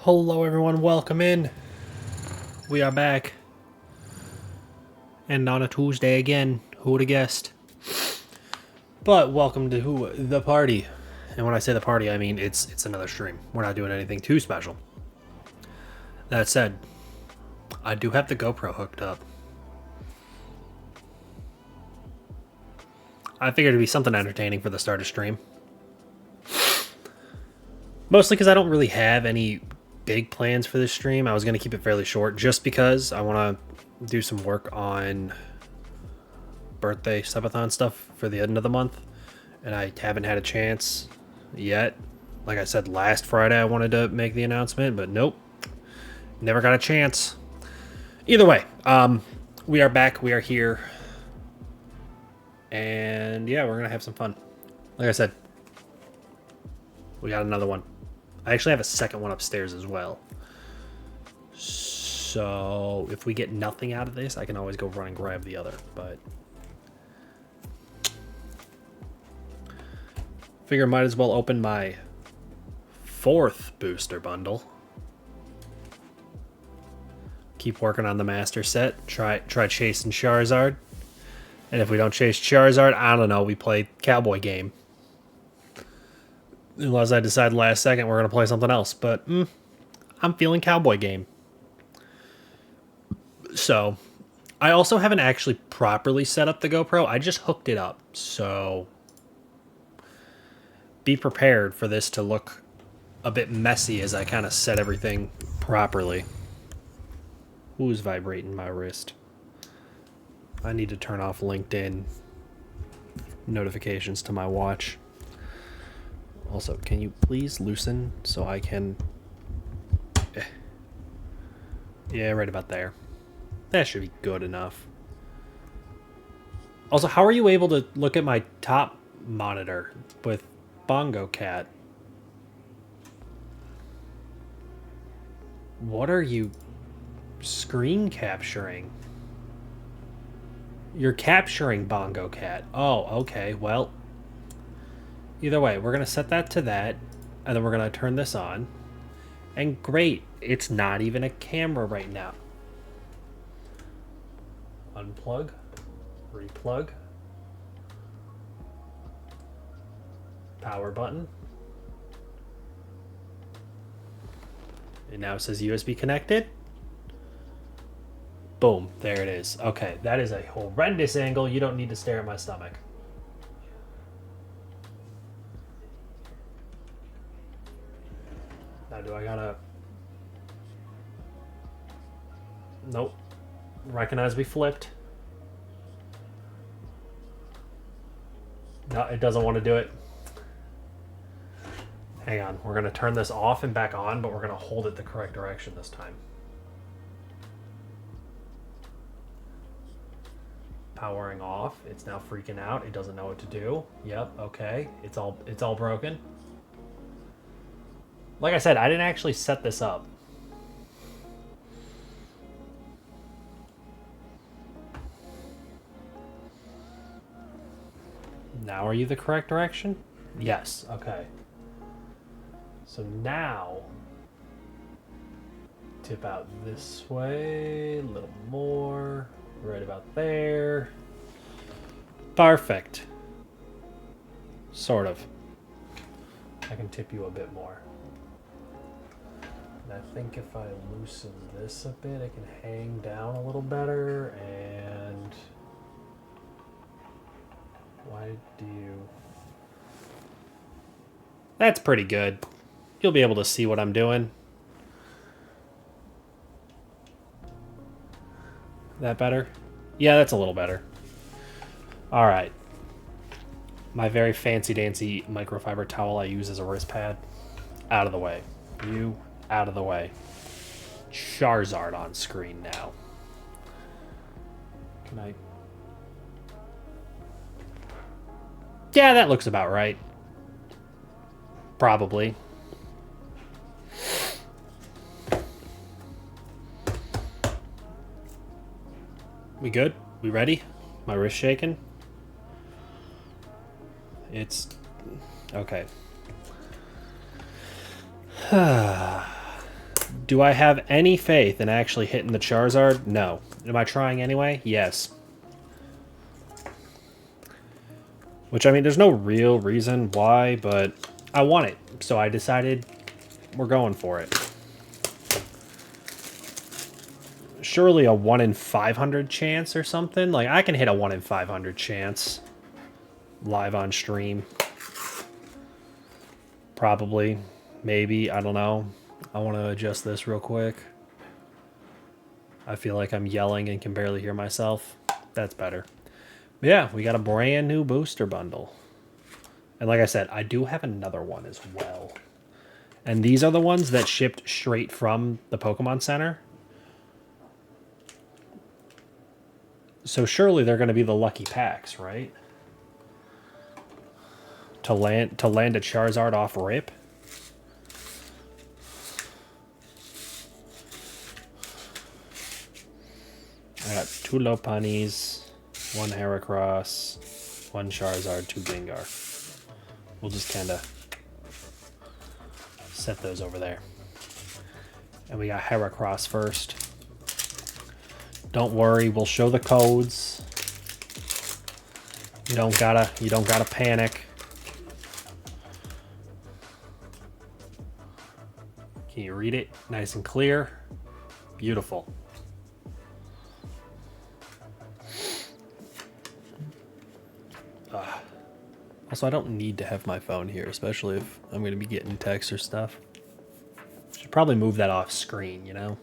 Hello everyone, welcome in. We are back. And on a Tuesday again, who would have guessed? But welcome to the party. And when I say the party, I mean it's another stream. We're not doing anything too special. That said, I do have the GoPro hooked up. I figured it'd be something entertaining for the start of stream. Mostly because I don't really have any big plans for this stream. I was going to keep it fairly short just because I want to do some work on birthday subathon stuff for the end of the month. And I haven't had a chance yet. Like I said, last Friday I wanted to make the announcement, but nope. Never got a chance. Either way, we are back. We are here. And yeah, we're going to have some fun. Like I said, we got another one. I actually have a second one upstairs as well. So if we get nothing out of this, I can always go run and grab the other. But figure might as well open my fourth booster bundle. Keep working on the master set. Try chasing Charizard. And if we don't chase Charizard, I don't know. We play Cowboy game. Unless I decide last second we're going to play something else. But I'm feeling Cowboy game. So, I also haven't actually properly set up the GoPro. I just hooked it up. So, be prepared for this to look a bit messy as I kind of set everything properly. Who's vibrating my wrist? I need to turn off LinkedIn notifications to my watch. Also, can you please loosen so I can... Yeah, right about there. That should be good enough. Also, how are you able to look at my top monitor with Bongo Cat? What are you screen capturing? You're capturing Bongo Cat. Oh, okay, well... Either way, we're going to set that to that, and then we're going to turn this on. And great, it's not even a camera right now. Unplug, replug, power button. It now says USB connected. Boom, there it is. Okay, that is a horrendous angle. You don't need to stare at my stomach. Now, do I gotta... Nope. Recognize we flipped. No, it doesn't want to do it. Hang on. We're going to turn this off and back on, but we're going to hold it the correct direction this time. Powering off. It's now freaking out. It doesn't know what to do. Yep, okay. It's all broken. Like I said, I didn't actually set this up. Now are you the correct direction? Yes, okay. So now, tip out this way, a little more, right about there. Perfect. Sort of. I can tip you a bit more. And I think if I loosen this a bit, it can hang down a little better, and why do you... That's pretty good. You'll be able to see what I'm doing. That better? Yeah, that's a little better. All right. My very fancy-dancy microfiber towel I use as a wrist pad. Out of the way. You, out of the way. Charizard on screen now. Can I... Yeah, that looks about right. Probably. We good? We ready? My wrist shaking? It's... Okay. Do I have any faith in actually hitting the Charizard? No. Am I trying anyway? Yes. Which, I mean, there's no real reason why, but I want it. So I decided we're going for it. Surely a 1 in 500 chance or something? Like, I can hit a 1 in 500 chance. Live on stream. Probably. Maybe. I don't know. I want to adjust this real quick. I feel like I'm yelling and can barely hear myself. That's better. But yeah, we got a brand new booster bundle. And like I said, I do have another one as well. And these are the ones that shipped straight from the Pokemon Center. So surely they're going to be the lucky packs, right? To land a Charizard off rip. I got 2 Lopunnies, 1 Heracross, 1 Charizard, 2 Gengar. We'll just kind of set those over there. And we got Heracross first. Don't worry, we'll show the codes. You don't gotta panic. Can you read it? Nice and clear. Beautiful. Also, I don't need to have my phone here, especially if I'm going to be getting texts or stuff. Should probably move that off screen, you know?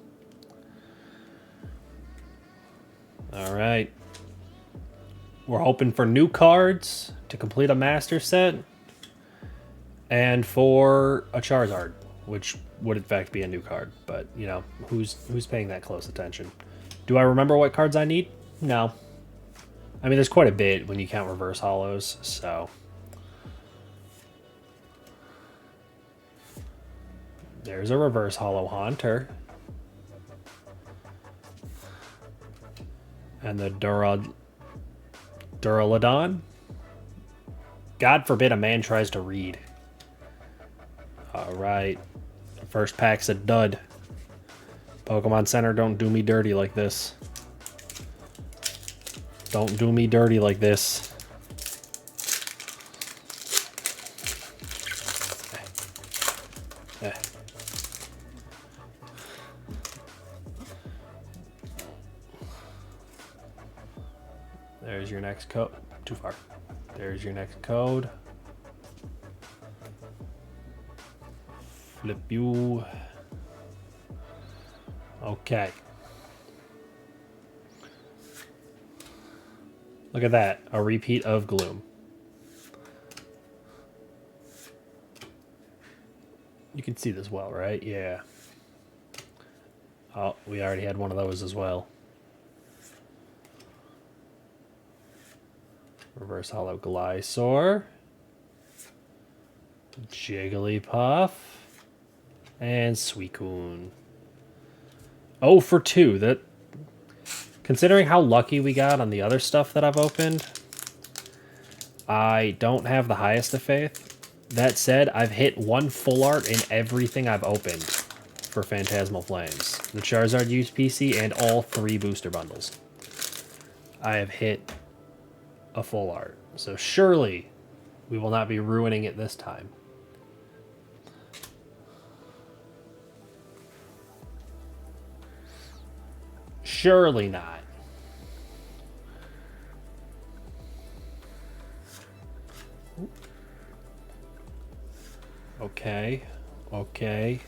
All right. We're hoping for new cards to complete a master set and for a Charizard, which would in fact be a new card, but you know, who's paying that close attention? Do I remember what cards I need? No. I mean, there's quite a bit when you count reverse hollows, so there's a reverse hollow Haunter. And the Duraludon. God forbid a man tries to read. Alright. First pack's a dud. Pokemon Center, don't do me dirty like this. Don't do me dirty like this. There's your next code. Too far. There's your next code. Flip you. Okay. Look at that. A repeat of Gloom. You can see this well, right? Yeah. Oh, we already had one of those as well. Reverse Hollow Glysaur. Jigglypuff. And Suicune. 0 for 2. That, considering how lucky we got on the other stuff that I've opened, I don't have the highest of faith. That said, I've hit 1 full art in everything I've opened for Phantasmal Flames. The Charizard UPC and all 3 booster bundles. I have hit a full art. So surely we will not be ruining it this time. Surely not. Okay. Okay.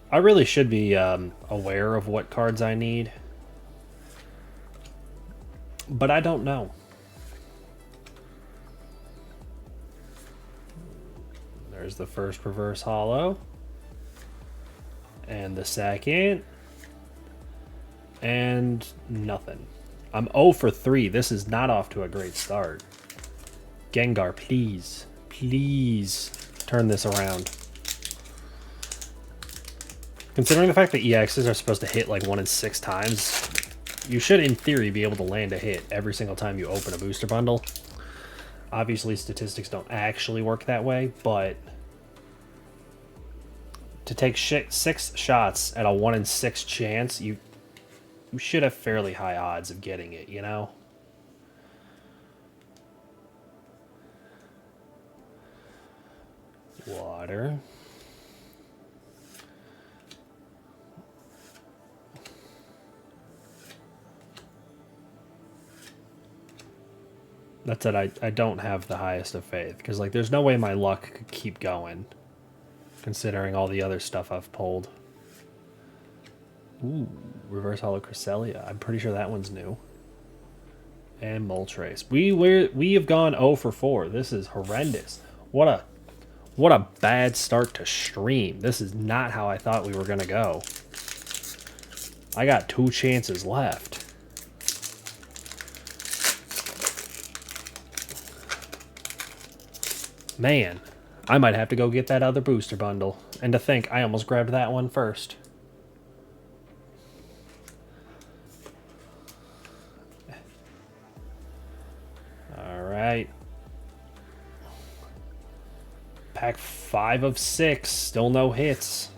I really should be aware of what cards I need. But I don't know. There's the first reverse hollow. And the second. And nothing. I'm 0 for 3. This is not off to a great start. Gengar, please. Please turn this around. Considering the fact that EXs are supposed to hit like 1 in 6 times, you should, in theory, be able to land a hit every single time you open a booster bundle. Obviously, statistics don't actually work that way, but To take 6 shots at a 1 in 6 chance, you should have fairly high odds of getting it, you know? Water. That's it. I don't have the highest of faith because like there's no way my luck could keep going, considering all the other stuff I've pulled. Ooh, reverse holo Cresselia. I'm pretty sure that one's new. And Moltres. We have gone 0 for 4. This is horrendous. What a bad start to stream. This is not how I thought we were gonna go. I got 2 chances left. Man, I might have to go get that other booster bundle. And to think, I almost grabbed that one first. Alright. Pack 5 of 6. Still no hits.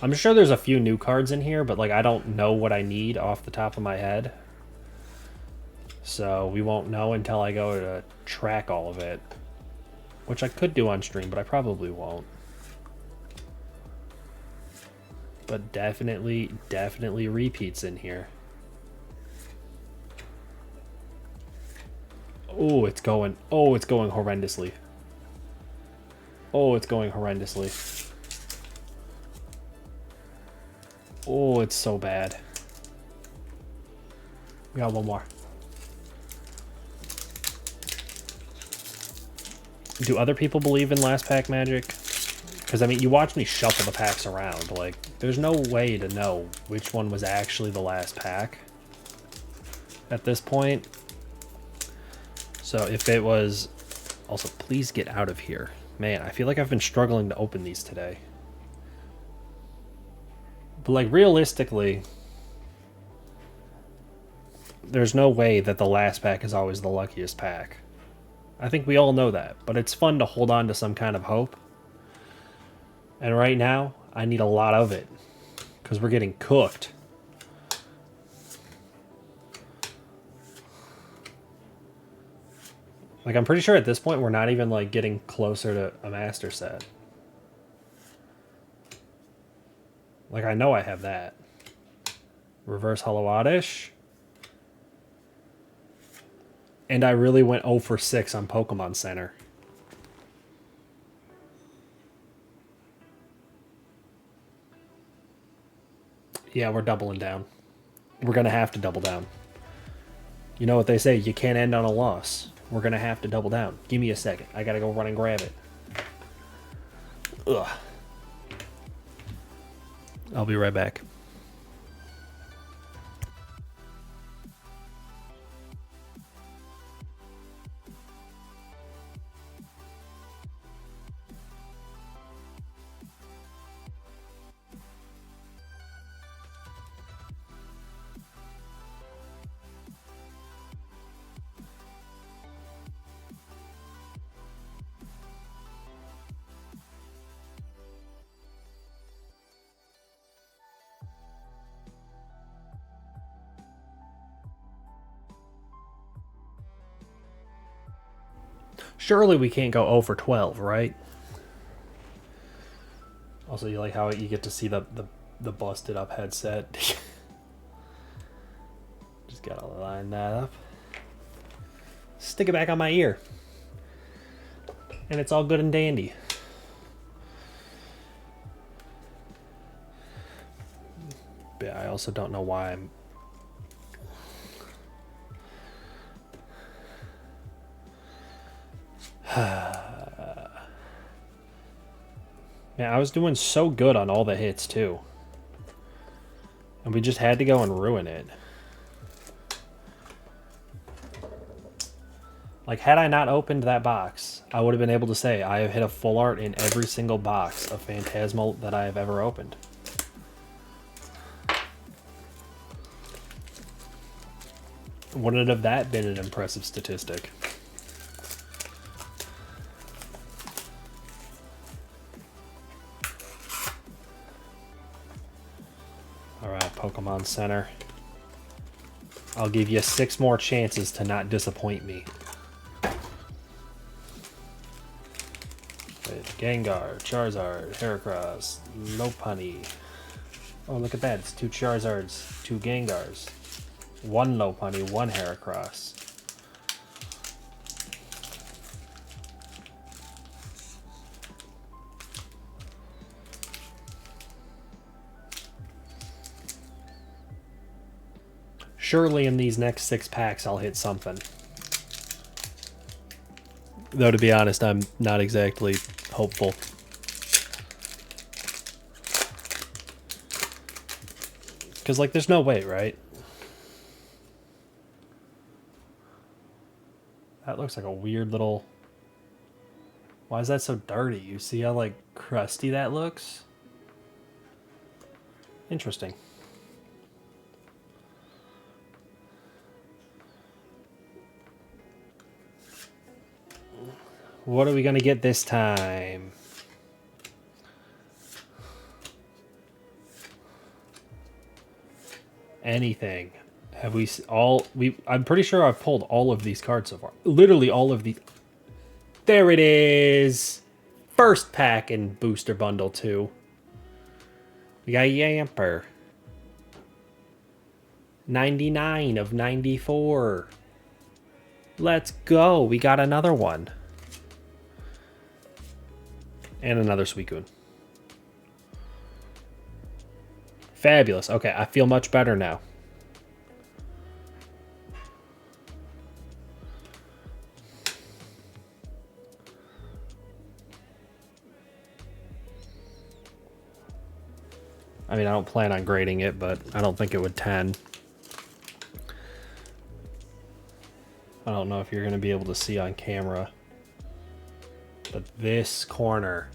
I'm sure there's a few new cards in here, but like I don't know what I need off the top of my head. So we won't know until I go to track all of it. Which I could do on stream, but I probably won't. But definitely repeats in here. Oh, it's going horrendously. Oh, it's going horrendously. Oh, it's so bad. We got one more. Do other people believe in last pack magic? Because, I mean, you watch me shuffle the packs around. Like, there's no way to know which one was actually the last pack at this point. So if it was... Also, please get out of here. Man, I feel like I've been struggling to open these today. But, like, realistically, there's no way that the last pack is always the luckiest pack. I think we all know that, but it's fun to hold on to some kind of hope. And right now, I need a lot of it, because we're getting cooked. Like, I'm pretty sure at this point, we're not even, like, getting closer to a master set. Like, I know I have that. Reverse Hollow Oddish. And I really went 0 for 6 on Pokemon Center. Yeah, we're doubling down. We're going to have to double down. You know what they say, you can't end on a loss. We're going to have to double down. Give me a second. I got to go run and grab it. Ugh. I'll be right back. Surely we can't go 0 for 12, right? Also, you like how you get to see the busted up headset. Just gotta line that up. Stick it back on my ear. And it's all good and dandy. But I also don't know why I'm... Man, I was doing so good on all the hits, too. And we just had to go and ruin it. Like, had I not opened that box, I would have been able to say I have hit a full art in every single box of Phantasmal that I have ever opened. Wouldn't have that been an impressive statistic? Pokemon Center. I'll give you 6 more chances to not disappoint me. Wait, Gengar, Charizard, Heracross, Lopunny. Oh, look at that. It's 2 Charizards, 2 Gengars, 1 Lopunny, 1 Heracross. Surely in these next 6 packs I'll hit something. Though to be honest, I'm not exactly hopeful. Because, like, there's no way, right? That looks like a weird little... Why is that so dirty? You see how, like, crusty that looks? Interesting. What are we gonna get this time? Anything. Have we all... I'm pretty sure I've pulled all of these cards so far. Literally all of these. There it is! First pack in Booster Bundle 2. We got Yamper. 99 of 94. Let's go. We got another one. And another Suicune. Fabulous. Okay, I feel much better now. I mean, I don't plan on grading it, but I don't think it would 10. I don't know if you're going to be able to see on camera. But this corner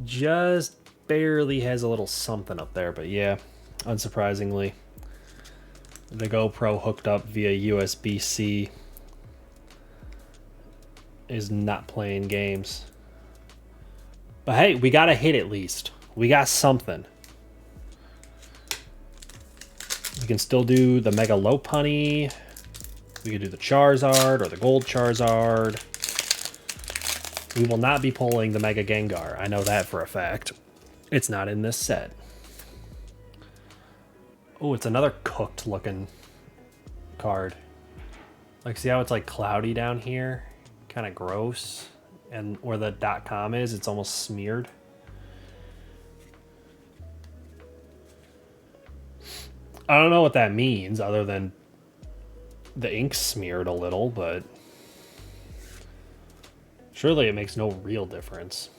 just barely has a little something up there. But yeah, unsurprisingly, the GoPro hooked up via USB-C is not playing games. But hey, we got a hit at least. We got something. We can still do the Mega Lopunny. We could do the Charizard or the Gold Charizard. We will not be pulling the Mega Gengar. I know that for a fact. It's not in this set. Oh, it's another cooked looking card. Like, see how it's like cloudy down here? Kind of gross. And where the .com is, it's almost smeared. I don't know what that means other than the ink's smeared a little, but surely it makes no real difference.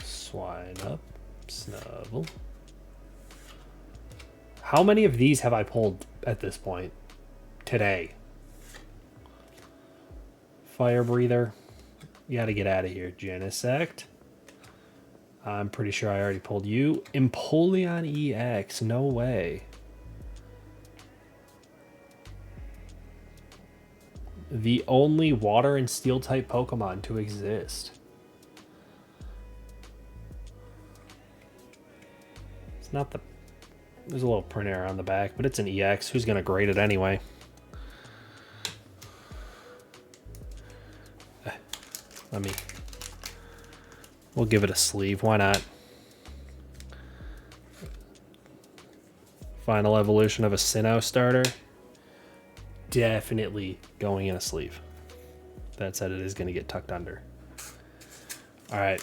Swine up, Snubble. How many of these have I pulled at this point today? Fire Breather. You gotta get out of here. Genesect. I'm pretty sure I already pulled you. Empoleon EX. No way. The only water and steel type Pokemon to exist. It's not the... There's a little print error on the back, but it's an EX. Who's going to grade it anyway? Let me... We'll give it a sleeve. Why not? Final evolution of a Sinnoh starter. Definitely going in a sleeve. That said, it is going to get tucked under. All right.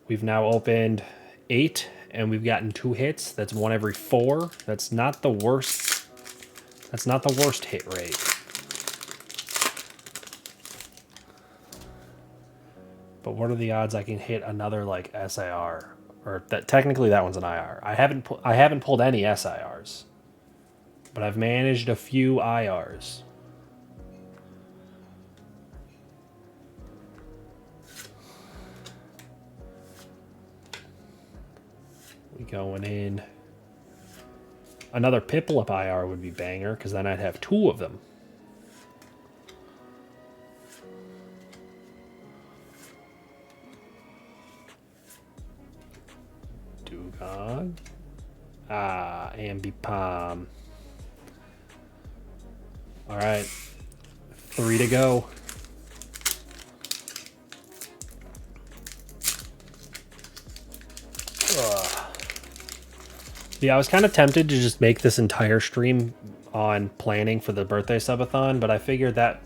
We've now opened 8, and we've gotten 2 hits. That's 1 every 4. That's not the worst. That's not the worst hit rate. But what are the odds I can hit another like SIR? Or that technically that one's an IR. I haven't pulled any SIRs. But I've managed a few IRs. We going in. Another Piplup IR would be banger, because then I'd have 2 of them. dog. Ambipom. All right, 3 to go. Ugh. Yeah, I was kind of tempted to just make this entire stream on planning for the birthday subathon, but I figured that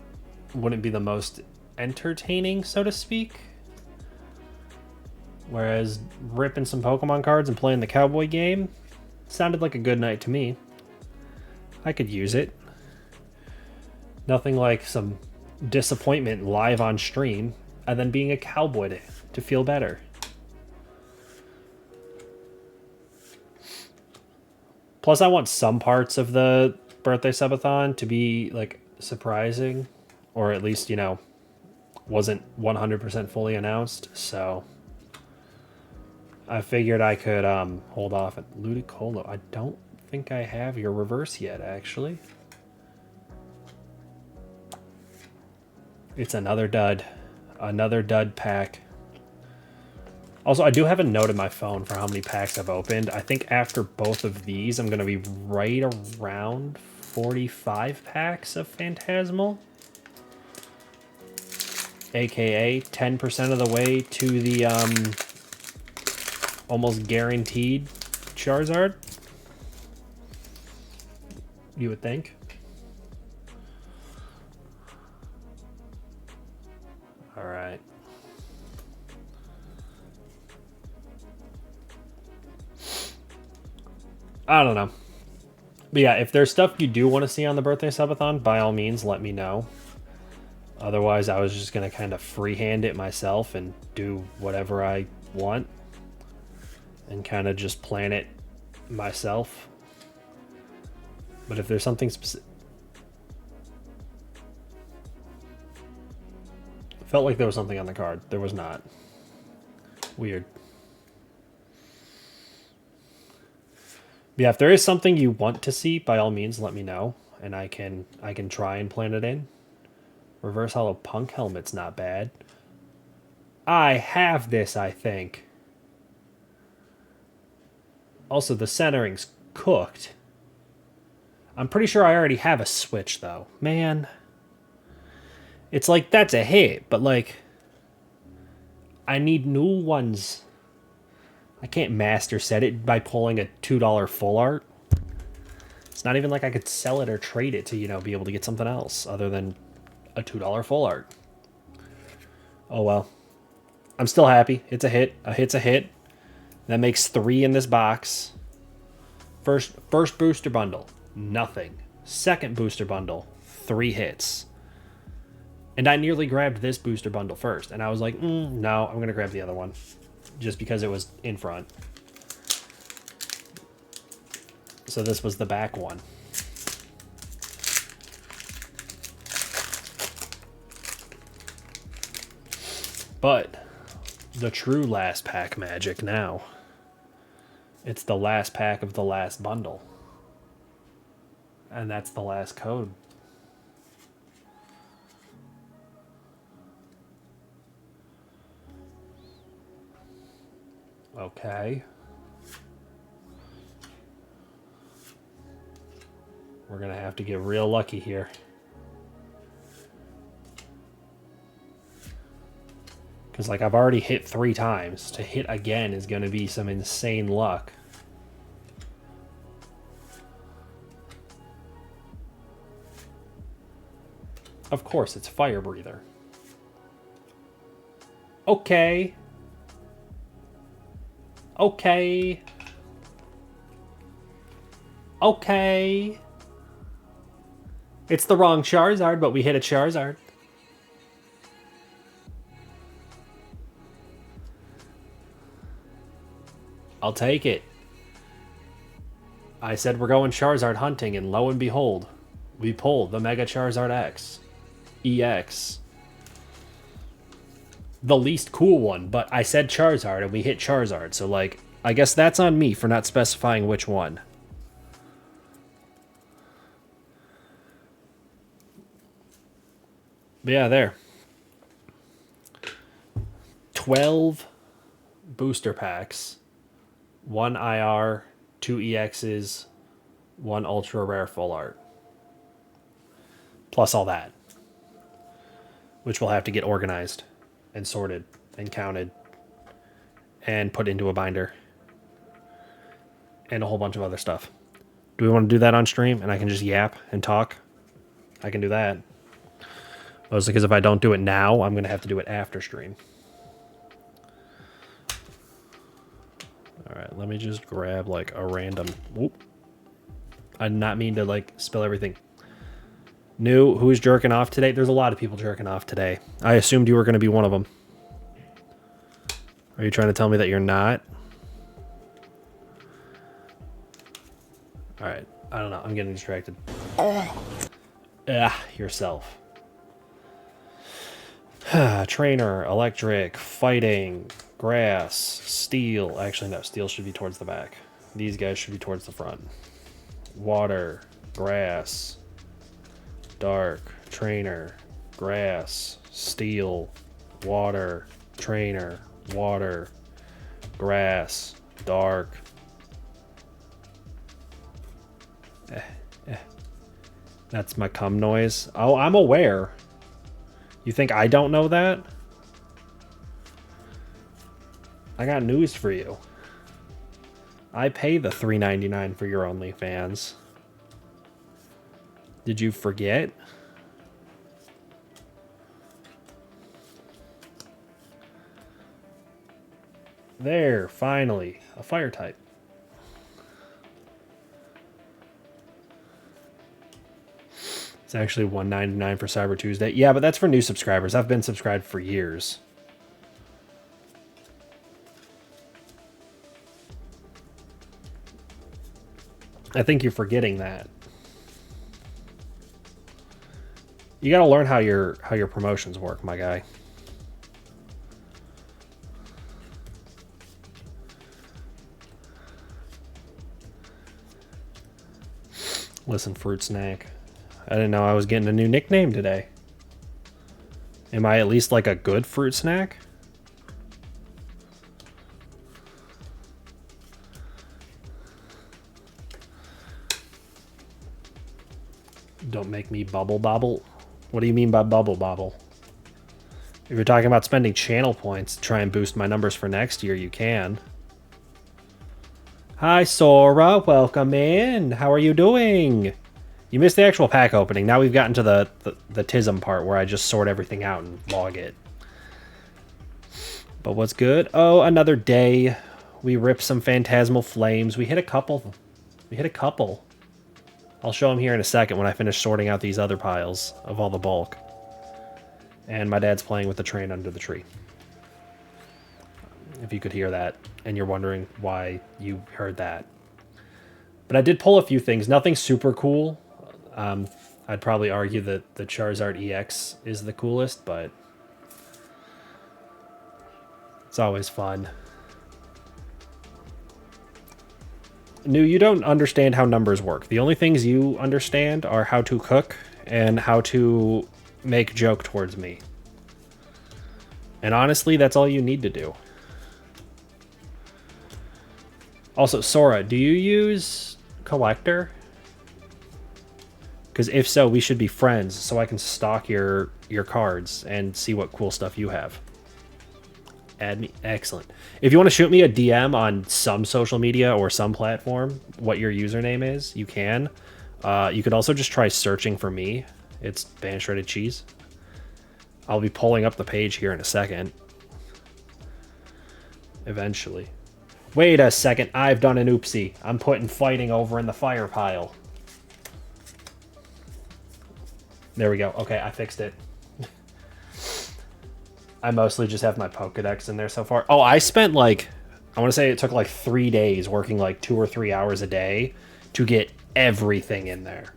wouldn't be the most entertaining, so to speak. Whereas ripping some Pokemon cards and playing the Cowboy game sounded like a good night to me. I could use it. Nothing like some disappointment live on stream and then being a cowboy to feel better. Plus, I want some parts of the birthday subathon to be like surprising, or at least, you know, wasn't 100% fully announced. So I figured I could hold off at Ludicolo. I don't think I have your reverse yet, actually. It's another dud. Another dud pack. Also, I do have a note in my phone for how many packs I've opened. I think after both of these, I'm going to be right around 45 packs of Phantasmal. AKA 10% of the way to the almost guaranteed Charizard. You would think. All right. I don't know. But yeah, if there's stuff you do want to see on the birthday subathon, by all means, let me know. Otherwise, I was just going to kind of freehand it myself and do whatever I want. And kind of just plan it myself. But if there's something specific... Felt like there was something on the card. There was not. Weird. Yeah, if there is something you want to see, by all means, let me know, and I can try and plan it in. Reverse Hollow Punk Helmet's not bad. I have this, I think. Also, the centering's cooked. I'm pretty sure I already have a switch, though. Man. It's like, that's a hit, but like, I need new ones. I can't master set it by pulling a $2 full art. It's not even like I could sell it or trade it to, you know, be able to get something else other than a $2 full art. Oh well. I'm still happy. It's a hit. A hit's a hit. That makes 3 in this box. First booster bundle, nothing. Second booster bundle, 3 hits. And I nearly grabbed this booster bundle first. And I was like, no, I'm going to grab the other one. Just because it was in front. So this was the back one. But the true last pack magic now. It's the last pack of the last bundle. And that's the last code. Okay. We're going to have to get real lucky here. Because, like, I've already hit 3 times. To hit again is going to be some insane luck. Of course, it's Fire Breather. Okay. Okay. Okay. It's the wrong Charizard, but we hit a Charizard. I'll take it. I said we're going Charizard hunting, and lo and behold, we pulled the Mega Charizard X. EX. The least cool one, but I said Charizard, and we hit Charizard, so, like, I guess that's on me for not specifying which one. But yeah, there. 12 booster packs. 1 IR, 2 EXs, 1 ultra rare full art. Plus all that. Which we'll have to get organized and sorted and counted and put into a binder. And a whole bunch of other stuff. Do we want to do that on stream and I can just yap and talk? I can do that. Mostly because if I don't do it now, I'm going to have to do it after stream. Alright, let me just grab like a random... Whoop. I did not mean to like spill everything. New, who's jerking off today? There's a lot of people jerking off today. I assumed you were going to be one of them. Are you trying to tell me that you're not? Alright, I don't know. I'm getting distracted. Yourself. Trainer, electric, fighting, grass, steel. Actually, no, steel should be towards the back. These guys should be towards the front. Water, grass, dark, trainer, grass, steel, water, trainer, water, grass, dark. That's my cum noise. Oh, I'm aware. You think I don't know that? I got news for you. I pay the $3.99 for your OnlyFans. Did you forget? There, finally. A fire type. It's actually $1.99 for Cyber Tuesday. Yeah, but that's for new subscribers. I've been subscribed for years. I think you're forgetting that. You got to learn how your promotions work, my guy. Listen, fruit snack. I didn't know I was getting a new nickname today. Am I at least like a good fruit snack? Don't make me bubble bobble. What do you mean by bubble bobble? If you're talking about spending channel points to try and boost my numbers for next year, you can. Hi, Sora. Welcome in. How are you doing? You missed the actual pack opening. Now we've gotten to the TISM part where I just sort everything out and log it. But what's good? Oh, another day. We ripped some Phantasmal Flames. We hit a couple. I'll show them here in a second when I finish sorting out these other piles of all the bulk. And my dad's playing with the train under the tree. If you could hear that and you're wondering why you heard that. But I did pull a few things. Nothing super cool. I'd probably argue that the Charizard EX is the coolest, but it's always fun. New, you don't understand how numbers work. The only things you understand are how to cook and how to make joke towards me. And honestly, that's all you need to do. Also, Sora, do you use Collector? Because if so, we should be friends so I can stalk your cards and see what cool stuff you have. Add me. Excellent. If you want to shoot me a DM on some social media or some platform, what your username is, you can. You could also just try searching for me. It's Band Shredded Cheese. I'll be pulling up the page here in a second. Eventually. Wait a second. I've done an oopsie. I'm putting fighting over in the fire pile. There we go. Okay, I fixed it. I mostly just have my Pokedex in there so far. Oh, I spent like, I want to say it took like 3 days working like 2 or 3 hours a day to get everything in there.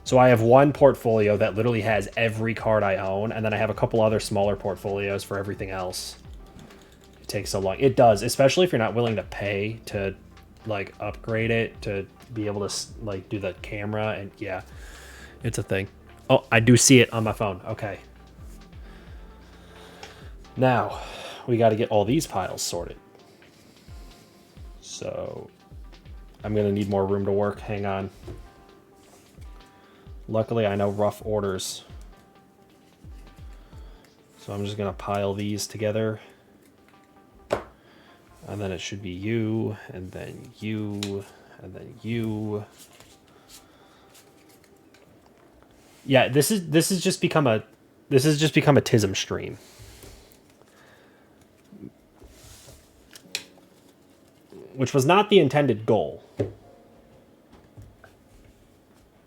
So I have one portfolio that literally has every card I own, and then I have a couple other smaller portfolios for everything else. It takes so long. It does, especially if you're not willing to pay to like upgrade it to be able to like do the camera, and yeah, it's a thing. Oh, I do see it on my phone. Okay. Now, we got to get all these piles sorted. So I'm going to need more room to work. Hang on. Luckily, I know rough orders. So I'm just going to pile these together. And then it should be you, and then you, and then you. Yeah, this has just become a TISM stream. Which was not the intended goal.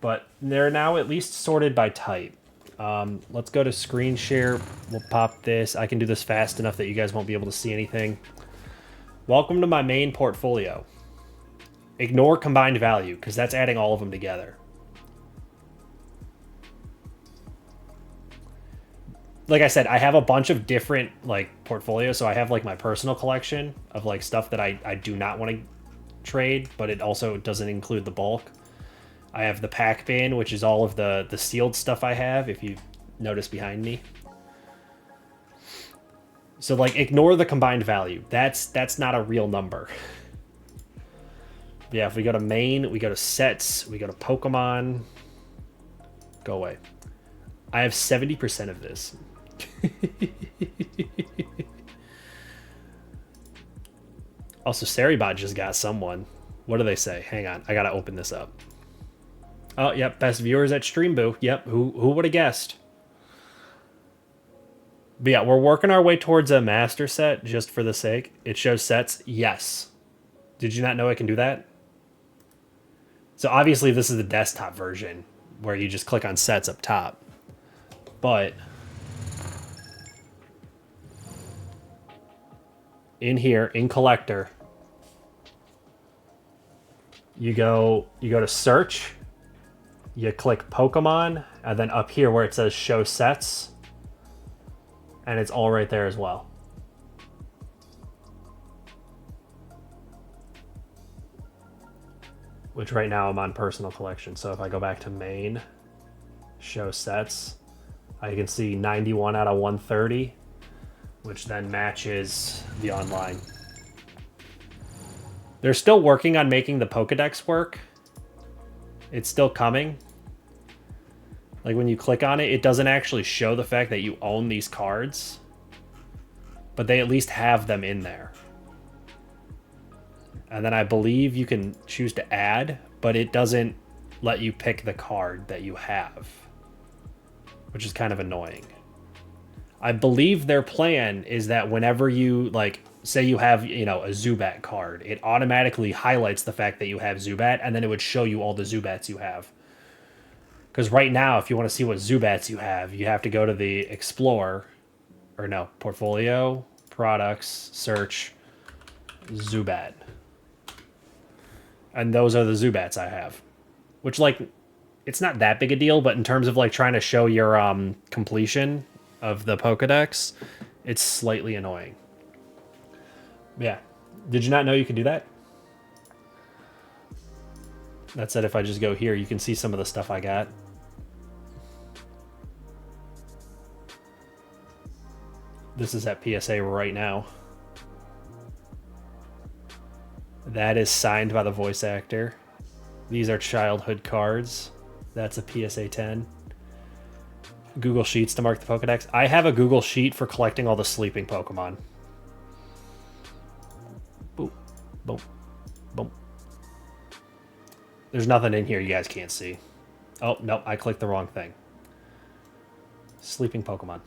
But they're now at least sorted by type. Let's go to screen share. We'll pop this. I can do this fast enough that you guys won't be able to see anything. Welcome to my main portfolio. Ignore combined value, because that's adding all of them together. Like I said, I have a bunch of different like portfolios. So I have like my personal collection of like stuff that I do not want to trade, but it also doesn't include the bulk. I have the pack bin, which is all of the sealed stuff I have, if you notice behind me. So like ignore the combined value. That's not a real number. Yeah, if we go to main, we go to sets, we go to Pokemon. Go away. I have 70% of this. Also, Seribot just got someone. What do they say? Hang on, I gotta open this up. Oh, yep, best viewers at Streamboo. Yep, who would have guessed? But yeah, we're working our way towards a master set just for the sake. It shows sets. Yes. Did you not know I can do that? So obviously this is the desktop version where you just click on sets up top. But in here, in collector, you go to search, you click Pokemon, and then up here where it says show sets, and it's all right there as well. Which right now I'm on personal collection. So if I go back to main, show sets, I can see 91 out of 130, which then matches the online. They're still working on making the Pokedex work. It's still coming. Like when you click on it, it doesn't actually show the fact that you own these cards, but they at least have them in there. And then I believe you can choose to add, but it doesn't let you pick the card that you have, which is kind of annoying. I believe their plan is that whenever you, like, say you have, you know, a Zubat card, it automatically highlights the fact that you have Zubat, and then it would show you all the Zubats you have. Because right now, if you want to see what Zubats you have to go to the Explore, or no, Portfolio, Products, Search, Zubat. And those are the Zubats I have. Which, like, it's not that big a deal, but in terms of, like, trying to show your completion of the Pokedex, it's slightly annoying. Yeah. Did you not know you could do that? That said, if I just go here, you can see some of the stuff I got. This is at PSA right now. That is signed by the voice actor. These are childhood cards. That's a PSA 10. Google Sheets to mark the Pokedex. I have a Google Sheet for collecting all the sleeping Pokemon. Boom, boom, boom. There's nothing in here you guys can't see. Oh, no, I clicked the wrong thing. Sleeping Pokemon.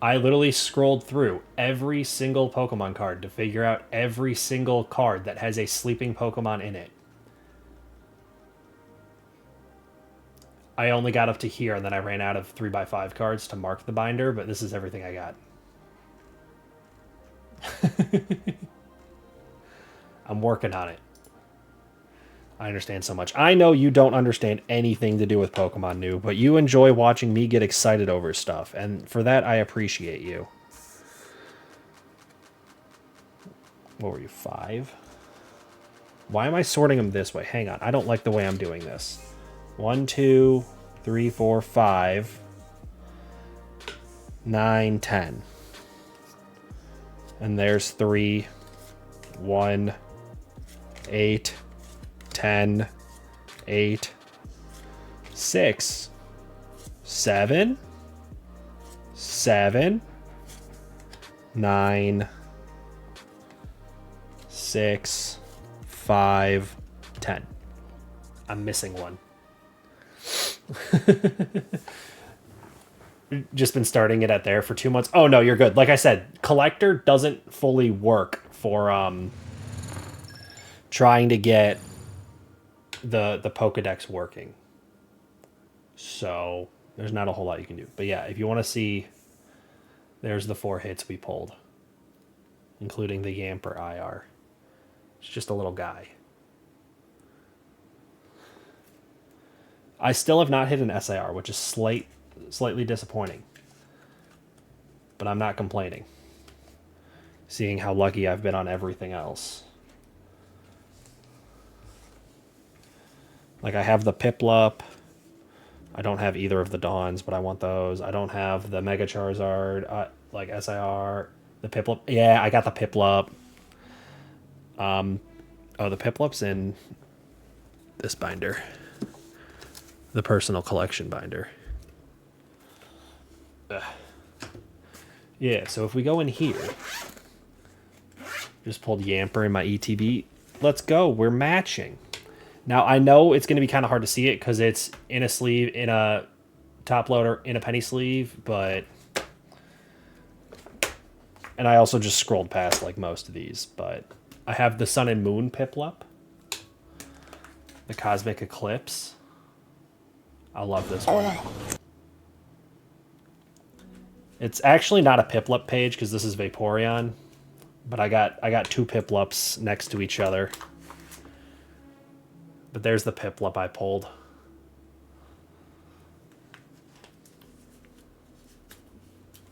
I literally scrolled through every single Pokemon card to figure out every single card that has a sleeping Pokemon in it. I only got up to here, and then I ran out of 3x5 cards to mark the binder, but this is everything I got. I'm working on it. I understand so much. I know you don't understand anything to do with Pokemon New, but you enjoy watching me get excited over stuff, and for that, I appreciate you. What were you, 5? Why am I sorting them this way? Hang on, I don't like the way I'm doing this. 1, 2, 3, 4, 5, 9, 10. And there's 3, 1, 8, 10, 8, 6, 7, 7, 9, 6, 5, 10. I'm missing one. Just been starting it at there for 2 months. Oh no, you're good. Like I said, collector doesn't fully work for trying to get the Pokedex working. So there's not a whole lot you can do. But yeah, if you want to see, there's the 4 hits we pulled, including the Yamper IR. It's just a little guy. I still have not hit an SIR, which is slightly disappointing. But I'm not complaining, seeing how lucky I've been on everything else. Like, I have the Piplup. I don't have either of the Dawns, but I want those. I don't have the Mega Charizard, like SIR. The Piplup. Yeah, I got the Piplup. Oh, the Piplup's in this binder. The personal collection binder. Ugh. Yeah, so if we go in here, just pulled Yamper in my ETB. Let's go. We're matching. Now, I know it's going to be kind of hard to see it because it's in a sleeve, in a top loader, in a penny sleeve, but... And I also just scrolled past, like, most of these, but... I have the Sun and Moon Piplup. The Cosmic Eclipse. I love this one. It's actually not a Piplup page because this is Vaporeon, but I got 2 Piplups next to each other. But there's the Piplup I pulled.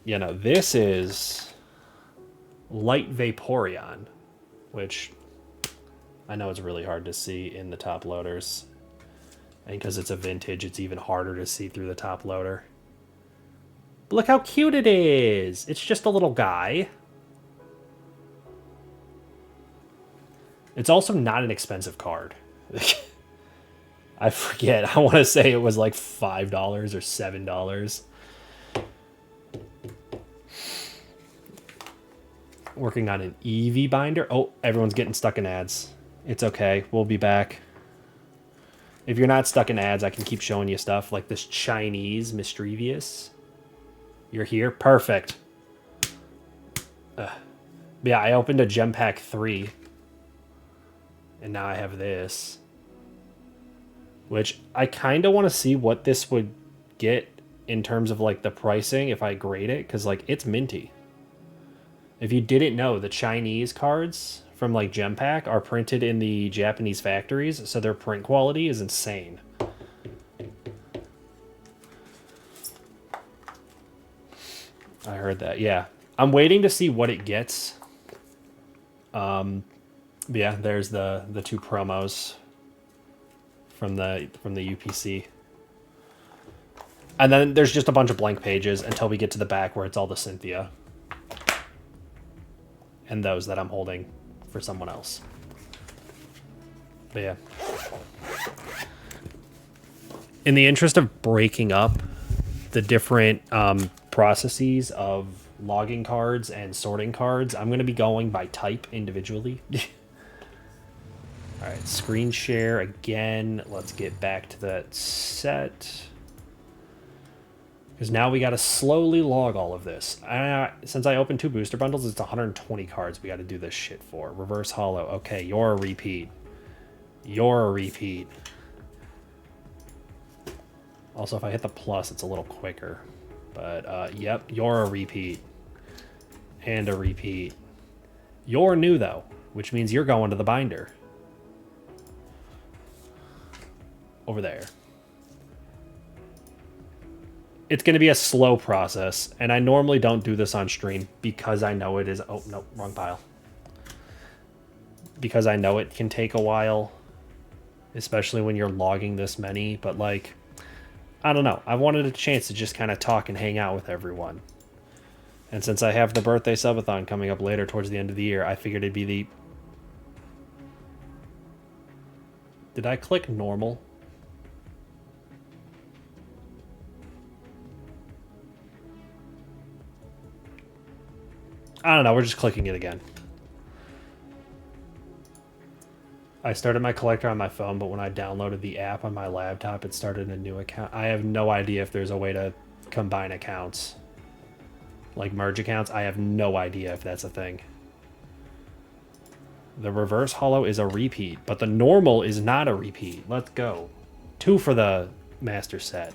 You know, this is Light Vaporeon, which I know it's really hard to see in the top loaders. And because it's a vintage, it's even harder to see through the top loader. But look how cute it is! It's just a little guy. It's also not an expensive card. I forget. I want to say it was like $5 or $7. Working on an Eevee binder. Oh, everyone's getting stuck in ads. It's okay. We'll be back. If you're not stuck in ads, I can keep showing you stuff like this Chinese Mischievous. You're here? Perfect. Yeah, I opened a Gem Pack 3. And now I have this. Which I kind of want to see what this would get in terms of like the pricing if I grade it. Because like it's minty. If you didn't know, the Chinese cards from like Gem Pack are printed in the Japanese factories, so their print quality is insane. I heard that. Yeah, I'm waiting to see what it gets. Yeah, there's the 2 promos from the UPC, and then there's just a bunch of blank pages until we get to the back where it's all the Cynthia and those that I'm holding for someone else. But yeah. In the interest of breaking up the different processes of logging cards and sorting cards, I'm going to be going by type individually. All right, screen share again. Let's get back to that set. Because now we got to slowly log all of this. Since I opened 2 booster bundles, it's 120 cards we got to do this shit for. Reverse holo. Okay, you're a repeat. You're a repeat. Also, if I hit the plus, it's a little quicker. But, yep, you're a repeat. And a repeat. You're new, though, which means you're going to the binder. Over there. It's going to be a slow process, and I normally don't do this on stream because I know it is... Oh, no, wrong pile. Because I know it can take a while, especially when you're logging this many, but, like, I don't know. I wanted a chance to just kind of talk and hang out with everyone. And since I have the birthday subathon coming up later towards the end of the year, I figured it'd be the Did I click normal? I don't know. We're just clicking it again. I started my collector on my phone, but when I downloaded the app on my laptop, it started a new account. I have no idea if there's a way to combine accounts. Like merge accounts. I have no idea if that's a thing. The reverse hollow is a repeat, but the normal is not a repeat. Let's go. 2 for the master set.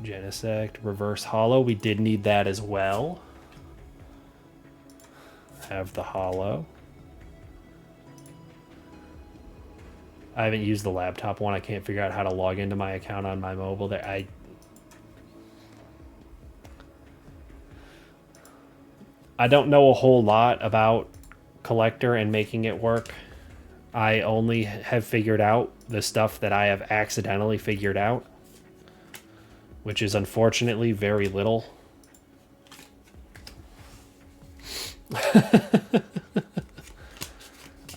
Genesect, reverse hollow. We did need that as well. Have the hollow. I haven't used the laptop one. I can't figure out how to log into my account on my mobile. I don't know a whole lot about collector and making it work. I only have figured out the stuff that I have accidentally figured out, which is unfortunately very little.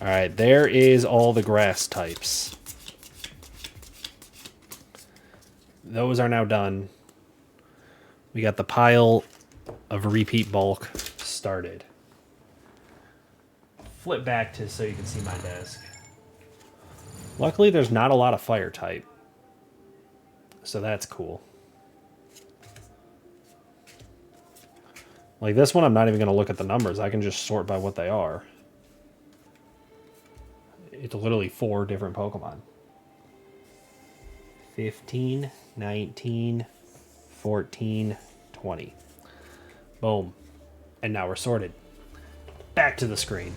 All right, there is all the grass types. Those are now done. We got the pile of repeat bulk started. Flip back to so you can see my desk. Luckily, there's not a lot of fire type, so that's cool. Like this one, I'm not even going to look at the numbers. I can just sort by what they are. It's literally 4 different Pokemon. 15, 19, 14, 20. Boom. And now we're sorted. Back to the screen.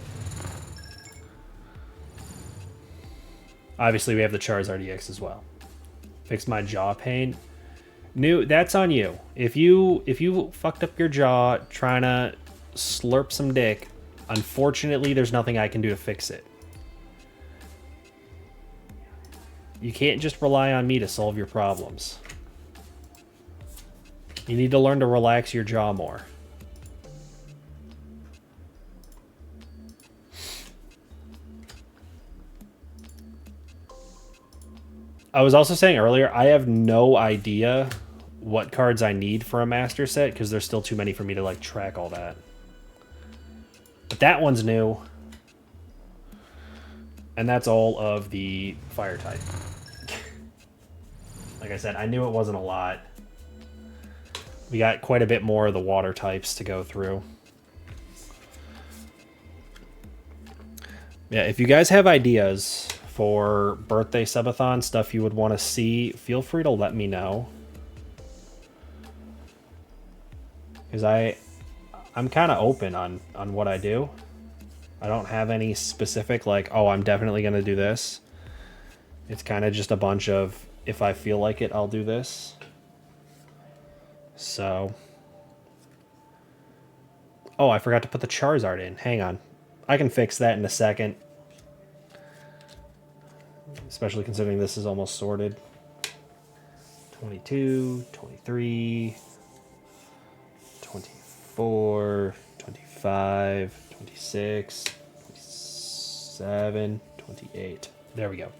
Obviously, we have the Charizard EX as well. Fixed my jaw pain. That's on you. If you fucked up your jaw trying to slurp some dick, unfortunately, there's nothing I can do to fix it. You can't just rely on me to solve your problems. You need to learn to relax your jaw more. I was also saying earlier, I have no idea what cards I need for a master set because there's still too many for me to like track all that. But that one's new. And that's all of the fire type. Like I said, I knew it wasn't a lot. We got quite a bit more of the water types to go through. Yeah, if you guys have ideas for birthday subathon, stuff you would want to see, feel free to let me know. Because I'm kind of open on what I do. I don't have any specific, like, oh, I'm definitely going to do this. It's kind of just a bunch of, if I feel like it, I'll do this. So. Oh, I forgot to put the Charizard in. Hang on. I can fix that in a second. Especially considering this is almost sorted. 22, 23, 24, 25, 26, 27, 28. There we go.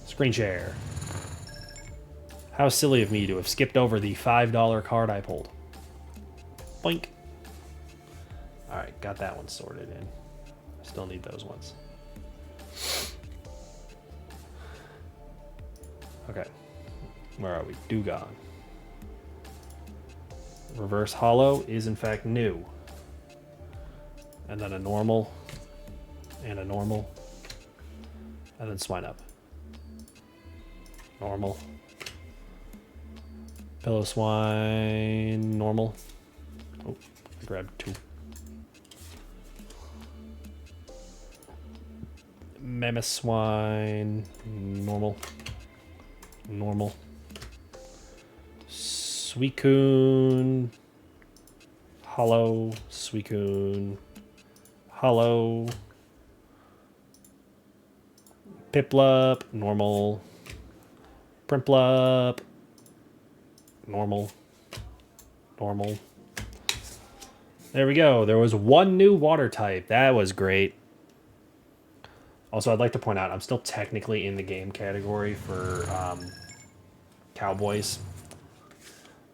Screen share. How silly of me to have skipped over the $5 card I pulled. Boink. Alright, got that one sorted in. Still need those ones. Okay. Where are we? Dugong. Reverse Hollow is in fact new. And then a normal. And a normal. And then Swine-Up. Normal. Pillow Swine. Normal. Oh, I grabbed 2. Mamoswine. Normal. Normal. Suicune. Hollow. Suicune. Hollow. Piplup. Normal. Primplup. Normal. Normal. There we go. There was one new water type. That was great. Also, I'd like to point out I'm still technically in the game category for Cowboys,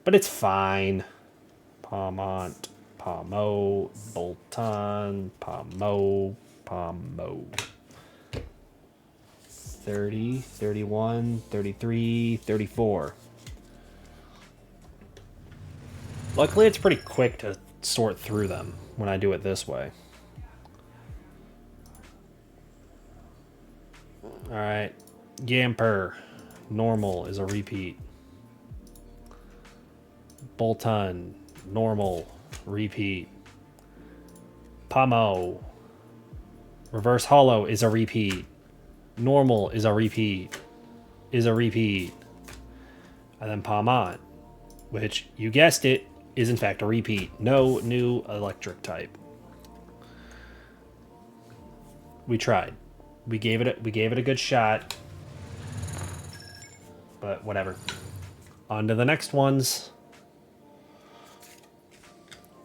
but it's fine. Palmont, Palmo, Bolton, Palmo, Palmo. 30, 31, 33, 34. Luckily, it's pretty quick to sort through them when I do it this way. Alright. Yamper. Normal is a repeat. Bolton. Normal. Repeat. Pomo. Reverse hollow is a repeat. Normal is a repeat. Is a repeat. And then Palmont, which, you guessed it, is in fact a repeat. No new electric type. We tried. We gave it a good shot. But whatever. On to the next ones.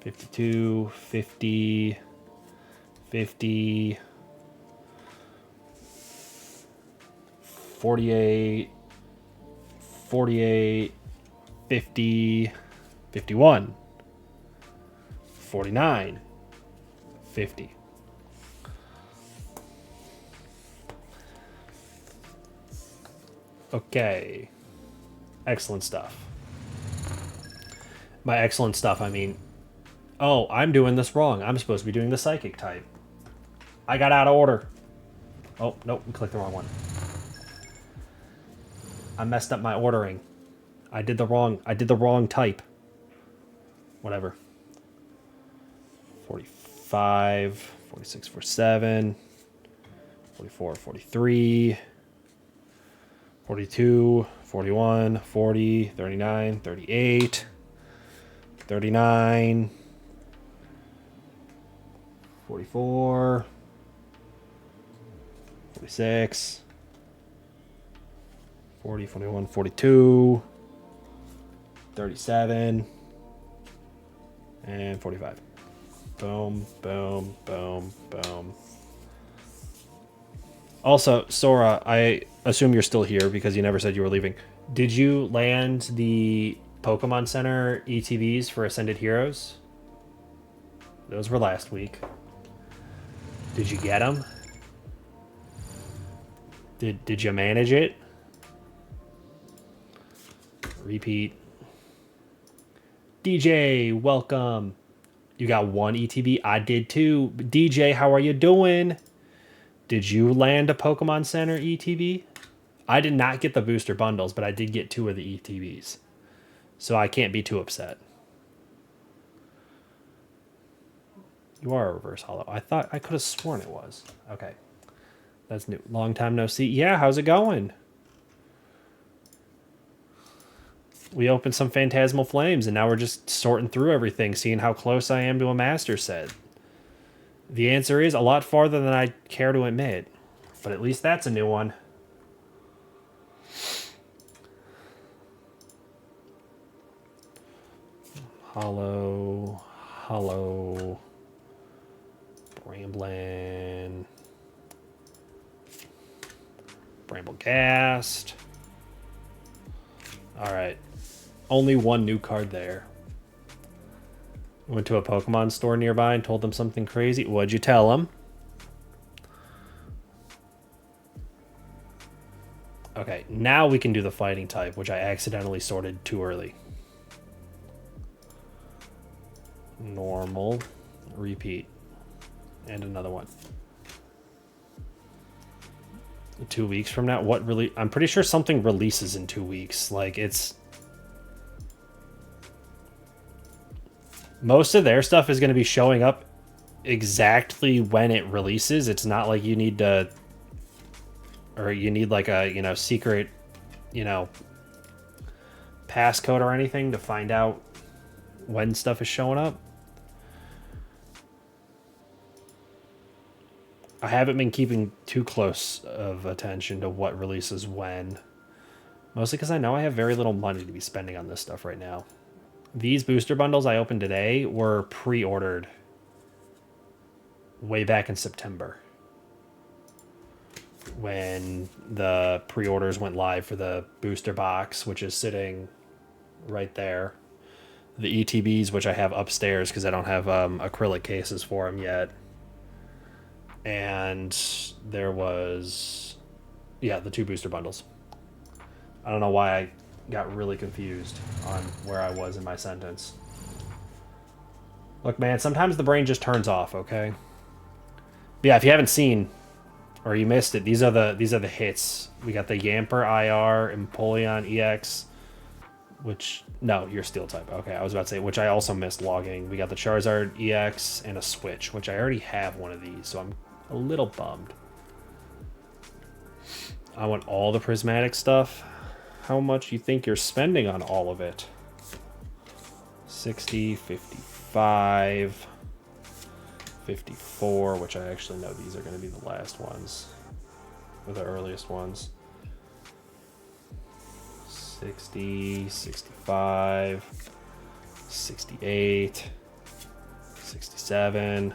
52, 50, 50, 48, 48, 50, 51, 49, 50. Okay. Excellent stuff. By excellent stuff, I mean, oh, I'm doing this wrong. I'm supposed to be doing the psychic type. I got out of order. Oh, nope, we clicked the wrong one. I messed up my ordering. I did the wrong type. Whatever. 45, 46, 47, 44, 43, 42, 41, 40, 39, 38, 39, 44, 46, 40, 41, 42, 37, and 45. Boom, boom, boom, boom. Also, Sora, I assume you're still here because you never said you were leaving. Did you land the Pokemon Center ETBs for Ascended Heroes? Those were last week. Did you get them? Did you manage it? Repeat. DJ, welcome. You got one ETB? I did too. DJ, how are you doing? Did you land a Pokemon Center ETB? I did not get the booster bundles, but I did get 2 of the ETBs. So I can't be too upset. You are a reverse hollow. I could have sworn it was. Okay. That's new. Long time no see. Yeah, how's it going? We opened some Phantasmal Flames, and now we're just sorting through everything, seeing how close I am to a Master Set. The answer is a lot farther than I care to admit. But at least that's a new one. Hollow. Hollow. Bramblin. Bramblegast. Alright. Only one new card there. Went to a Pokemon store nearby and told them something crazy. What'd you tell them? Okay, now we can do the fighting type, which I accidentally sorted too early. Normal. Repeat. And another one. 2 weeks from now? What really? I'm pretty sure something releases in 2 weeks. Like, it's... Most of their stuff is going to be showing up exactly when it releases. It's not like you need to... Or you need, like, a, you know, secret, you know, passcode or anything to find out when stuff is showing up. I haven't been keeping too close of attention to what releases when. Mostly because I know I have very little money to be spending on this stuff right now. These booster bundles I opened today were pre-ordered way back in September. when the pre-orders went live for the booster box, which is sitting right there. The ETBs, which I have upstairs because I don't have acrylic cases for them yet. And there was, yeah, the 2 booster bundles. I don't know why I got really confused on where I was in my sentence. Look, man, sometimes the brain just turns off, okay? But yeah, if you haven't seen or you missed it, these are the hits. We got the Yamper IR, Empoleon EX, which, no, you're Steel type. Okay, I was about to say, which I also missed logging. We got the Charizard EX and a Switch, which I already have one of these, so I'm a little bummed. I want all the prismatic stuff. How much you think you're spending on all of it? 60, 55, 54, which I actually know these are going to be the last ones, or the earliest ones. 60, 65, 68, 67,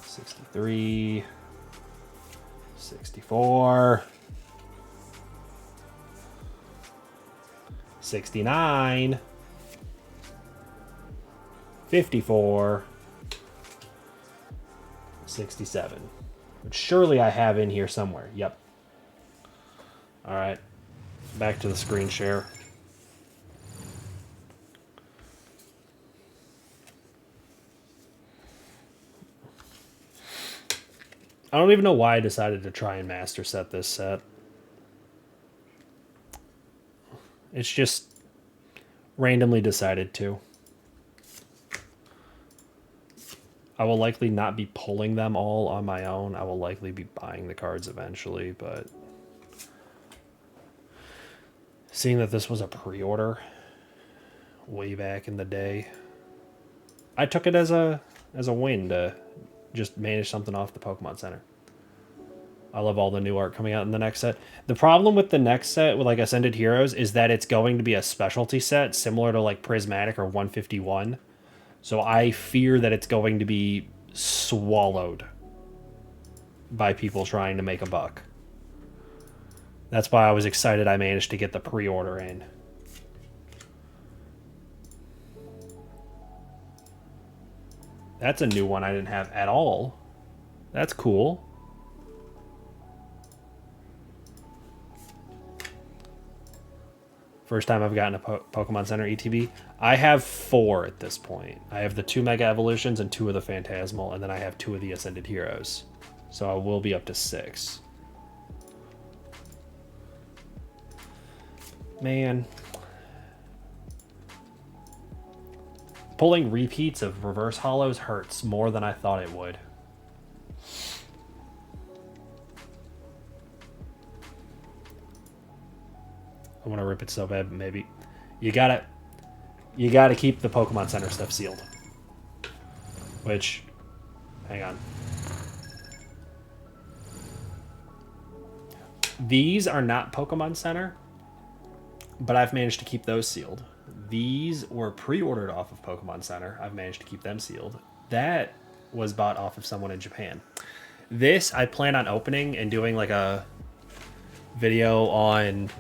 63, 64, 69, 54, 67. Which surely I have in here somewhere. Yep. All right. Back to the screen share. I don't even know why I decided to try and master set this set. It's just randomly decided to. I will likely not be pulling them all on my own. I will likely be buying the cards eventually, but seeing that this was a pre-order way back in the day, I took it as a win to just manage something off the Pokemon Center. I love all the new art coming out in the next set. The problem with the next set with like Ascended Heroes is that it's going to be a specialty set similar to like Prismatic or 151. So I fear that it's going to be swallowed by people trying to make a buck. That's why I was excited I managed to get the pre-order in. That's a new one I didn't have at all. That's cool. First time I've gotten a Pokemon Center ETB. I have 4 at this point. I have the 2 Mega Evolutions and 2 of the Phantasmal, and then I have 2 of the Ascended Heroes. So I will be up to 6. Man. Pulling repeats of reverse hollows hurts more than I thought it would. I want to rip it so bad, but maybe you gotta keep the Pokemon Center stuff sealed. Which, hang on. These are not Pokemon Center, but I've managed to keep those sealed. These were pre-ordered off of Pokemon Center. I've managed to keep them sealed. That was bought off of someone in Japan. This I plan on opening and doing like a video on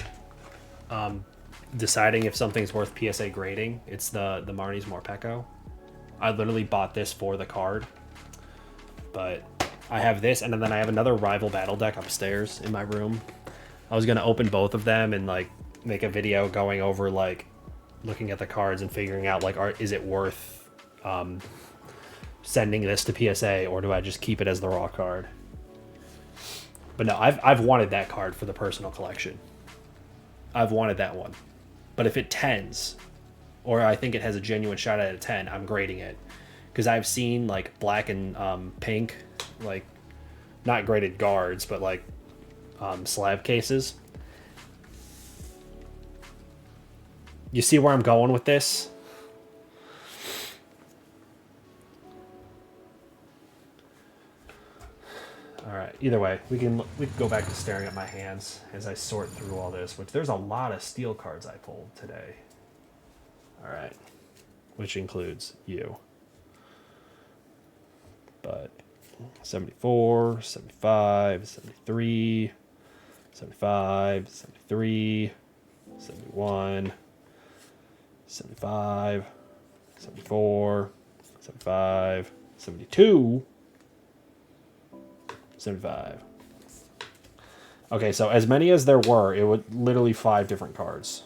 deciding if something's worth PSA grading. It's the Marnie's Morpeko. I literally bought this for the card. But I have this, and then I have another rival battle deck upstairs in my room. I was going to open both of them and like make a video going over like looking at the cards and figuring out like is it worth sending this to PSA, or do I just keep it as the raw card? But no, I've wanted that card for the personal collection. I've wanted that one. But if it tens, or I think it has a genuine shot at a 10, I'm grading it. Because I've seen like black and pink, like not graded guards, but like slab cases. You see where I'm going with this? All right. Either way, we can go back to staring at my hands as I sort through all this. Which there's a lot of steel cards I pulled today. All right, which includes you. But 74, 75, 73, 75, 73, 71, 75, 74, 75, 72, 75. Okay, so as many as there were, it was literally 5 different cards.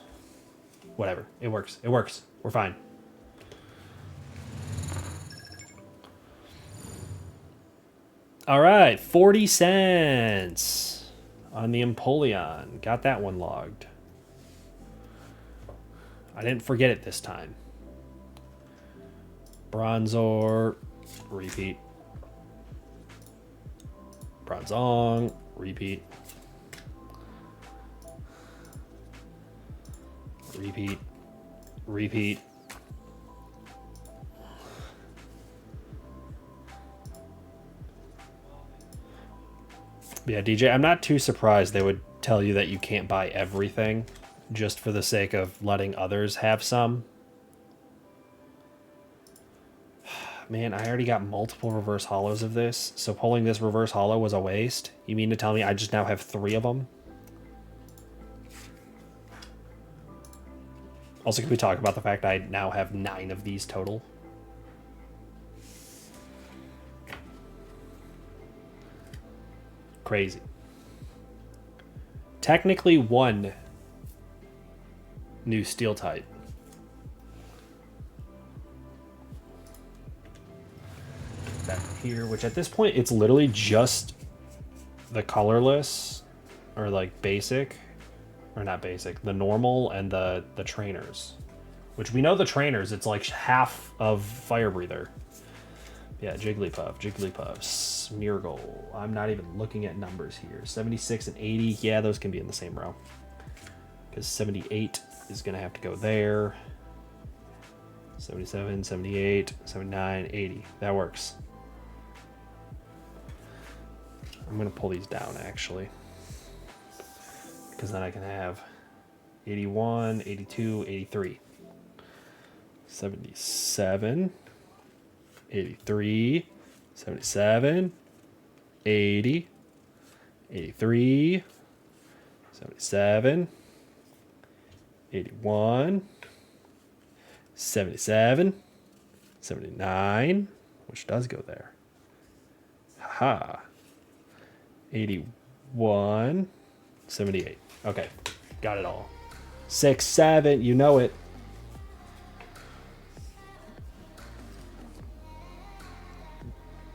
Whatever. It works. It works. We're fine. All right, 40 cents on the Empoleon. Got that one logged. I didn't forget it this time. Bronzor, repeat. Bronzong, repeat. Repeat. Repeat. Yeah, DJ, I'm not too surprised they would tell you that you can't buy everything just for the sake of letting others have some. Man, I already got multiple reverse hollows of this, so pulling this reverse hollow was a waste. You mean to tell me I just now have 3 of them? Also, can we talk about the fact I now have 9 of these total? Crazy. Technically 1 new steel type. Back here, which at this point it's literally just the colorless, or like basic, or not basic, the normal and the trainers. Which we know the trainers, it's like half of Fire Breather. Yeah, Jigglypuff, Jigglypuff, Smeargle. I'm not even looking at numbers here. 76 and 80, yeah, those can be in the same row. Because 78 is going to have to go there. 77, 78, 79, 80. That works. I'm going to pull these down, actually. Because then I can have 81, 82, 83. 77. 83, 77, 80, 83, 77, 81, 77, 79, which does go there. Haha. 81, 78. Okay, got it all. 6, 7, you know it.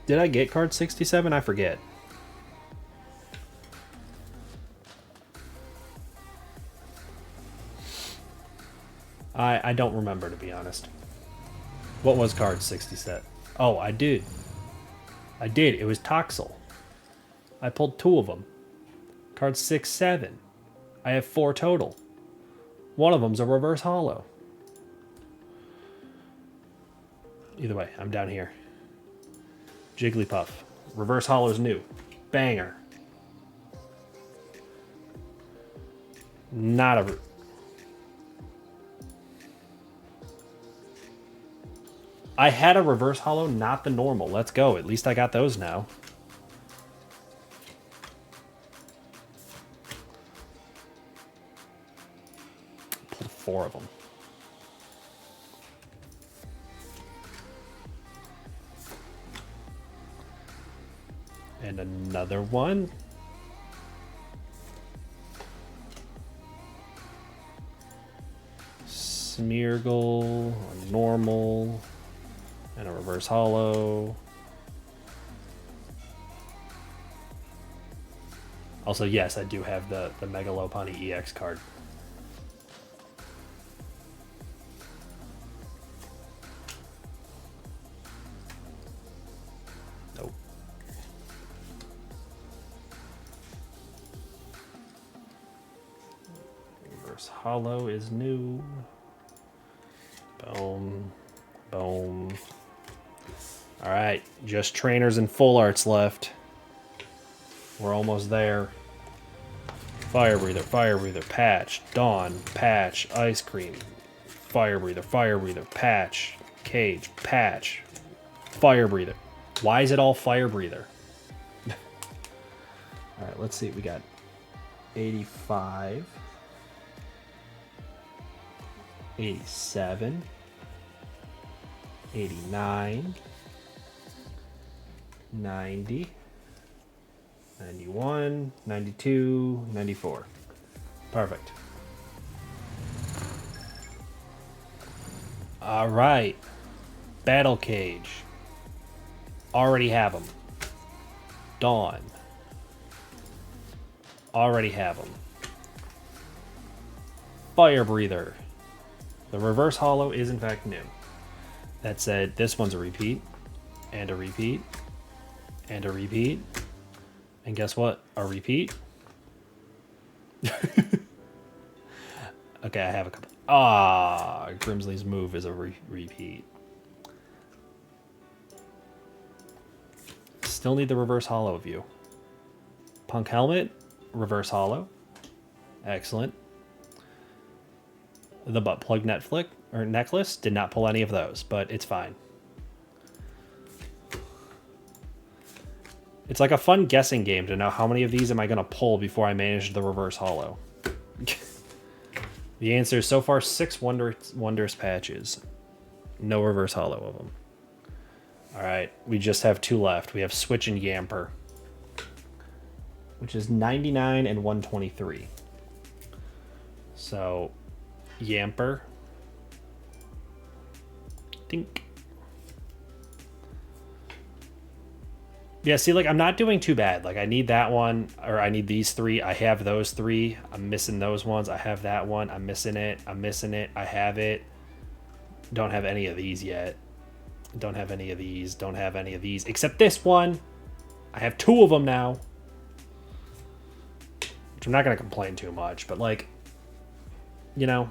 Did I get card 67? I forget. I don't remember, to be honest. What was card 67? Oh, I did. I did. It was Toxel. I pulled 2 of them. Card 6, 7. I have 4 total. One of them's a reverse hollow. Either way, I'm down here. Jigglypuff. Reverse hollow's new. Banger. Not a... I had a reverse hollow, not the normal. Let's go. At least I got those now. Pulled 4 of them. And another one. Smeargle, a normal, and a reverse hollow. Also, yes, I do have the Mega Lopunny EX card. Nope. Reverse hollow is new. Boom. Boom. Alright, just trainers and full arts left. We're almost there. Fire Breather, Patch, Dawn, Patch, Ice Cream, Fire Breather, Patch, Cage, Patch, Fire Breather. Why is it all fire breather? All right, let's see. We got 85, 87, 89, 90, 91, 92, 94. Perfect. All right. Battle Cage. Already have them. Dawn. Already have them. Fire Breather. The reverse hollow is in fact new. That said, this one's a repeat, and a repeat, and a repeat, and guess what? A repeat. Okay, I have a couple. Grimsley's move is a repeat. Still need the reverse hollow view. Punk helmet, reverse hollow. Excellent. The butt plug necklace did not pull any of those, but it's fine. It's like a fun guessing game to know how many of these am I going to pull before I manage the reverse hollow. The answer is so far 6 wondrous patches. No reverse hollow of them. All right, we just have 2 left. We have Switch and Yamper, which is 99 and 123. So, Yamper. Dink. Yeah, see, like, I'm not doing too bad. Like, I need that one, or I need these 3. I have those 3. I'm missing those ones. I have that one. I'm missing it. I'm missing it. I have it. Don't have any of these yet. Don't have any of these. Don't have any of these. Except this one. I have 2 of them now. Which I'm not going to complain too much, but, like, you know.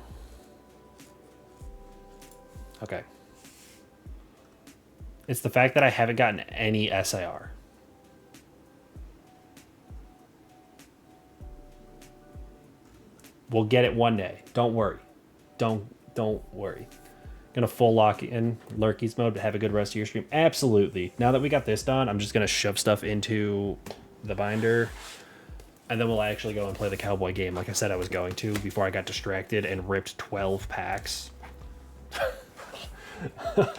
Okay. It's the fact that I haven't gotten any SIR. We'll get it one day. Don't worry. Don't worry. Gonna full lock in Lurky's mode to have a good rest of your stream. Absolutely. Now that we got this done, I'm just gonna shove stuff into the binder, and then we'll actually go and play the Cowboy game like I said I was going to before I got distracted and ripped 12 packs.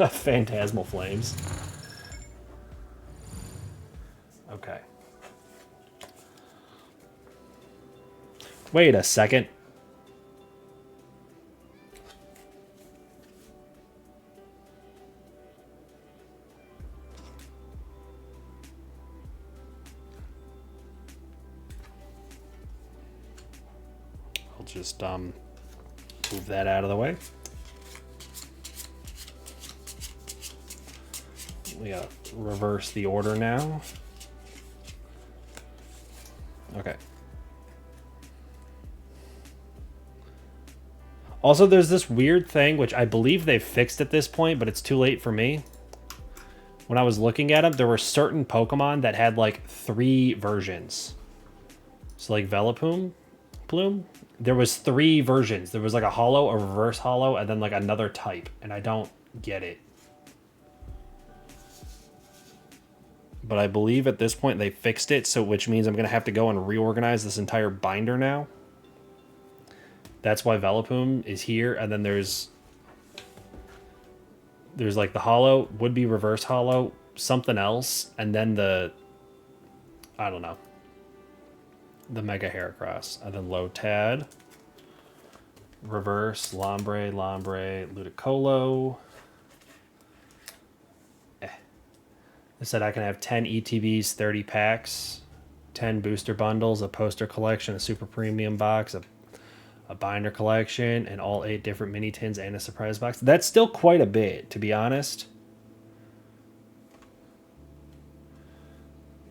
Phantasmal Flames. Okay. Wait a second. I'll just move that out of the way. We gotta reverse the order now. Okay. Also, there's this weird thing, which I believe they've fixed at this point, but it's too late for me. When I was looking at them, there were certain Pokemon that had like 3 versions. So like Velopoom, Bloom, there was 3 versions. There was like a hollow, a reverse hollow, and then like another type, and I don't get it. But I believe at this point they fixed it, so which means I'm going to have to go and reorganize this entire binder now. That's why Velopoom is here, and then there's like the hollow, would be reverse hollow, something else, and then the, I don't know, the Mega Heracross, and then Lotad, reverse, Lombre, Ludicolo. I said I can have 10 ETBs, 30 packs, 10 booster bundles, a poster collection, a super premium box, a binder collection, and all 8 different mini tins and a surprise box. That's still quite a bit, to be honest.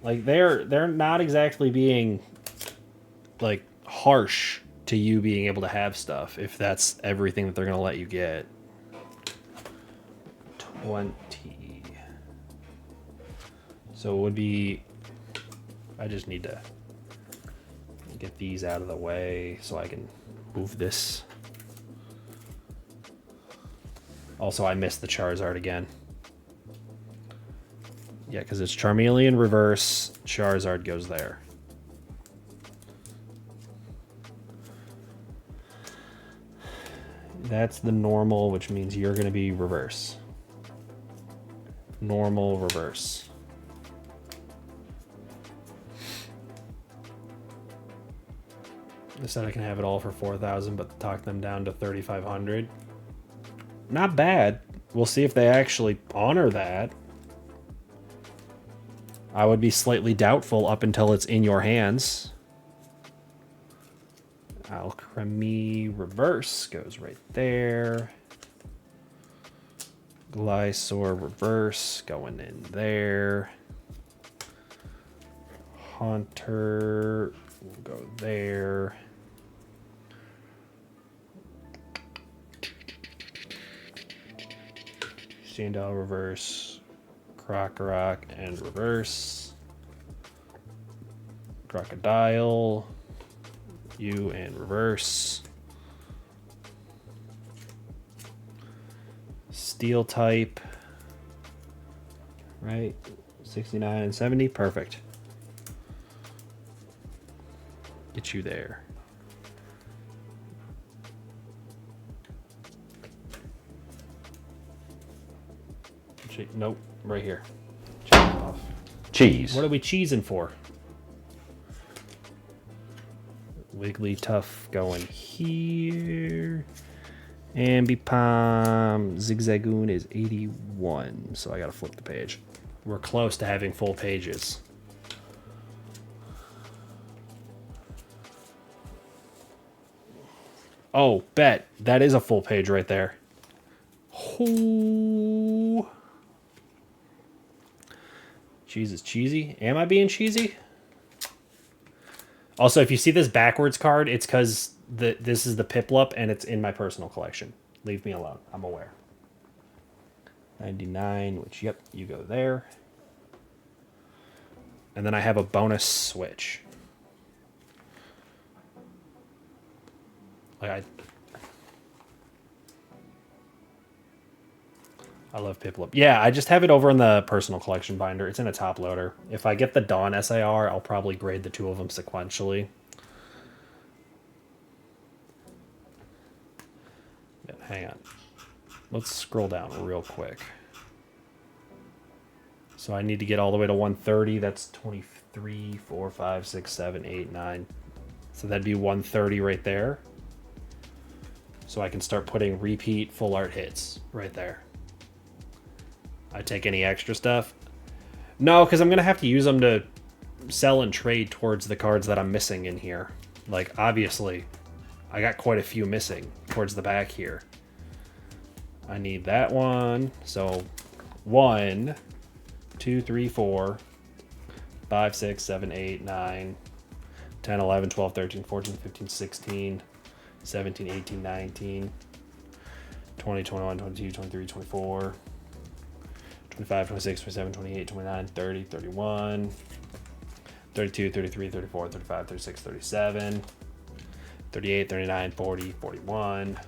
Like, they're not exactly being, like, harsh to you being able to have stuff, if that's everything that they're going to let you get. 20. So it would be, I just need to get these out of the way so I can move this. Also, I missed the Charizard again. Yeah, because it's Charmeleon reverse, Charizard goes there. That's the normal, which means you're going to be reverse. Normal, reverse. I said I can have it all for 4,000, but talk them down to 3,500. Not bad. We'll see if they actually honor that. I would be slightly doubtful up until it's in your hands. Alchemy reverse goes right there. Glysaur reverse going in there. Haunter will go there. Sandal reverse. Crocorock and reverse. Crocodile. You and reverse. Steel type. Right? 69 and 70. Perfect. Get you there. Nope. Right here. Cheese. What are we cheesing for? Wigglytuff going here. Ambipom Zigzagoon is 81, so I gotta flip the page. We're close to having full pages. Oh, bet. That is a full page right there. Ooh. Cheese is cheesy. Am I being cheesy? Also, if you see this backwards card, it's because this is the Piplup and it's in my personal collection. Leave me alone. I'm aware. 99, which, yep, you go there. And then I have a bonus switch. Like I love Piplup. Yeah, I just have it over in the personal collection binder. It's in a top loader. If I get the Dawn SAR, I'll probably grade the two of them sequentially. Yeah, hang on. Let's scroll down real quick. So I need to get all the way to 130. That's 23, 4, 5, 6, 7, 8, 9. So that'd be 130 right there. So I can start putting repeat full art hits right there. I take any extra stuff? No, because I'm going to have to use them to sell and trade towards the cards that I'm missing in here. Like, obviously, I got quite a few missing towards the back here. I need that one. So, 1, 2, 3, 4, 5, 6, 7, 8, 9, 10, 11, 12, 13, 14, 15, 16, 17, 18, 19, 20, 21, 22, 23, 24, 25, 26, 27, 28, 29, 30, 31, 32, 33, 34, 35, 36, 37, 38, 39, 40, 41,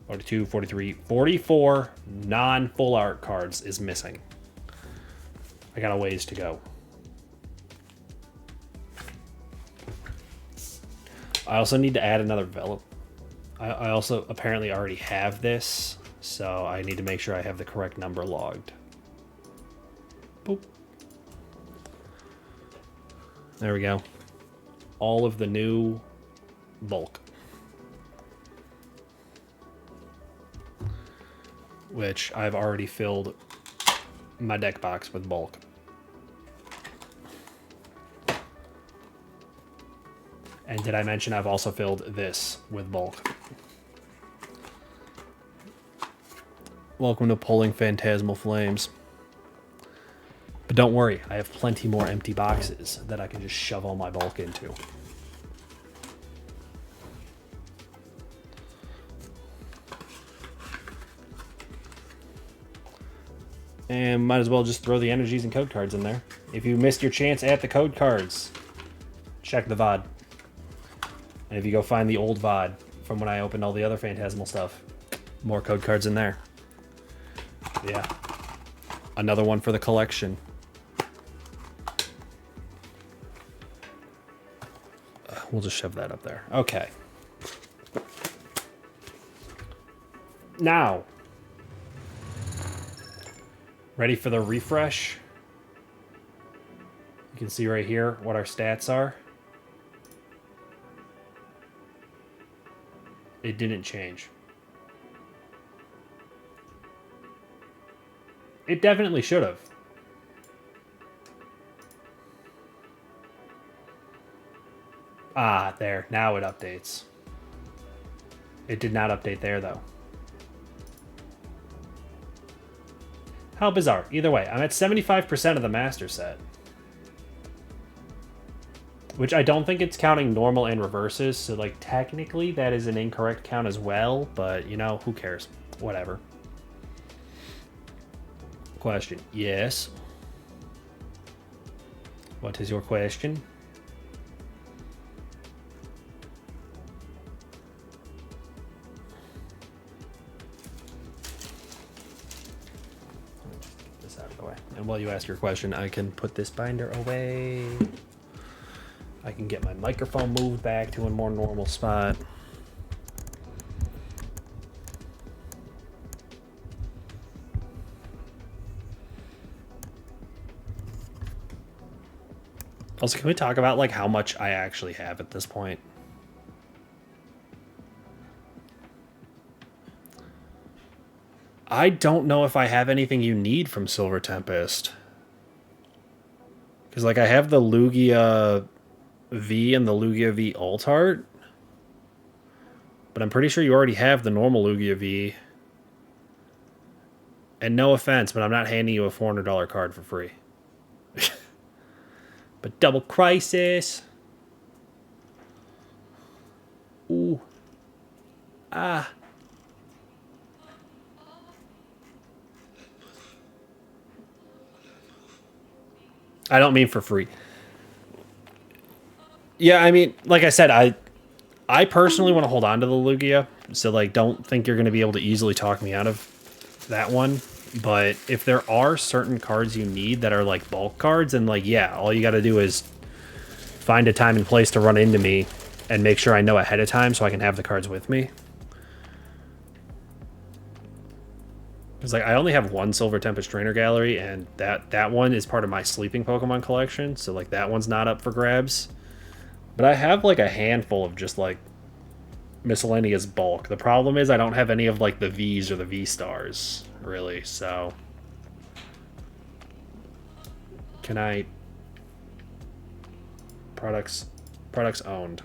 42, 43, 44 non-full art cards is missing. I got a ways to go. I also need to add another Velop. I also apparently already have this, so I need to make sure I have the correct number logged. Boop. There we go. All of the new bulk. Which I've already filled my deck box with bulk. And did I mention I've also filled this with bulk? Welcome to pulling Phantasmal Flames. But don't worry, I have plenty more empty boxes that I can just shove all my bulk into. And might as well just throw the energies and code cards in there. If you missed your chance at the code cards, check the VOD. And if you go find the old VOD from when I opened all the other Phantasmal stuff, more code cards in there. Yeah. Another one for the collection. We'll just shove that up there. Okay. Now, ready for the refresh? You can see right here what our stats are. It didn't change. It definitely should have. Ah, there. Now it updates. It did not update there, though. How bizarre. Either way, I'm at 75% of the master set. Which I don't think it's counting normal and reverses, so, like, technically that is an incorrect count as well, but, you know, who cares? Whatever. Question. Yes. What is your question? Get this out of the way. And while you ask your question, I can put this binder away. I can get my microphone moved back to a more normal spot. Also, can we talk about, like, how much I actually have at this point? I don't know if I have anything you need from Silver Tempest. Because, like, I have the Lugia V and the Lugia V Alt Art. But I'm pretty sure you already have the normal Lugia V. And no offense, but I'm not handing you a $400 card for free. But Double Crisis. Ooh. Ah. I don't mean for free. Yeah, I mean, like I said, I personally want to hold on to the Lugia. So, like, don't think you're going to be able to easily talk me out of that one. But if there are certain cards you need that are, like, bulk cards, and, like, yeah, all you got to do is find a time and place to run into me and make sure I know ahead of time so I can have the cards with me. Because, like, I only have one Silver Tempest Trainer Gallery, and that one is part of my sleeping Pokemon collection, so, like, that one's not up for grabs. But I have, like, a handful of just, like, miscellaneous bulk. The problem is I don't have any of, like, the Vs or the V-Stars, really, so... Can I... Products owned.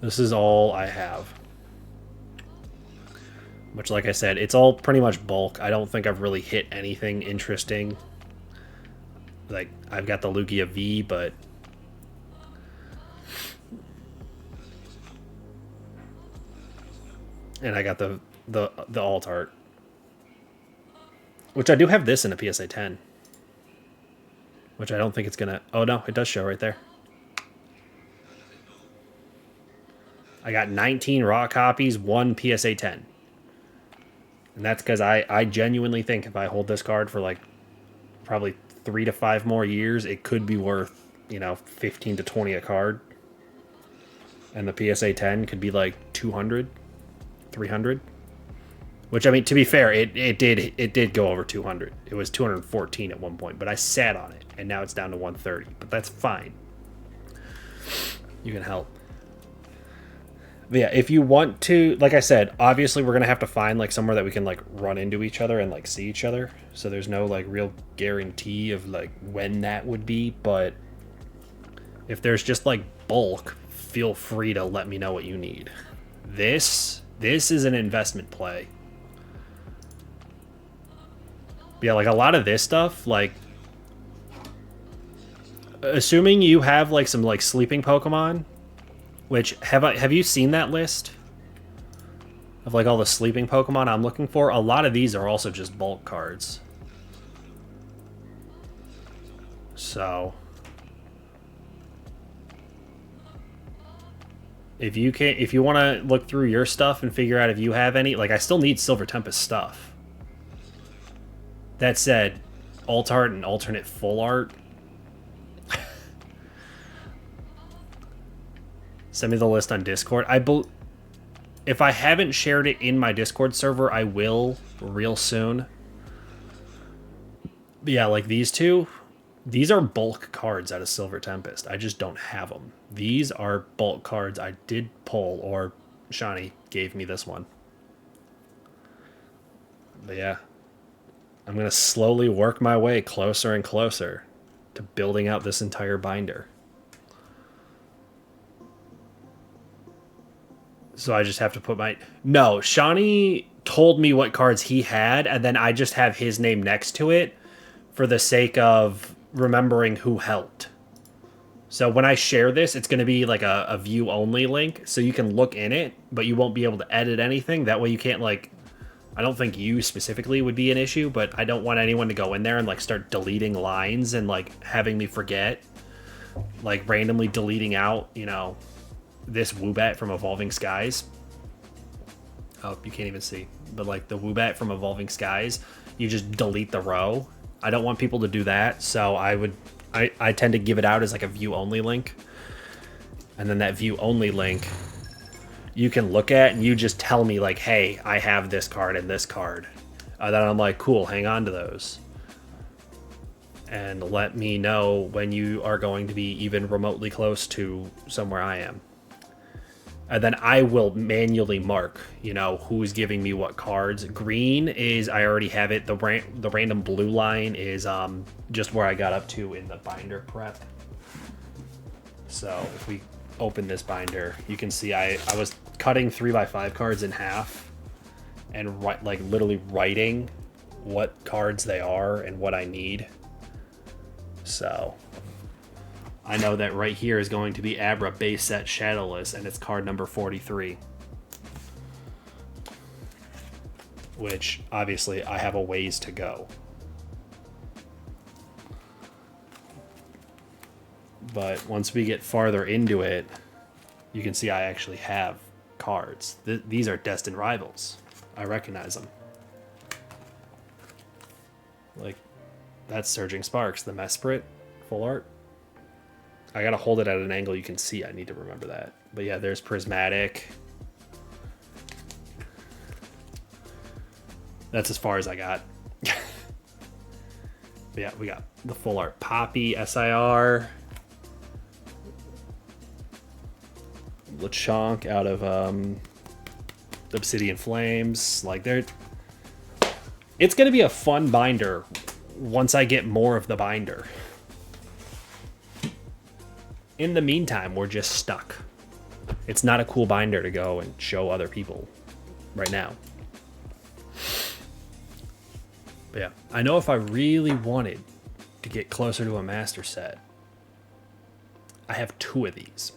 This is all I have. Which, like I said, it's all pretty much bulk. I don't think I've really hit anything interesting. Like, I've got the Lugia V, but... And I got the alt art. Which I do have this in a PSA 10. Which I don't think it's gonna... Oh, no, it does show right there. I got 19 raw copies, 1 PSA 10. And that's because I genuinely think if I hold this card for, like, probably 3 to 5 more years, it could be worth, you know, 15 to 20 a card. And the PSA 10 could be, like, 200, 300. Which, I mean, to be fair, it did go over 200. It was 214 at one point, but I sat on it, and now it's down to 130. But that's fine. You can help. But yeah, if you want to, like I said, obviously we're going to have to find, like, somewhere that we can, like, run into each other and, like, see each other. So there's no, like, real guarantee of, like, when that would be. But if there's just, like, bulk, feel free to let me know what you need. This is an investment play. But yeah, like, a lot of this stuff, like, assuming you have, like, some, like, sleeping Pokemon... Which, have you seen that list? Of, like, all the sleeping Pokemon I'm looking for? A lot of these are also just bulk cards. So... If you want to look through your stuff and figure out if you have any... Like, I still need Silver Tempest stuff. That said, alt art and alternate full art... Send me the list on Discord. If I haven't shared it in my Discord server, I will real soon. But yeah, like these two, these are bulk cards out of Silver Tempest. I just don't have them. These are bulk cards I did pull, or Shawnee gave me this one. But yeah, I'm going to slowly work my way closer and closer to building out this entire binder. So I just have to put my... No, Shawnee told me what cards he had, and then I just have his name next to it for the sake of remembering who helped. So when I share this, it's going to be like a view-only link, so you can look in it, but you won't be able to edit anything. That way you can't, like... I don't think you specifically would be an issue, but I don't want anyone to go in there and, like, start deleting lines and, like, having me forget. Like, randomly deleting out, you know... this Woobat from Evolving Skies. Oh, you can't even see. But like the Woobat from Evolving Skies, you just delete the row. I don't want people to do that, so I tend to give it out as like a view only link. And then that view only link you can look at and you just tell me like, hey, I have this card and this card. Then I'm like, cool, hang on to those. And let me know when you are going to be even remotely close to somewhere I am. And then I will manually mark, you know, who's giving me what cards. Green is, I already have it. The random blue line is just where I got up to in the binder prep. So if we open this binder, you can see I was cutting 3x5 cards in half and like literally writing what cards they are and what I need. So... I know that right here is going to be Abra base set Shadowless, and it's card number 43. Which, obviously, I have a ways to go. But once we get farther into it, you can see I actually have cards. These are Destined Rivals. I recognize them. Like, that's Surging Sparks, the Mesprit, full art. I gotta hold it at an angle you can see. I need to remember that. But yeah, there's Prismatic. That's as far as I got. But yeah, we got the full art Poppy, SIR. Lechonk out of Obsidian Flames. Like, it's gonna be a fun binder once I get more of the binder. In the meantime, we're just stuck. It's not a cool binder to go and show other people right now. But yeah, I know if I really wanted to get closer to a master set, I have 2 of these.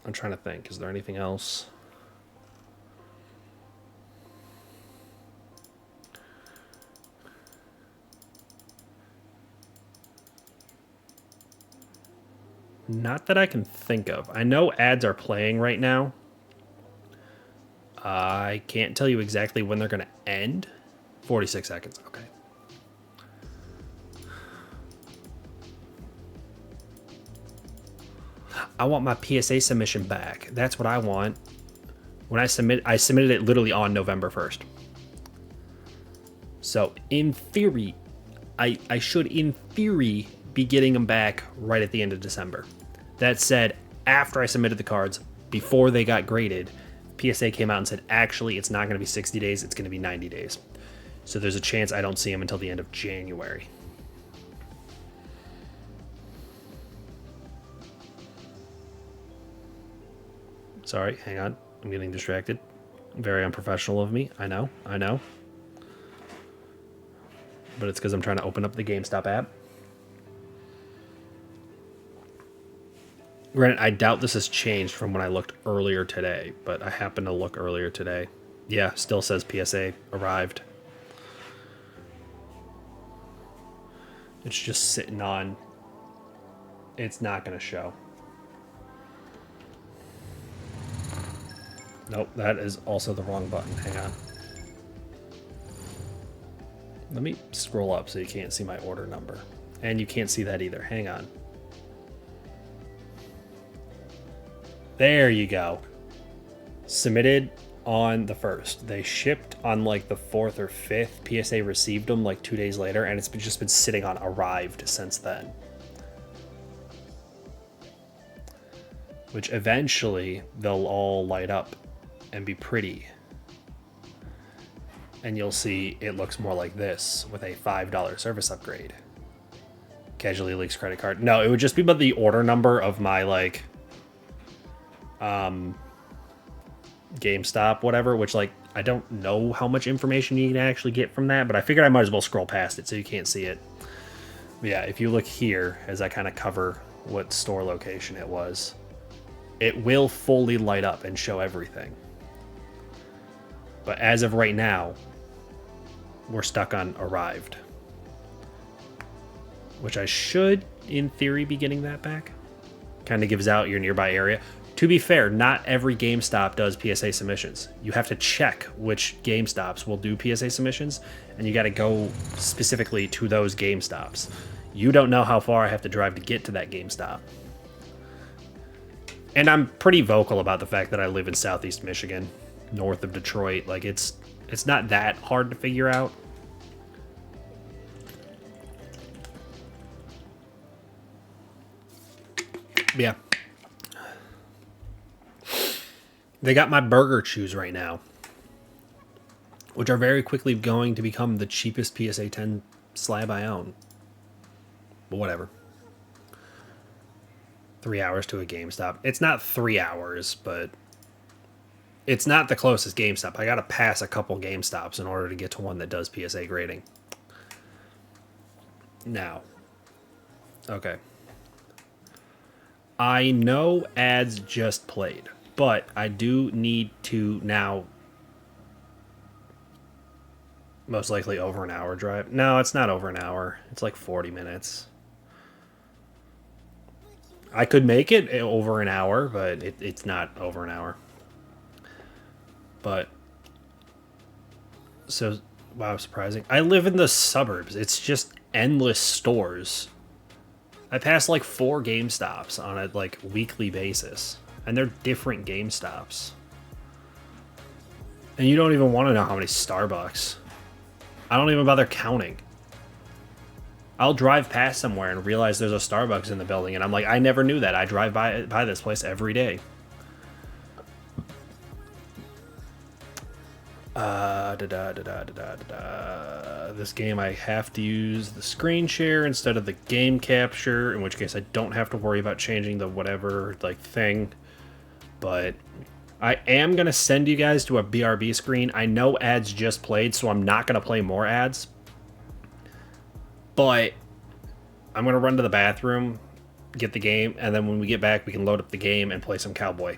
I'm trying to think, is there anything else? Not that I can think of. I know ads are playing right now. I can't tell you exactly when they're going to end. 46 seconds. Okay. I want my PSA submission back. That's what I want. When I submitted it literally on November 1st. So in theory, I should in theory be getting them back right at the end of December. That said, after I submitted the cards, before they got graded, PSA came out and said, actually, it's not going to be 60 days, it's going to be 90 days. So there's a chance I don't see them until the end of January. Sorry, hang on. I'm getting distracted. Very unprofessional of me. I know. But it's because I'm trying to open up the GameStop app. Granted, I doubt this has changed from when I looked earlier today, but I happened to look earlier today. Yeah, still says PSA arrived. It's just sitting on. It's not going to show. Nope, that is also the wrong button. Hang on. Let me scroll up so you can't see my order number. And you can't see that either. Hang on. There you go. Submitted on the 1st. They shipped on like the 4th or 5th. PSA received them like 2 days later, and it's just been sitting on arrived since then. Which eventually they'll all light up and be pretty. And you'll see it looks more like this with a $5 service upgrade. Casually Leaks credit card. No, it would just be about the order number of my like GameStop, whatever, which like I don't know how much information you can actually get from that, but I figured I might as well scroll past it so you can't see it. But yeah, if you look here as I kind of cover what store location it was, it will fully light up and show everything. But as of right now, we're stuck on arrived, which I should, in theory, be getting that back. Kind of gives out your nearby area. To be fair, not every GameStop does PSA submissions. You have to check which GameStops will do PSA submissions, and you got to go specifically to those GameStops. You don't know how far I have to drive to get to that GameStop. And I'm pretty vocal about the fact that I live in Southeast Michigan, north of Detroit. Like, it's not that hard to figure out. Yeah. They got my burger chews right now, which are very quickly going to become the cheapest PSA 10 slab I own. But whatever. 3 hours to a GameStop. It's not 3 hours, but it's not the closest GameStop. I got to pass a couple GameStops in order to get to one that does PSA grading. Now. Okay. I know ads just played, but I do need to now most likely over an hour drive. No, it's not over an hour. It's like 40 minutes. I could make it over an hour, but it's not over an hour. But, so, wow, surprising. I live in the suburbs. It's just endless stores. I pass like 4 GameStops on a like weekly basis, and they're different GameStops. And you don't even want to know how many Starbucks. I don't even bother counting. I'll drive past somewhere and realize there's a Starbucks in the building, and I'm like, I never knew that. I drive by this place every day. This game I have to use the screen share instead of the game capture, in which case I don't have to worry about changing the whatever like thing. But I am going to send you guys to a BRB screen. I know ads just played, so I'm not going to play more ads. But I'm going to run to the bathroom, get the game, and then when we get back, we can load up the game and play some Cowboy.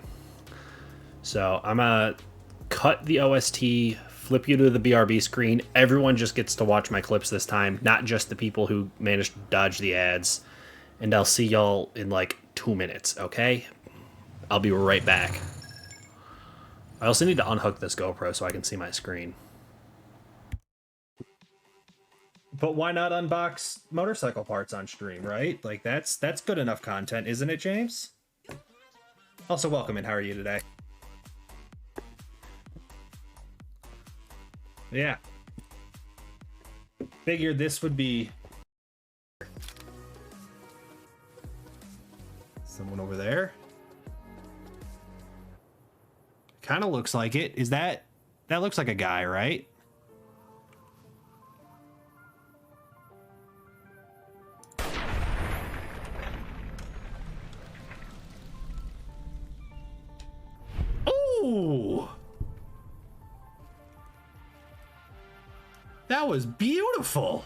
So I'm going to cut the OST, flip you to the BRB screen. Everyone just gets to watch my clips this time, not just the people who managed to dodge the ads. And I'll see y'all in like 2 minutes, okay? I'll be right back. I also need to unhook this GoPro so I can see my screen. But why not unbox motorcycle parts on stream, right? Like, that's good enough content, isn't it, James? Also, welcome in. How are you today? Yeah. Figured this would be... Someone over there? Kind of looks like it. Is that... That looks like a guy, right? Ooh! That was beautiful.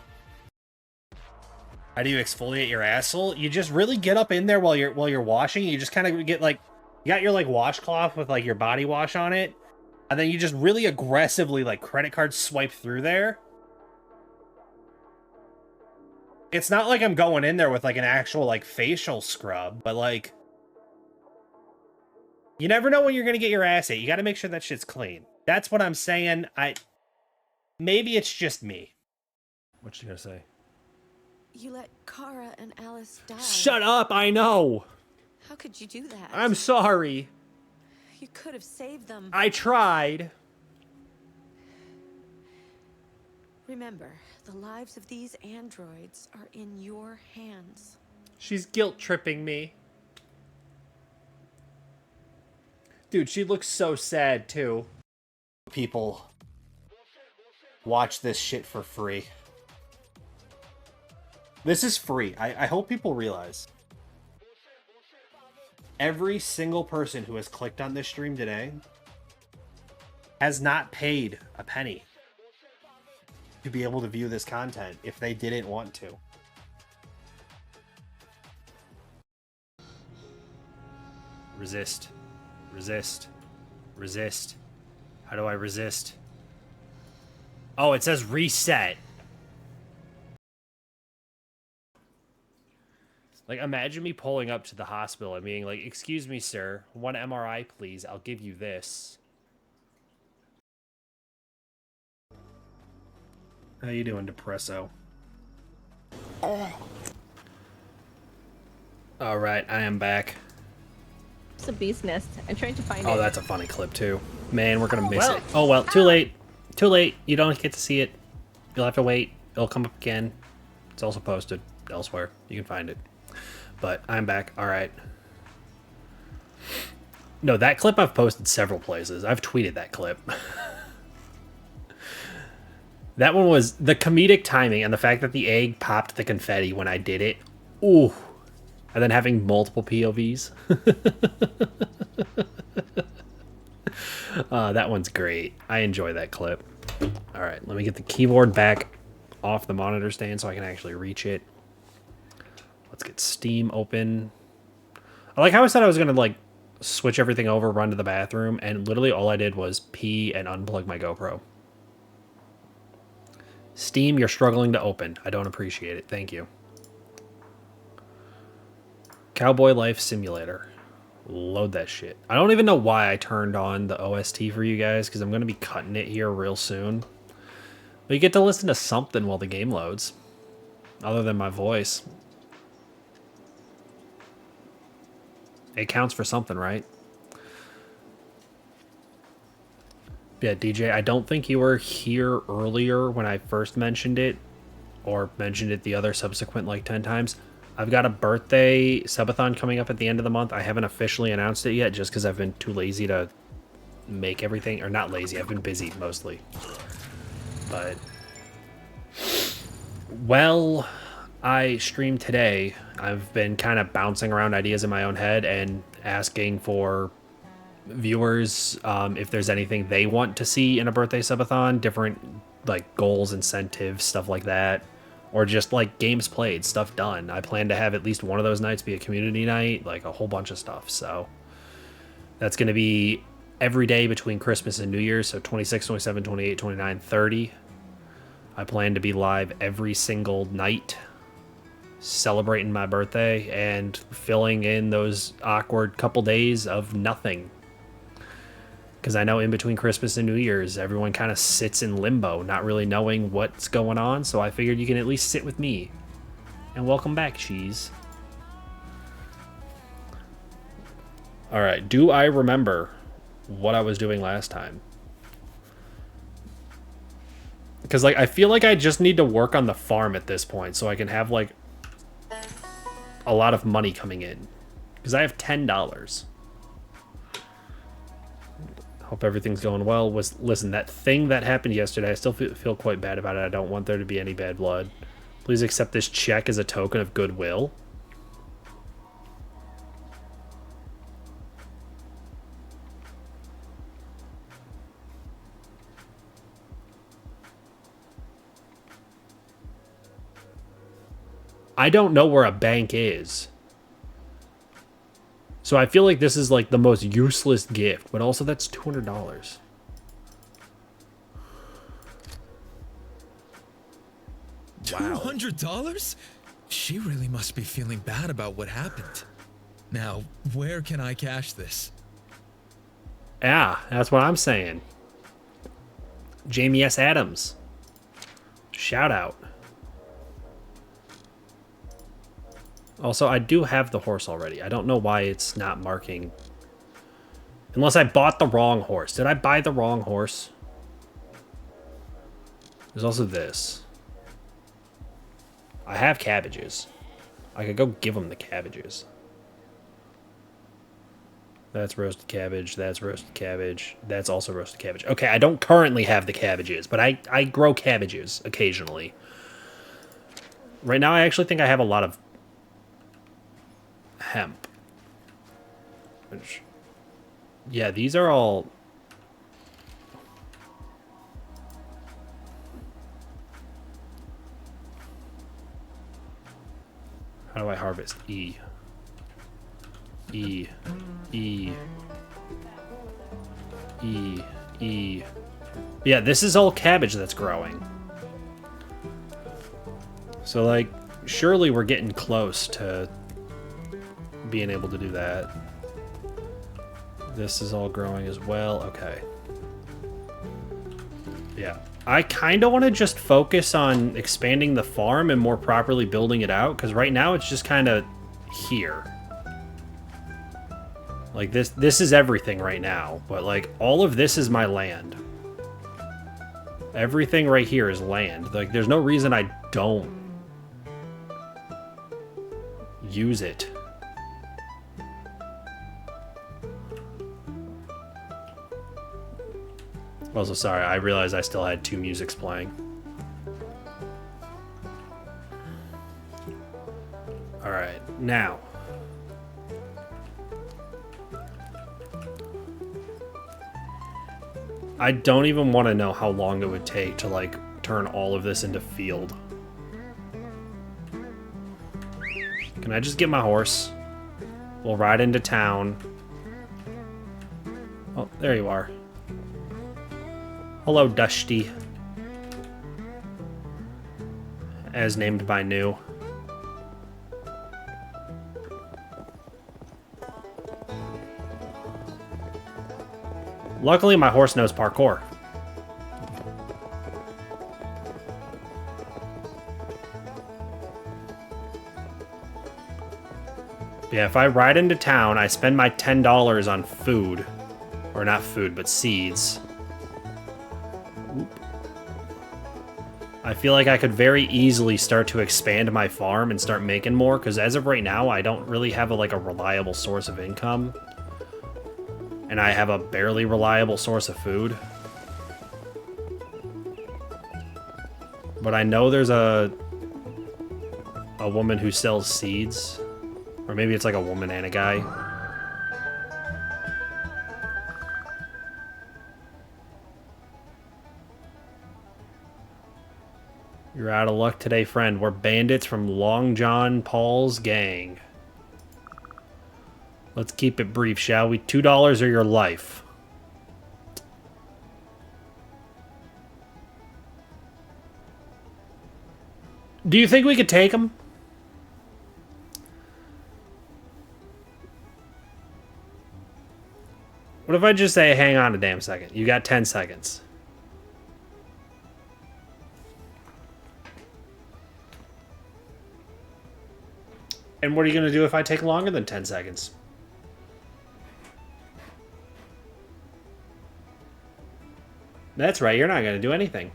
How do you exfoliate your asshole? You just really get up in there while you're washing. You just kind of get like, you got your like washcloth with like your body wash on it, and then you just really aggressively like credit card swipe through there. It's not like I'm going in there with like an actual like facial scrub, but like, you never know when you're gonna get your ass ate. You got to make sure that shit's clean. That's what I'm saying. Maybe it's just me. What's she gonna say? You let Kara and Alice die. Shut up, I know! How could you do that? I'm sorry. You could have saved them. I tried. Remember, the lives of these androids are in your hands. She's guilt-tripping me. Dude, she looks so sad, too. People watch this shit for free. This is free. I hope people realize. Every single person who has clicked on this stream today has not paid a penny to be able to view this content if they didn't want to. Resist. Resist. Resist. How do I resist? Oh, it says reset. Like, imagine me pulling up to the hospital and being like, excuse me, sir, one MRI, please. I'll give you this. How you doing, Depresso? All right, I am back. It's a bee's nest. I'm trying to find it. Oh, that's a funny clip, too. Man, we're going to miss it. Oh, well, too late. Too late. You don't get to see it. You'll have to wait. It'll come up again. It's also posted elsewhere. You can find it. But I'm back. All right. No, that clip I've posted several places. I've tweeted that clip. That one was the comedic timing and the fact that the egg popped the confetti when I did it. Ooh. And then having multiple POVs. That one's great. I enjoy that clip. All right, let me get the keyboard back off the monitor stand so I can actually reach it. Let's get Steam open. I like how I said I was going to like switch everything over, run to the bathroom, and literally all I did was pee and unplug my GoPro. Steam, you're struggling to open. I don't appreciate it. Thank you. Cowboy Life Simulator. Load that shit. I don't even know why I turned on the OST for you guys, because I'm going to be cutting it here real soon. But you get to listen to something while the game loads, other than my voice. It counts for something, right? Yeah, DJ, I don't think you were here earlier when I first mentioned it, or mentioned it the other subsequent like 10 times. I've got a birthday subathon coming up at the end of the month. I haven't officially announced it yet just because I've been too lazy to make everything. Or not lazy, I've been busy mostly. But, well, I streamed today. I've been kind of bouncing around ideas in my own head and asking for viewers if there's anything they want to see in a birthday subathon. Different like goals, incentives, stuff like that. Or just, like, games played, stuff done. I plan to have at least one of those nights be a community night, like, a whole bunch of stuff. So, that's going to be every day between Christmas and New Year's. So, 26, 27, 28, 29, 30. I plan to be live every single night, celebrating my birthday, and filling in those awkward couple days of nothing. Because I know in between Christmas and New Year's, everyone kind of sits in limbo, not really knowing what's going on. So I figured you can at least sit with me. And welcome back, Cheese. All right, do I remember what I was doing last time? Because like I feel like I just need to work on the farm at this point so I can have like a lot of money coming in. Because I have $10. Hope everything's going well. Listen, that thing that happened yesterday, I still feel quite bad about it. I don't want there to be any bad blood. Please accept this check as a token of goodwill. I don't know where a bank is. So I feel like this is like the most useless gift, but also that's $200. Wow. $200? She really must be feeling bad about what happened. Now, where can I cash this? Yeah, that's what I'm saying. Jamie S. Adams. Shout out. Also, I do have the horse already. I don't know why it's not marking. Unless I bought the wrong horse. Did I buy the wrong horse? There's also this. I have cabbages. I could go give them the cabbages. That's roasted cabbage. That's roasted cabbage. That's also roasted cabbage. Okay, I don't currently have the cabbages, but I grow cabbages occasionally. Right now, I actually think I have a lot of hemp. Which, yeah, these are all... How do I harvest? E. E. E. E. E. Yeah, this is all cabbage that's growing. So, like, surely we're getting close to being able to do that. This is all growing as well. Okay. Yeah. I kind of want to just focus on expanding the farm and more properly building it out, because right now it's just kind of here. Like, this is everything right now, but, like, all of this is my land. Everything right here is land. Like, there's no reason I don't use it. Also, sorry, I realized I still had 2 musics playing. Alright, now. I don't even want to know how long it would take to, like, turn all of this into field. Can I just get my horse? We'll ride into town. Oh, there you are. Hello, Dusty. As named by New. Luckily, my horse knows parkour. Yeah, if I ride into town, I spend my $10 on food. Or not food, but seeds. Oop. I feel like I could very easily start to expand my farm and start making more, because as of right now, I don't really have a reliable source of income. And I have a barely reliable source of food. But I know there's a woman who sells seeds. Or maybe it's like a woman and a guy. You're out of luck today, friend. We're bandits from Long John Paul's gang. Let's keep it brief, shall we? $2 or your life. Do you think we could take him? What if I just say, hang on a damn second? You got 10 seconds. And what are you going to do if I take longer than 10 seconds? That's right, you're not going to do anything.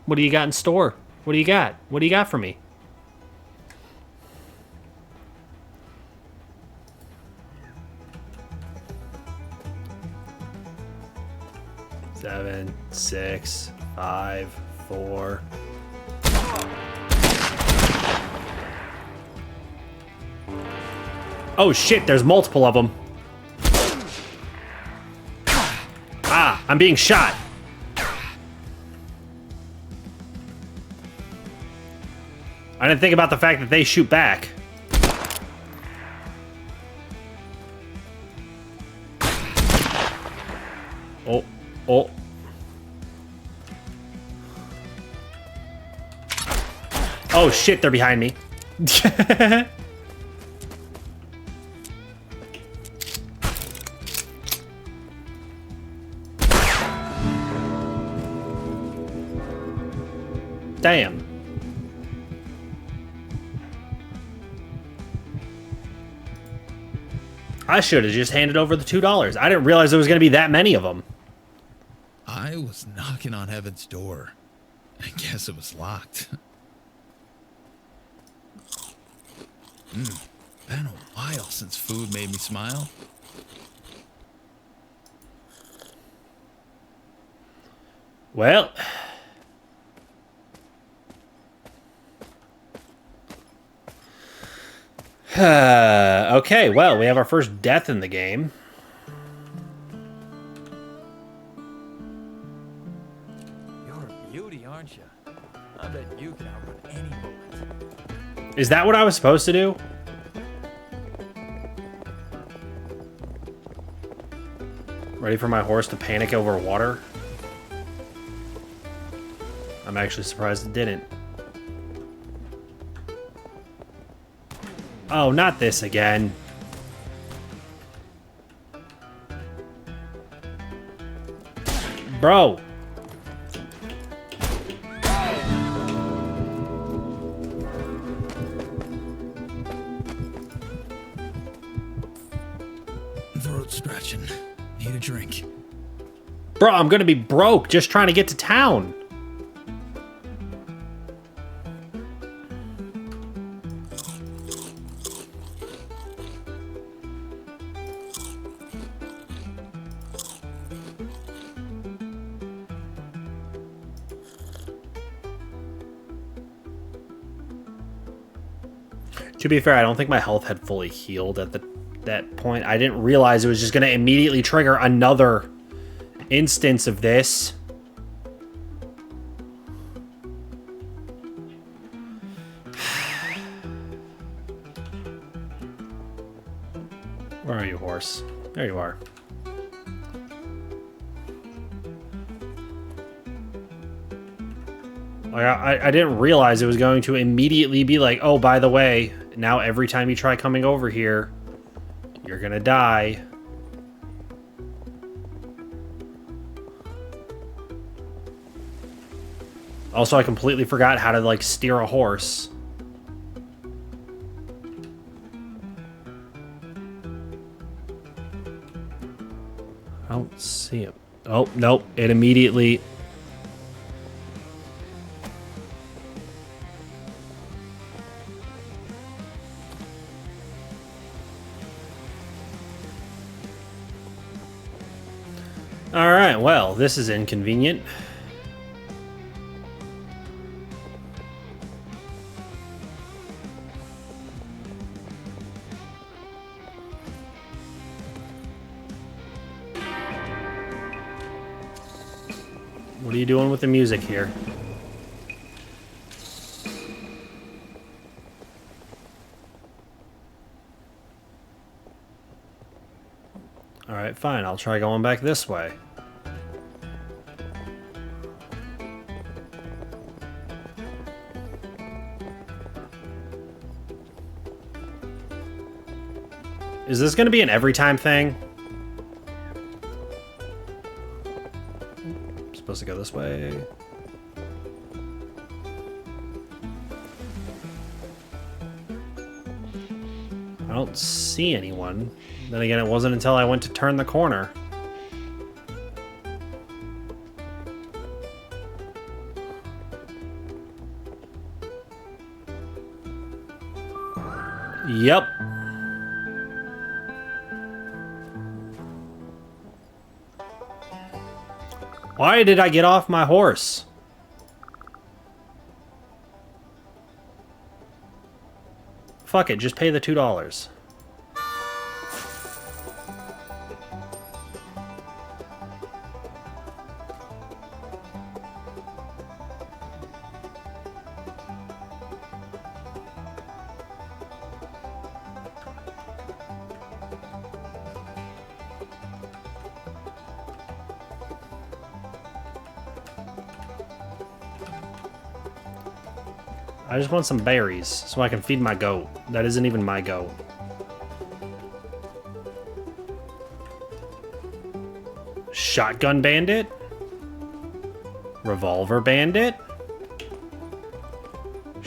What do you got in store? What do you got? What do you got for me? Seven, 6, 5, 4. Oh shit, there's multiple of them. Ah, I'm being shot. I didn't think about the fact that they shoot back. Oh, oh. Oh shit, they're behind me. Damn. I should have just handed over the $2. I didn't realize there was going to be that many of them. I was knocking on heaven's door. I guess it was locked. Been a while since food made me smile. Well. Okay, well, we have our first death in the game. You're a beauty, aren't you? I bet you can outrun any bullet. Is that what I was supposed to do? Ready for my horse to panic over water? I'm actually surprised it didn't. Oh, not this again. Bro. Throat scratching. Need a drink. Bro, I'm gonna be broke just trying to get to town. To be fair, I don't think my health had fully healed at that point. I didn't realize it was just going to immediately trigger another instance of this. Where are you, horse? There you are. Like, I didn't realize it was going to immediately be like, oh, by the way, now every time you try coming over here, you're gonna die. Also, I completely forgot how to, like, steer a horse. I don't see him. Oh, nope. It immediately... Alright, well, this is inconvenient. What are you doing with the music here? Alright, fine. I'll try going back this way. Is this going to be an every time thing? I'm supposed to go this way. I don't see anyone. Then again, it wasn't until I went to turn the corner. Yep. Why did I get off my horse? Fuck it, just pay the $2. I just want some berries so I can feed my goat. That isn't even my goat. Shotgun bandit? Revolver bandit?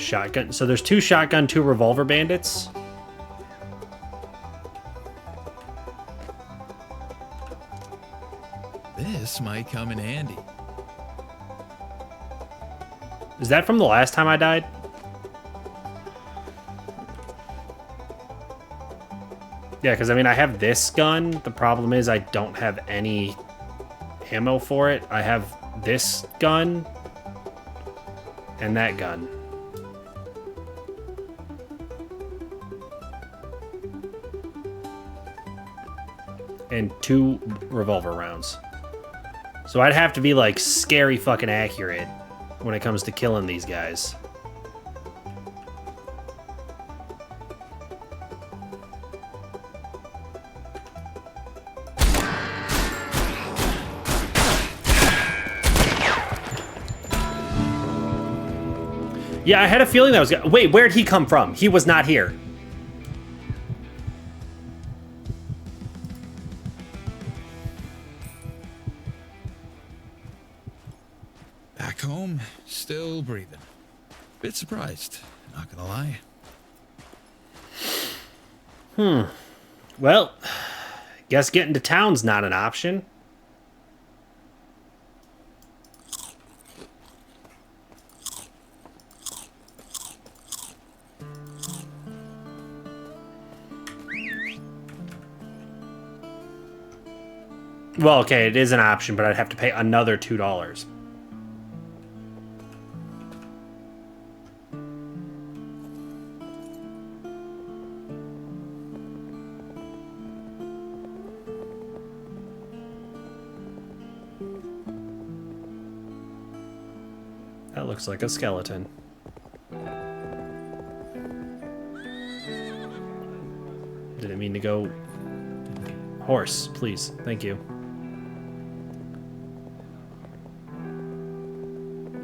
shotgun. So there's 2 shotgun, 2 revolver bandits. This might come in handy. Is that from the last time I died? Yeah, because I mean, I have this gun. The problem is I don't have any ammo for it. I have this gun and that gun. And 2 revolver rounds. So I'd have to be like scary fucking accurate when it comes to killing these guys. Yeah, I had a feeling that was... Wait, where'd he come from? He was not here. Back home, still breathing. Bit surprised, not gonna lie. Well, guess getting to town's not an option. Well, okay, it is an option, but I'd have to pay another $2. That looks like a skeleton. Didn't mean to go... Horse, please. Thank you.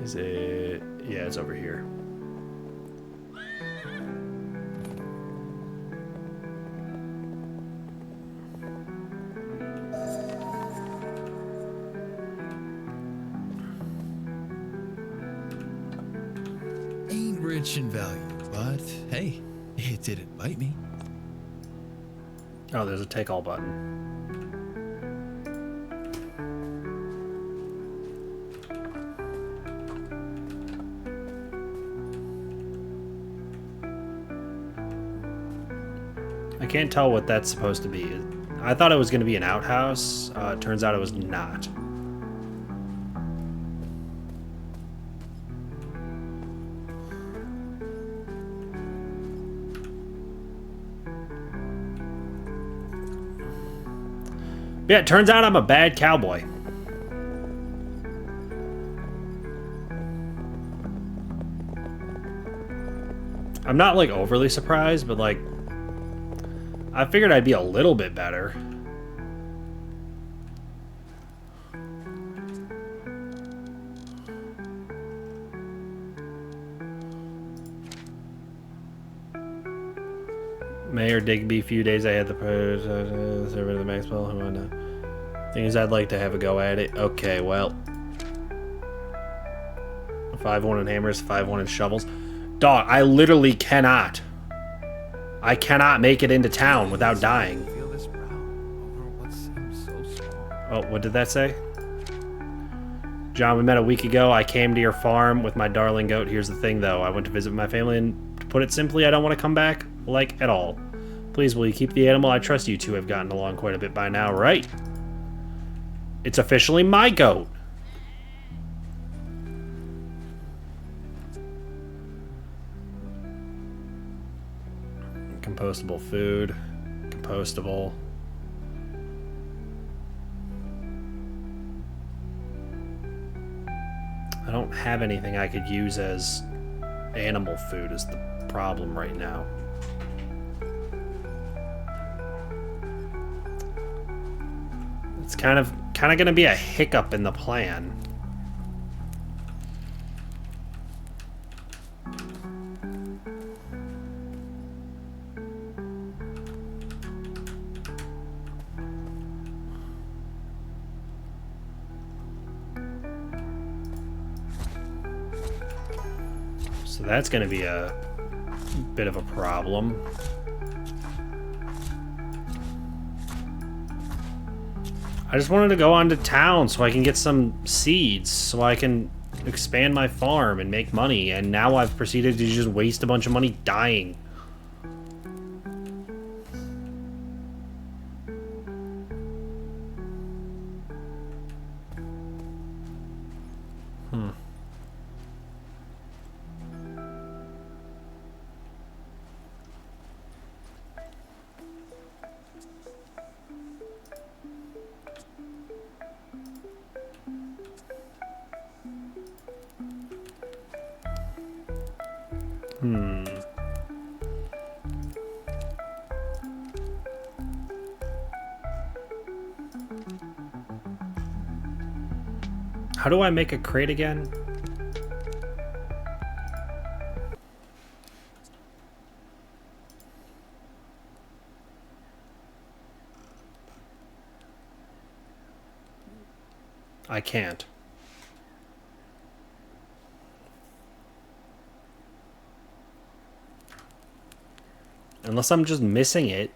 Is it... Yeah, it's over here. Ain't rich in value, but hey, it didn't bite me. Oh, there's a take all button. I can't tell what that's supposed to be. I thought it was going to be an outhouse. Turns out it was not. Yeah, it turns out I'm a bad cowboy. I'm not, like, overly surprised, but, like, I figured I'd be a little bit better. Mayor Digby, few days I had the server of the Maxwell who wanted things I'd like to have a go at it. Okay, well. 5 1 hammers, 5 1 shovels. Dog, I literally cannot. I cannot make it into town without dying. Feel this brow over what seems so small. Oh, what did that say? John, we met a week ago. I came to your farm with my darling goat. Here's the thing, though. I went to visit my family, and to put it simply, I don't want to come back, like, at all. Please, will you keep the animal? I trust you two have gotten along quite a bit by now, right? It's officially my goat. Compostable food. Compostable. I don't have anything I could use as animal food is the problem right now. It's kind of going to be a hiccup in the plan. So that's going to be a bit of a problem. I just wanted to go on to town so I can get some seeds, so I can expand my farm and make money, and now I've proceeded to just waste a bunch of money dying. How do I make a crate again? I can't. Unless I'm just missing it.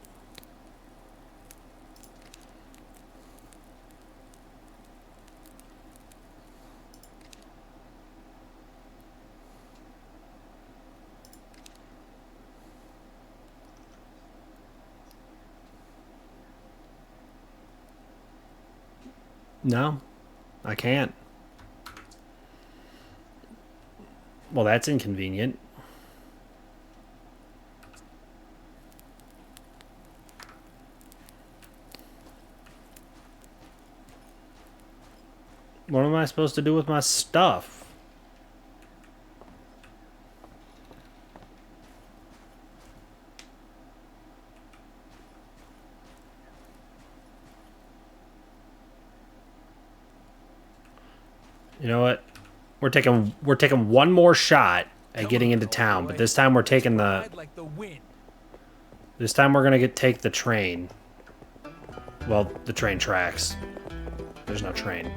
No, I can't. Well, that's inconvenient. What am I supposed to do with my stuff? You know what? We're taking one more shot at getting into town, but this time we're taking the this time we're gonna take the train. Well, the train tracks. There's no train.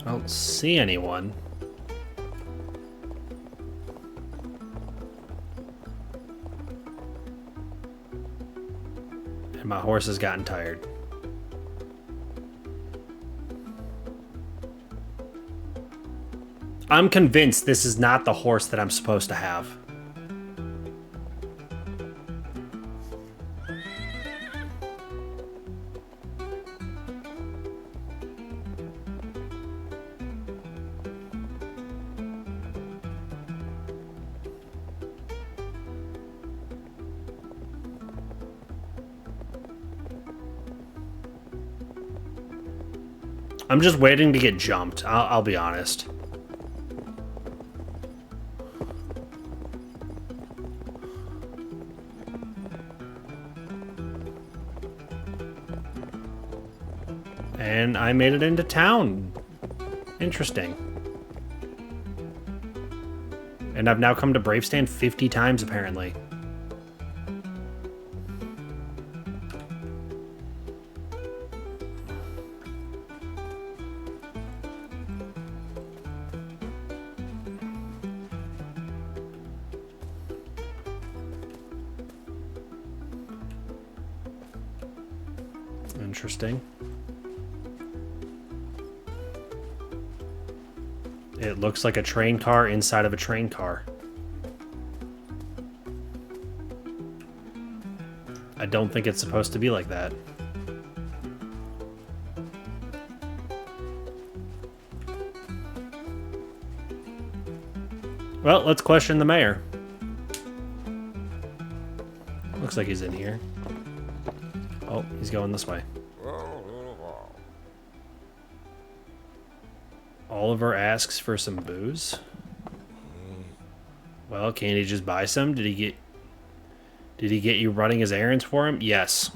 I don't see anyone. And my horse has gotten tired. I'm convinced this is not the horse that I'm supposed to have. I'm just waiting to get jumped. I'll be honest. And I made it into town. Interesting. And I've now come to Bravestand 50 times, apparently. Interesting. It looks like a train car inside of a train car. I don't think it's supposed to be like that. Well, let's question the mayor. Looks like he's in here. Oh, he's going this way. Oliver asks for some booze. Well, can't he just buy some? Did he get you running his errands for him? Yes.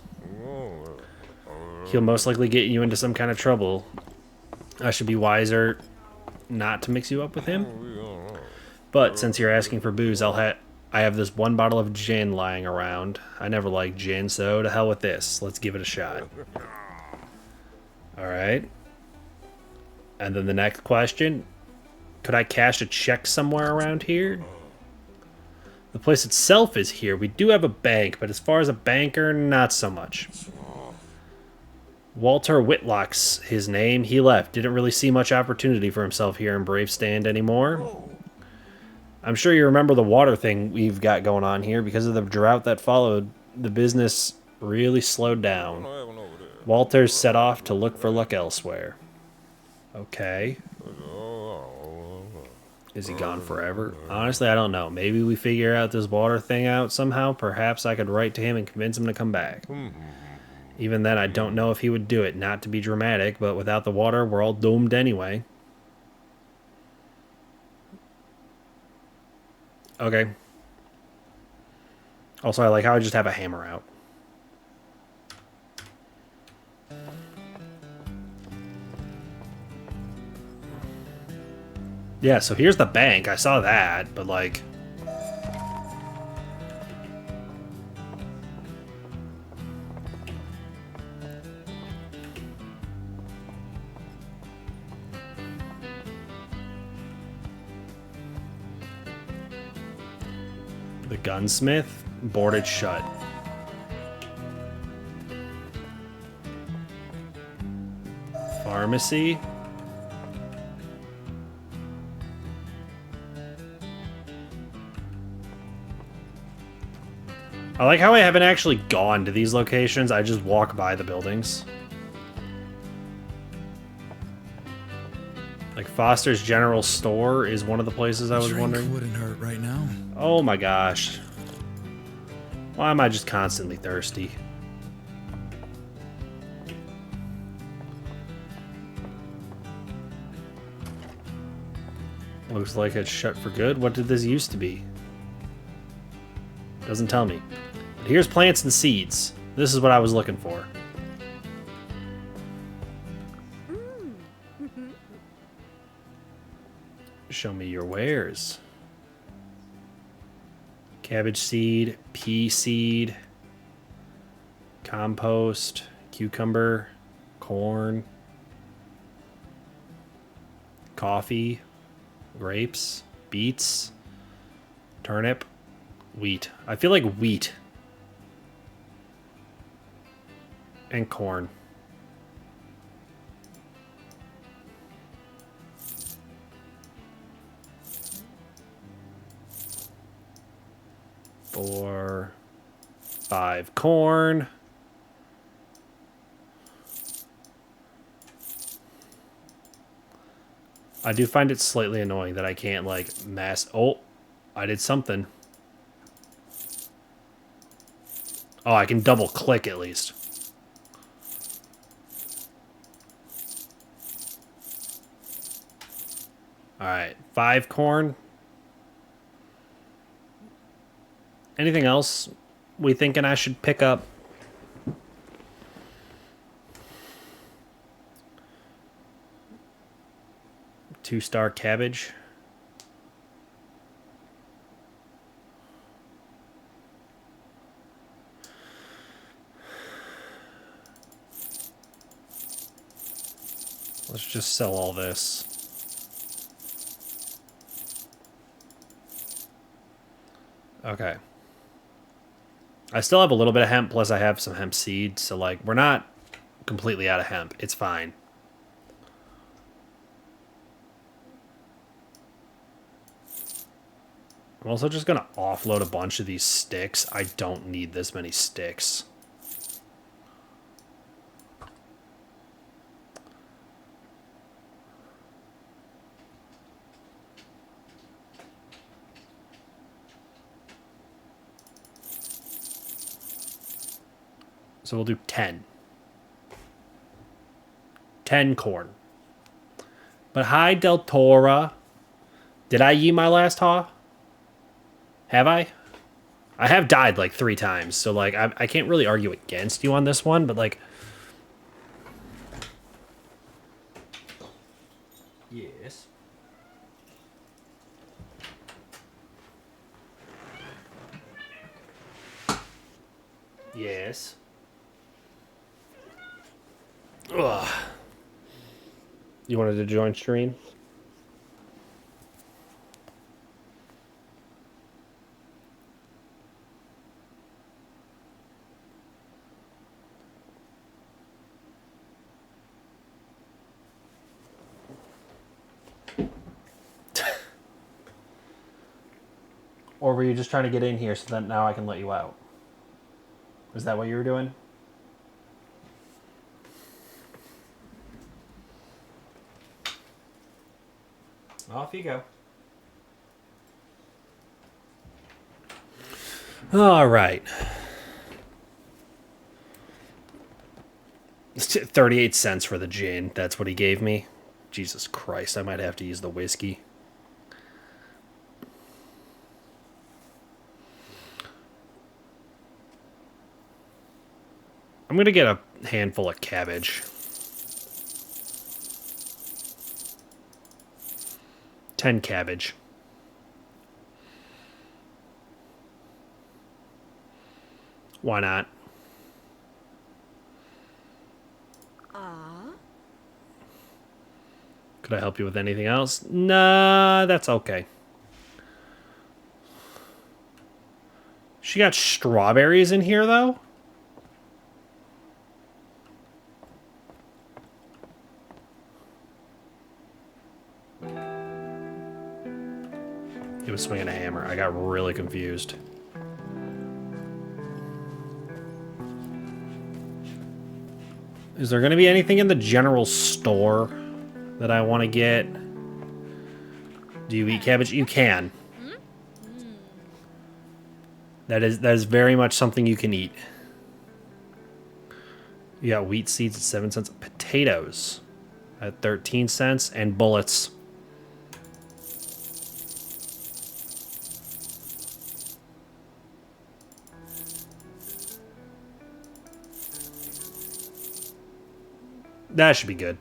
He'll most likely get you into some kind of trouble. I should be wiser not to mix you up with him. But since you're asking for booze, I have this one bottle of gin lying around. I never liked gin, so to hell with this. Let's give it a shot. Alright. And then the next question. Could I cash a check somewhere around here? The place itself is here. We do have a bank, but as far as a banker, not so much. Walter Whitlock's his name. He left. Didn't really see much opportunity for himself here in Brave Stand anymore. I'm sure you remember the water thing we've got going on here. Because of the drought that followed, the business really slowed down. Walter set off to look for luck elsewhere. Okay. Is he gone forever? Honestly, I don't know. Maybe we figure out this water thing out somehow. Perhaps I could write to him and convince him to come back. Even then, I don't know if he would do it. Not to be dramatic, but without the water, we're all doomed anyway. Okay. Also, I like how I just have a hammer out. Yeah, so here's the bank. I saw that, but like... The gunsmith boarded shut. Pharmacy. I like how I haven't actually gone to these locations. I just walk by the buildings. Like Foster's General Store is one of the places I was wondering. Wouldn't hurt right now. Oh my gosh. Why am I just constantly thirsty? Looks like it's shut for good. What did this used to be? Doesn't tell me. But here's plants and seeds. This is what I was looking for. Show me your wares. Cabbage seed, pea seed, compost, cucumber, corn, coffee, grapes, beets, turnip, wheat. I feel like wheat and corn. Four, 5 corn. I do find it slightly annoying that I can't like mass. Oh, I did something. Oh, I can double click at least. All right, 5 corn. Anything else we thinking I should pick up? Two-star cabbage. Let's just sell all this. Okay. I still have a little bit of hemp, plus I have some hemp seeds, so like we're not completely out of hemp. It's fine. I'm also just gonna offload a bunch of these sticks. I don't need this many sticks. So we'll do 10. 10 corn. But hi, Del Tora. Did I eat my last haw? Have I? I have died like 3 times, so like I can't really argue against you on this one, but like. Yes. Yes. Ugh. You wanted to join stream? Or were you just trying to get in here so that now I can let you out? Is that what you were doing? Off you go. All right. It's 38 cents for the gin. That's what he gave me. Jesus Christ, I might have to use the whiskey. I'm going to get a handful of cabbage. 10 cabbage. Why not? Could I help you with anything else? Nah, that's okay. She got strawberries in here, though? He was swinging a hammer. I got really confused. Is there going to be anything in the general store that I want to get? Do you eat cabbage? You can. That is very much something you can eat. You got wheat seeds at 7 cents. Potatoes at 13 cents. And bullets. That should be good.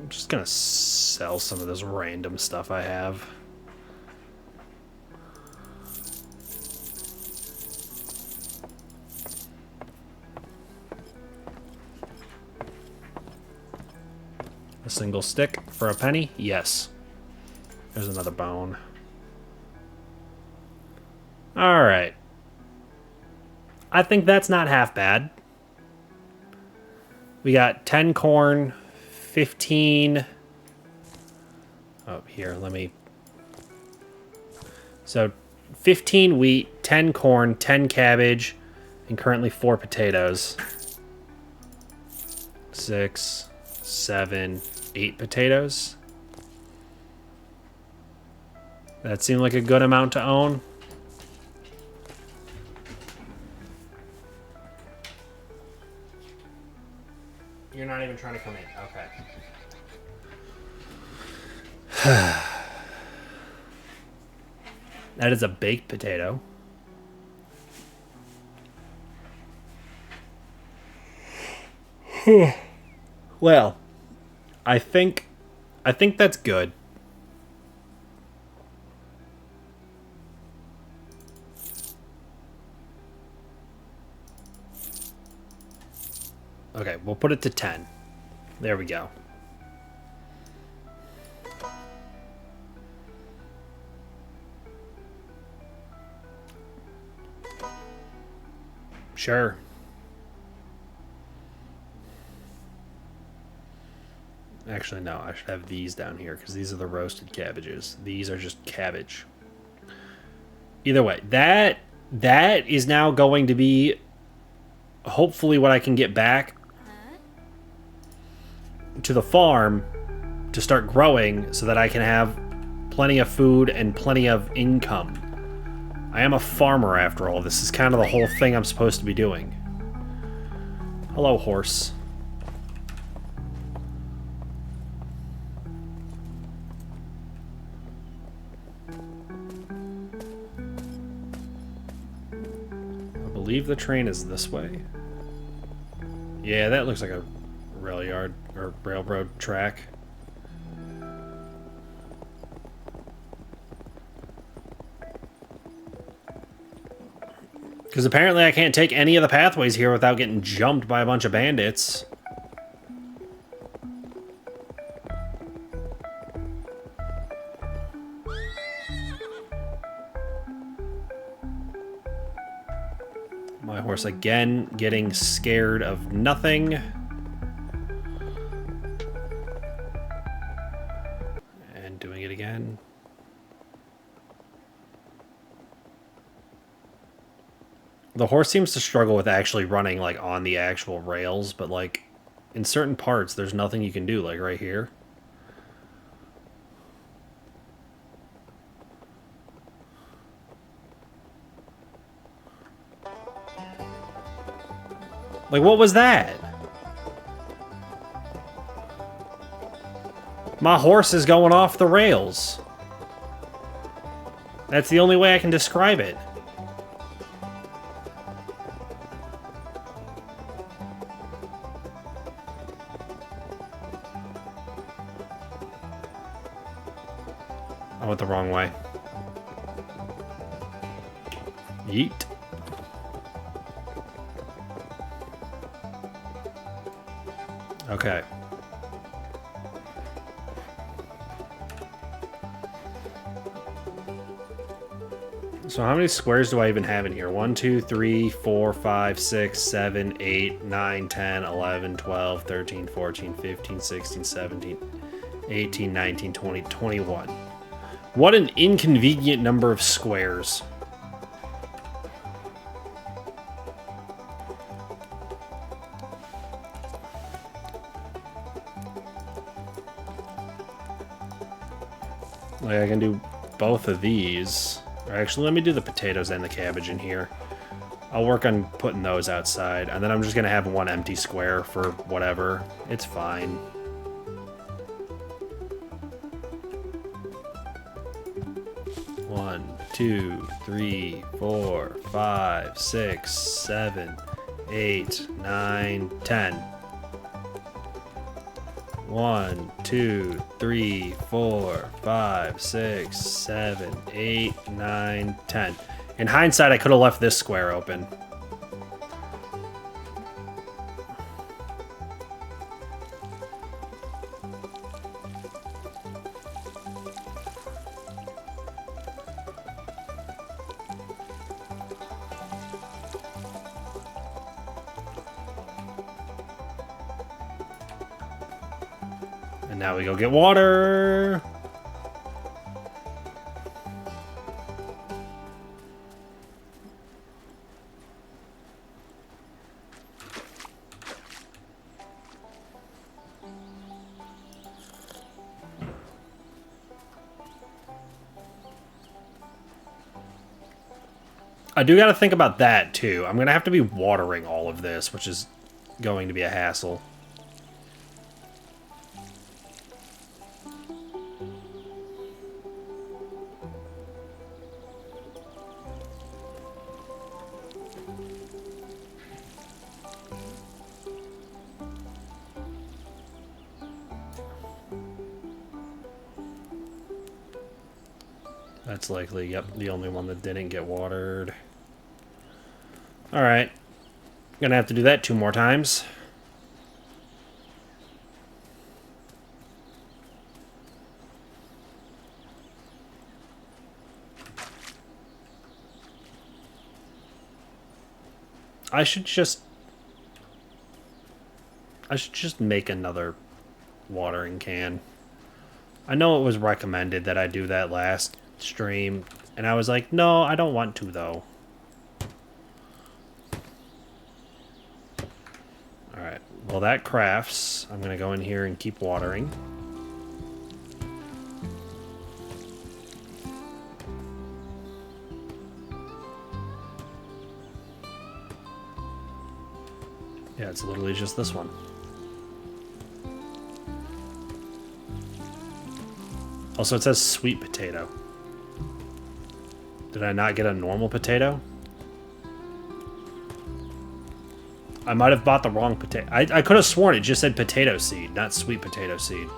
I'm just gonna sell some of this random stuff I have. A single stick for a penny? Yes. There's another bone. Alright. I think that's not half bad. We got 10 corn, 15... Oh, here, let me... So, 15 wheat, 10 corn, 10 cabbage, and currently 4 potatoes. 6, 7, 8 potatoes. That seemed like a good amount to own. You're not even trying to come in. Okay. That is a baked potato. Well, I think that's good. Okay, we'll put it to 10. There we go. Sure. Actually, no, I should have these down here because these are the roasted cabbages. These are just cabbage. Either way, that is now going to be hopefully what I can get back to the farm to start growing so that I can have plenty of food and plenty of income. I am a farmer after all. This is kind of the whole thing I'm supposed to be doing. Hello, horse. I believe the train is this way. Yeah, that looks like a rail yard or railroad track. Because apparently I can't take any of the pathways here without getting jumped by a bunch of bandits. My horse again getting scared of nothing. And doing it again. The horse seems to struggle with actually running, like, on the actual rails, but, like, in certain parts, there's nothing you can do, like, right here. Like, what was that? My horse is going off the rails. That's the only way I can describe it. I went the wrong way. Yeet. Okay. So how many squares do I even have in here? 1, 2, 3, 4, 5, 6, 7, 8, 9, 10, 11, 12, 13, 14, 15, 16, 17, 18, 19, 20, 21. What an inconvenient number of squares. Like, I can do both of these. Or actually, let me do the potatoes and the cabbage in here. I'll work on putting those outside, and then I'm just gonna have one empty square for whatever. It's fine. One, 2, 3, 4, 5, 6, 7, 8, 9, 10. 1, 2, 3, 4, 5, 6, 7, 8, 9, 10. In hindsight, I could have left this square open. And now we go get water. I do got to think about that too. I'm going to have to be watering all of this, which is going to be a hassle. That's likely, yep, the only one that didn't get watered. Alright. Gonna have to do that 2 more times. I should just make another watering can. I know it was recommended that I do that last stream, and I was like, no, I don't want to, though. Alright, well that crafts. I'm gonna go in here and keep watering. Yeah, it's literally just this one. Also, it says sweet potato. Did I not get a normal potato? I might have bought the wrong potato. I could have sworn it just said potato seed, not sweet potato seed.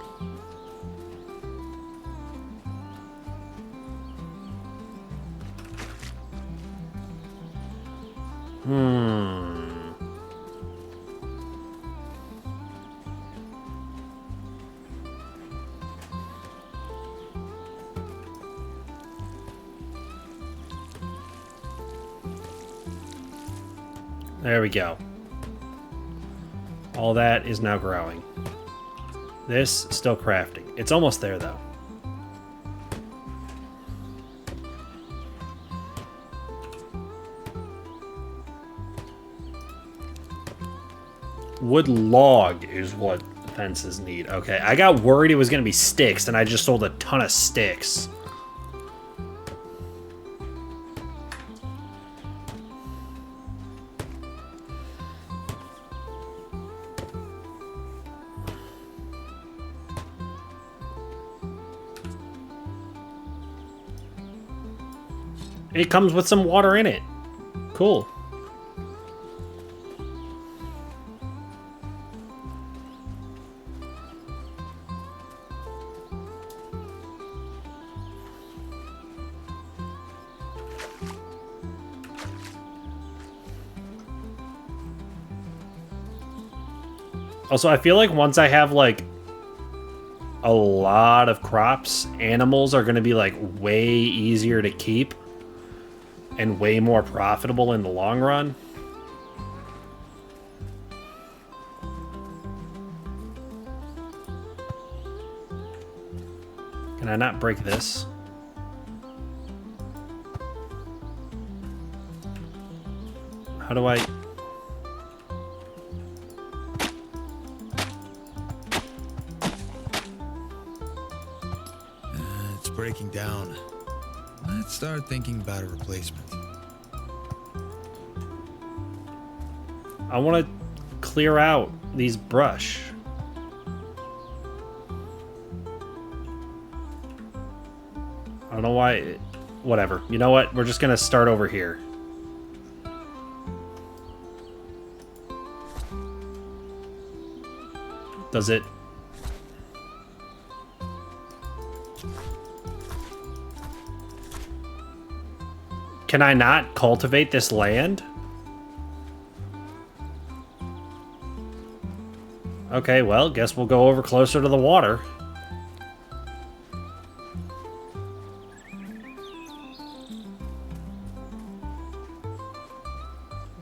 There we go. All that is now growing. This, still crafting. It's almost there, though. Wood log is what fences need. Okay, I got worried it was going to be sticks, and I just sold a ton of sticks. It comes with some water in it. Cool. Also, I feel like once I have, like, a lot of crops, animals are going to be, like, way easier to keep and way more profitable in the long run. Can I not break this? How do I... It's breaking down. Let's start thinking about a replacement. I want to clear out these brush. I don't know why. Whatever. You know what? We're just going to start over here. Does it... Can I not cultivate this land? Okay, well, guess we'll go over closer to the water.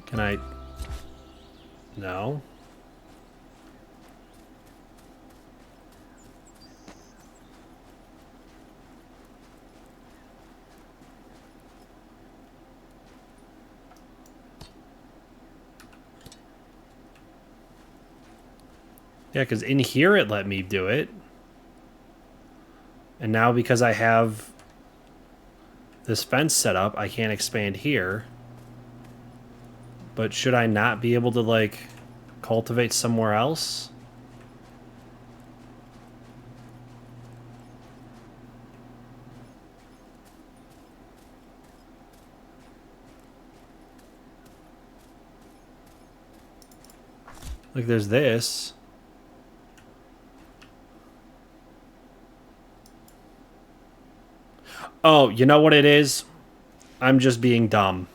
Can I... No. Yeah, because in here it let me do it. And now because I have this fence set up, I can't expand here. But should I not be able to, like, cultivate somewhere else? Like, there's this. Oh, you know what it is? I'm just being dumb.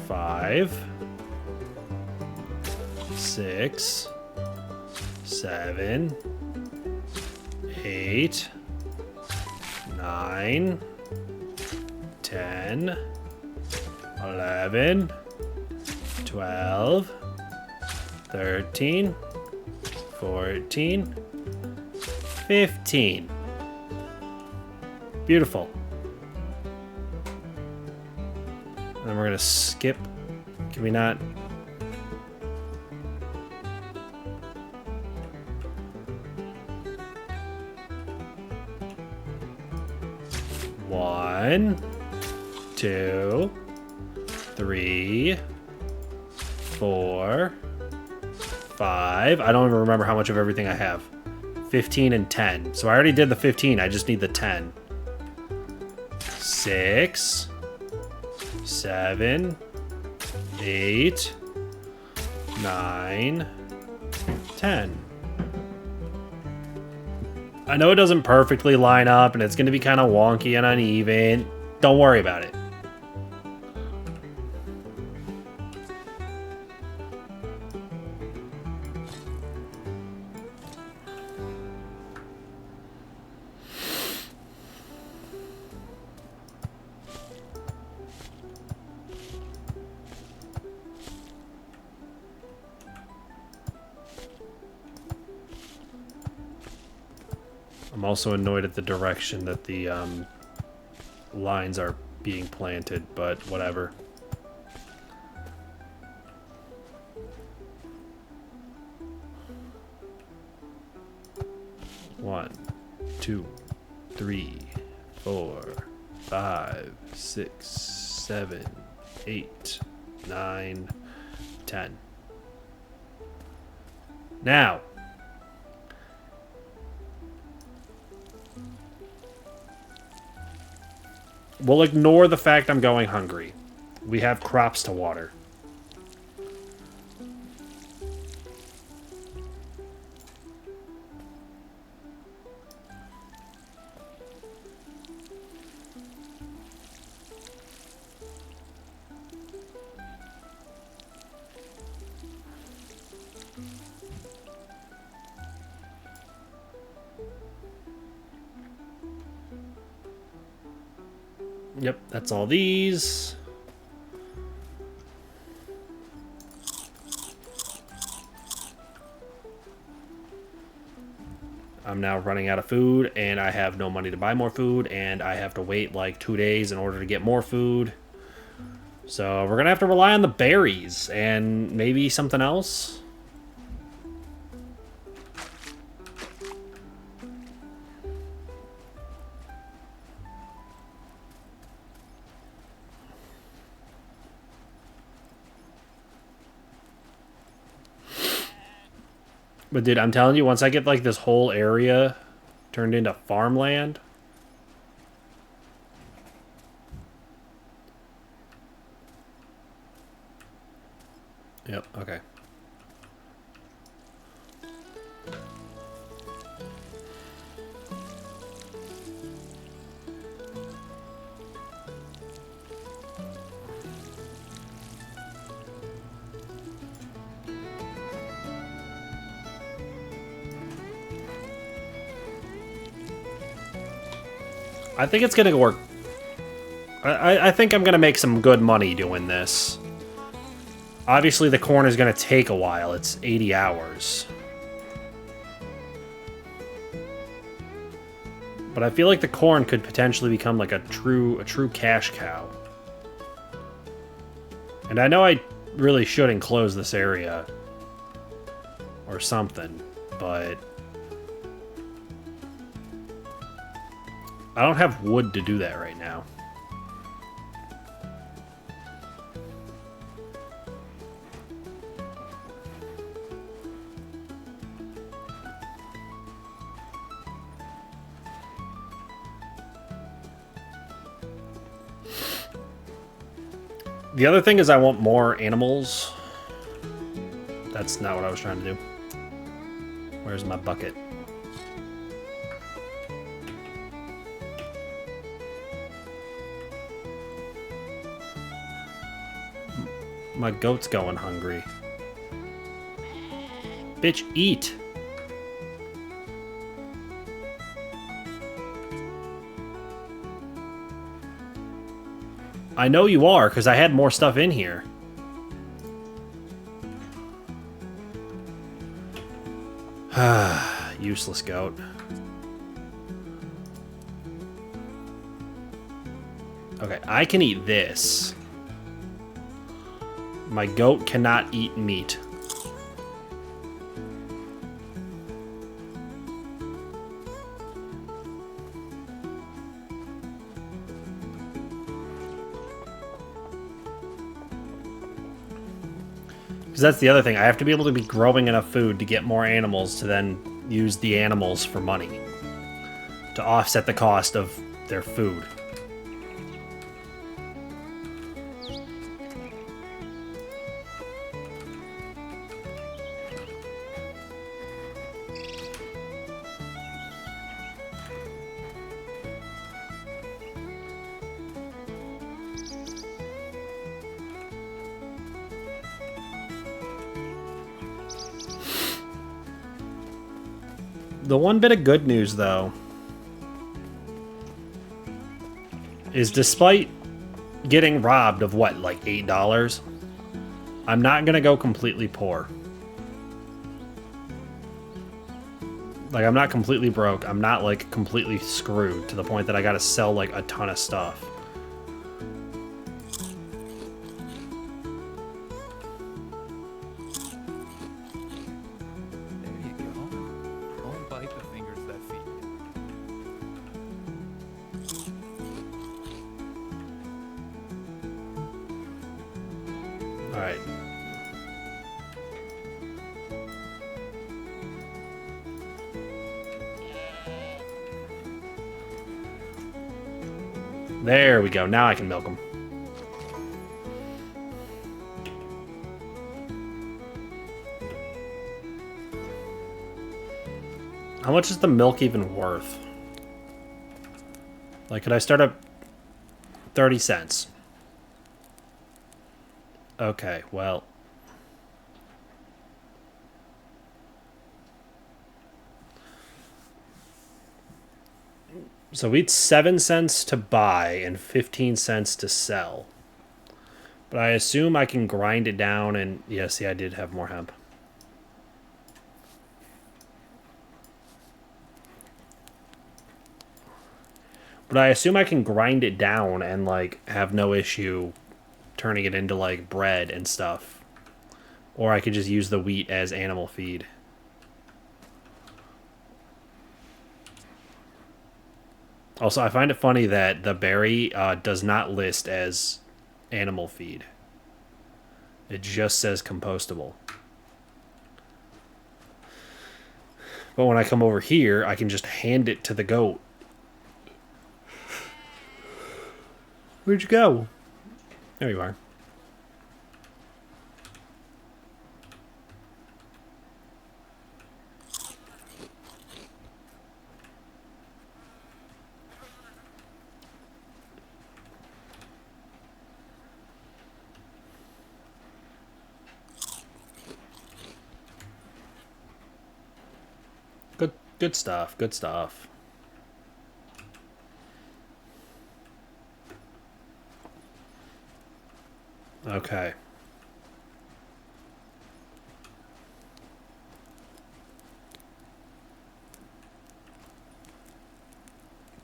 Five, 6, 7, 8, 9, 10, 11, 12, 13, 14, 15. Beautiful. And then we're gonna skip. Can we not? One, 2, 3, 4, 5. I don't even remember how much of everything I have. 15 and 10. So I already did the 15. I just need the 10. 6, 7, 8, 9, 10. I know it doesn't perfectly line up and it's going to be kind of wonky and uneven. Don't worry about it. I'm also annoyed at the direction that the lines are being planted, but whatever. One, 2, 3, 4, 5, 6, 7, 8, 9, 10. Now, we'll ignore the fact I'm going hungry. We have crops to water. Yep, that's all these. I'm now running out of food, and I have no money to buy more food, and I have to wait like 2 days in order to get more food. So we're gonna have to rely on the berries, and maybe something else. But dude, I'm telling you, once I get like this whole area turned into farmland. Yep, okay. I think it's gonna work. I think I'm gonna make some good money doing this. Obviously, the corn is gonna take a while. It's 80 hours. But I feel like the corn could potentially become like a true cash cow. And I know I really should enclose this area or something, but I don't have wood to do that right now. The other thing is I want more animals. That's not what I was trying to do. Where's my bucket? My goat's going hungry. Bitch, eat. I know you are, because I had more stuff in here. Useless goat. Okay, I can eat this. My goat cannot eat meat. Because that's the other thing. I have to be able to be growing enough food to get more animals to then use the animals for money. To offset the cost of their food. The one bit of good news, though, is despite getting robbed of, what, like $8, I'm not going to go completely poor. Like, I'm not completely broke. I'm not, like, completely screwed to the point that I got to sell, like, a ton of stuff. Alright. There we go. Now I can milk them. How much is the milk even worth? Like, could I start at 30 cents? Okay, well. So we had 7 cents to buy and 15 cents to sell. But I assume I can grind it down and... Yeah, see, I did have more hemp. But I assume I can grind it down and, like, have no issue turning it into, like, bread and stuff. Or I could just use the wheat as animal feed. Also, I find it funny that the berry does not list as animal feed. It just says compostable. But when I come over here, I can just hand it to the goat. Where'd you go? There you are. Good stuff. Good stuff. Okay.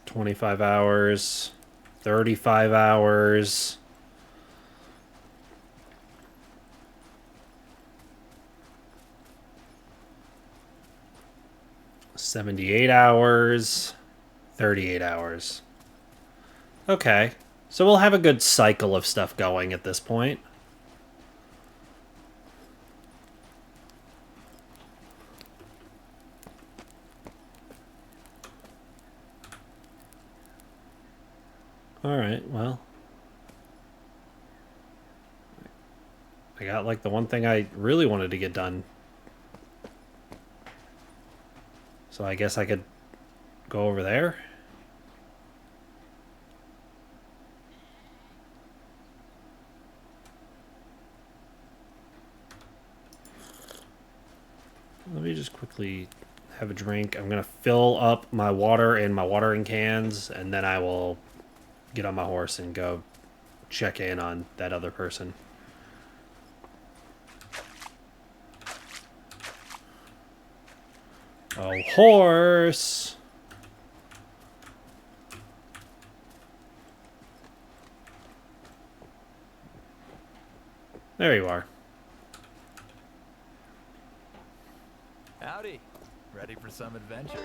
$25 hours. 35 hours. $78 hours, 38 hours. Okay. So we'll have a good cycle of stuff going at this point. Alright, well. I got like the one thing I really wanted to get done. So I guess I could go over there. Let me just quickly have a drink. I'm going to fill up my water in my watering cans, and then I will get on my horse and go check in on that other person. Oh, horse! There you are. Howdy. Ready for some adventure?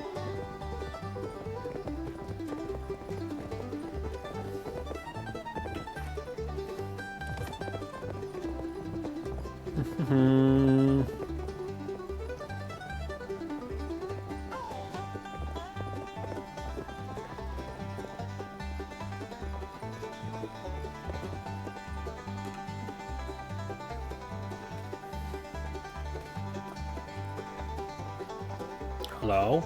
Hmm. Hello?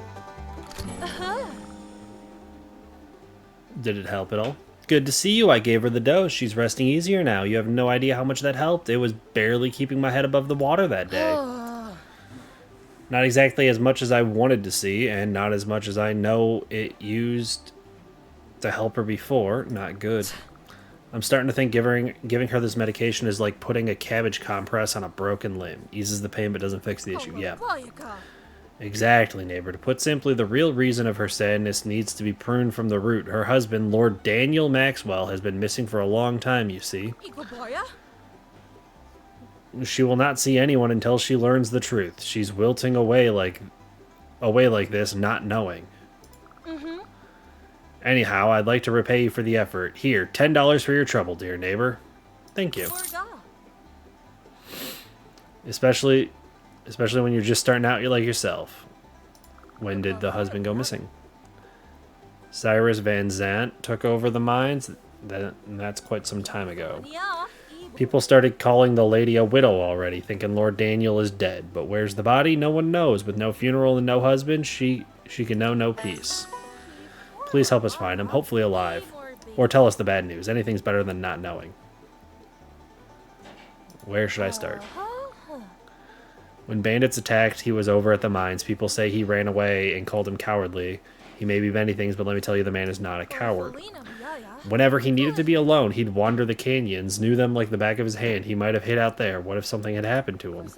Did it help at all? Good to see you. I gave her the dose. She's resting easier now. You have no idea how much that helped. It was barely keeping my head above the water that day. Not exactly as much as I wanted to see, and not as much as I know it used to help her before. Not good. I'm starting to think giving her this medication is like putting a cabbage compress on a broken limb. Eases the pain but doesn't fix the issue. Yeah. Exactly, neighbor. To put simply, the real reason of her sadness needs to be pruned from the root. Her husband, Lord Daniel Maxwell, has been missing for a long time, you see. She will not see anyone until she learns the truth. She's wilting away like this, not knowing. Anyhow, I'd like to repay you for the effort. Here, $10 for your trouble, dear neighbor. Thank you. Especially when you're just starting out, you're like yourself. When did the husband go missing? Cyrus Van Zant took over the mines. That's quite some time ago. People started calling the lady a widow already, thinking Lord Daniel is dead. But where's the body? No one knows. With no funeral and no husband, she can know no peace. Please help us find him, hopefully alive. Or tell us the bad news. Anything's better than not knowing. Where should I start? When bandits attacked, he was over at the mines. People say he ran away and called him cowardly. He may be many things, but let me tell you, the man is not a coward. Whenever he needed to be alone, he'd wander the canyons, knew them like the back of his hand. He might have hid out there. What if something had happened to him?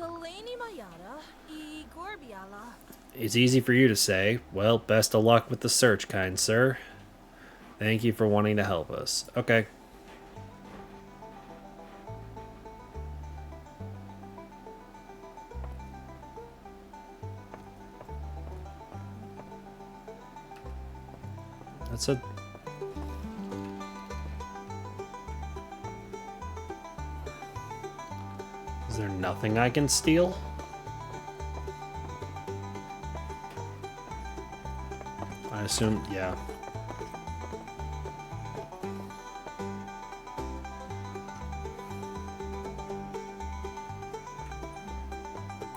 It's easy for you to say. Well, best of luck with the search, kind sir. Thank you for wanting to help us. Okay. That's a... Is there nothing I can steal? I assume, yeah.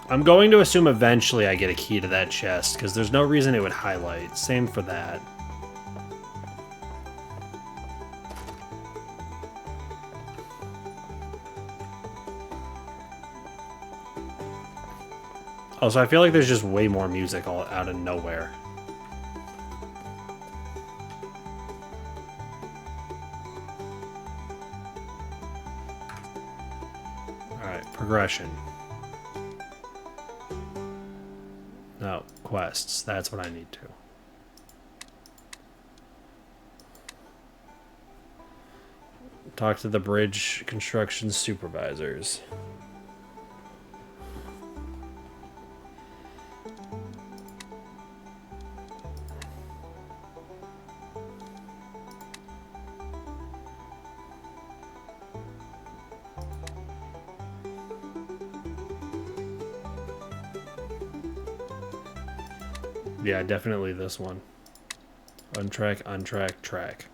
I'm going to assume eventually I get a key to that chest, because there's no reason it would highlight. Same for that. Oh, so I feel like there's just way more music all out of nowhere. Alright, progression. No, quests. That's what I need to. Talk to the bridge construction supervisors. Yeah, definitely this one. Untrack, untrack, track.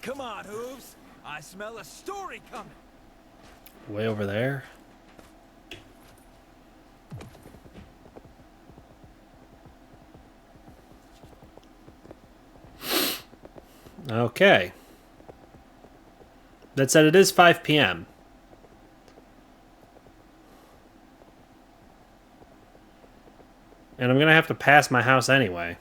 Come on, Hooves. I smell a story coming. Way over there. Okay. That said, it is 5 p.m. And I'm gonna have to pass my house anyway.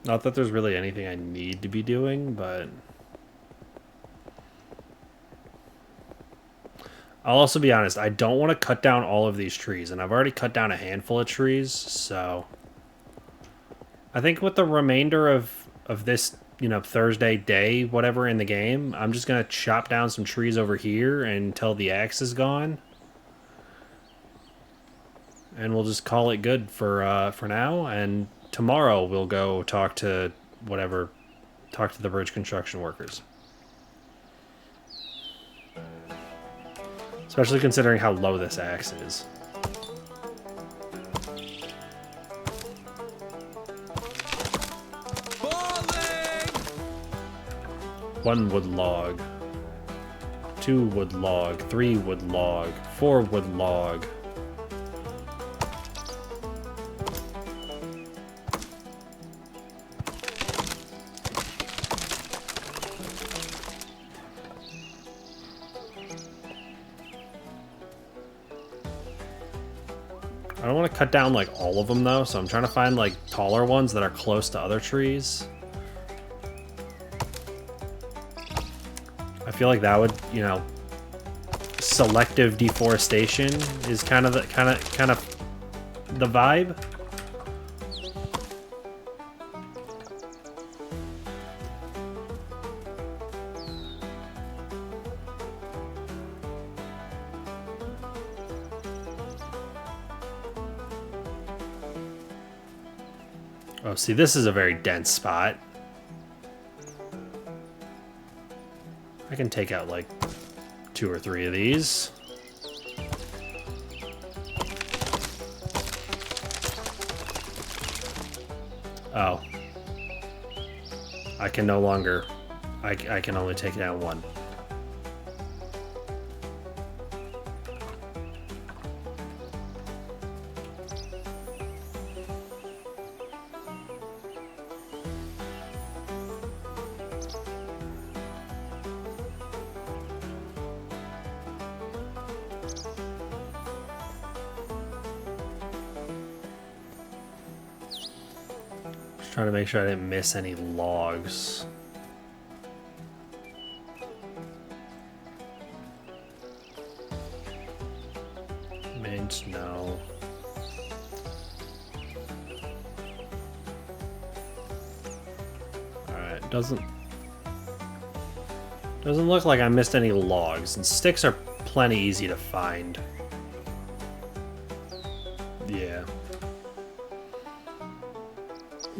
Not that there's really anything I need to be doing, but... I'll also be honest, I don't want to cut down all of these trees, and I've already cut down a handful of trees, so... I think with the remainder of this, you know, Thursday day, whatever, in the game, I'm just going to chop down some trees over here until the axe is gone. And we'll just call it good for now, and tomorrow we'll go talk to talk to the bridge construction workers. Especially considering how low this axe is. One wood log. 2 wood log. 3 wood log. 4 wood log. I don't want to cut down like all of them though, so I'm trying to find like taller ones that are close to other trees. I feel like that would, you know, selective deforestation is kind of the vibe. Oh, see, this is a very dense spot. I can take out like 2 or 3 of these. Oh. I can no longer... I can only take down 1. Trying to make sure I didn't miss any logs. Mint, no. Alright, doesn't look like I missed any logs, and sticks are plenty easy to find. Yeah.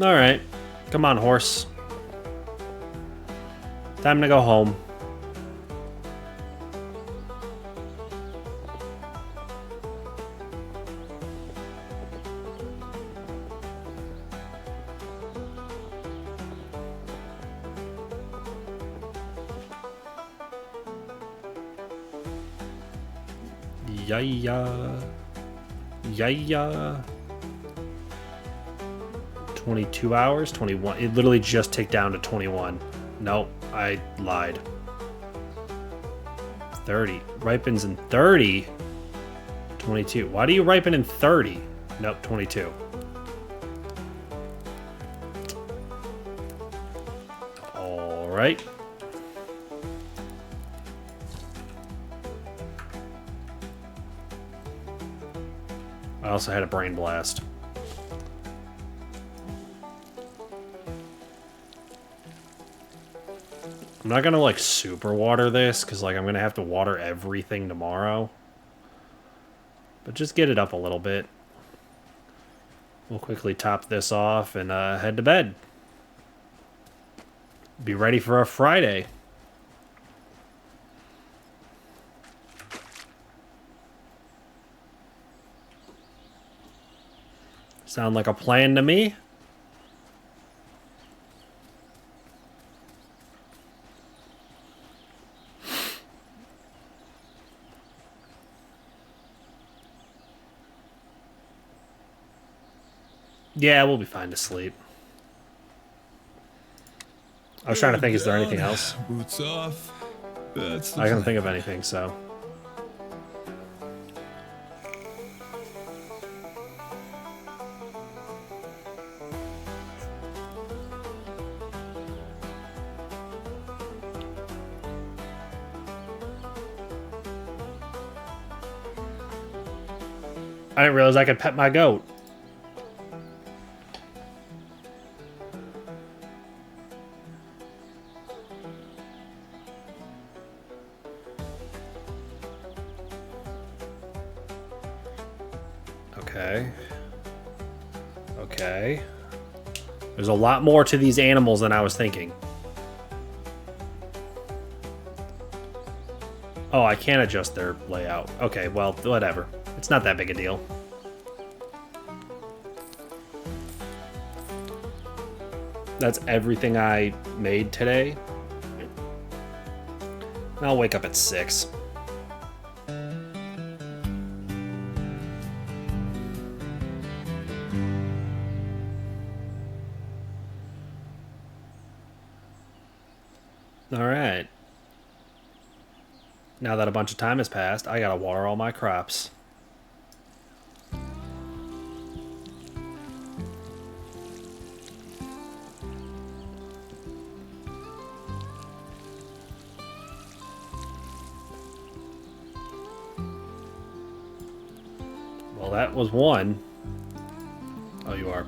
Alright. Come on, horse. Time to go home. Yeah. 22 hours? 21. It literally just ticked down to 21. Nope, I lied. 30. Ripens in 30? 22. Why do you ripen in 30? Nope, 22. Alright. I also had a brain blast. I'm not gonna like super water this because like I'm gonna have to water everything tomorrow. But just get it up a little bit. We'll quickly top this off and head to bed. Be ready for a Friday. Sound like a plan to me? Yeah, we'll be fine to sleep. I was trying to Head think, is there anything down, else? Boots off. That's the I couldn't plan. think of anything, so. I didn't realize I could pet my goat. Okay. Okay. There's a lot more to these animals than I was thinking. Oh, I can't adjust their layout. Okay, well, whatever. It's not that big a deal. That's everything I made today. I'll wake up at 6. Alright. Now that a bunch of time has passed, I gotta water all my crops. Well, that was one. Oh, you are.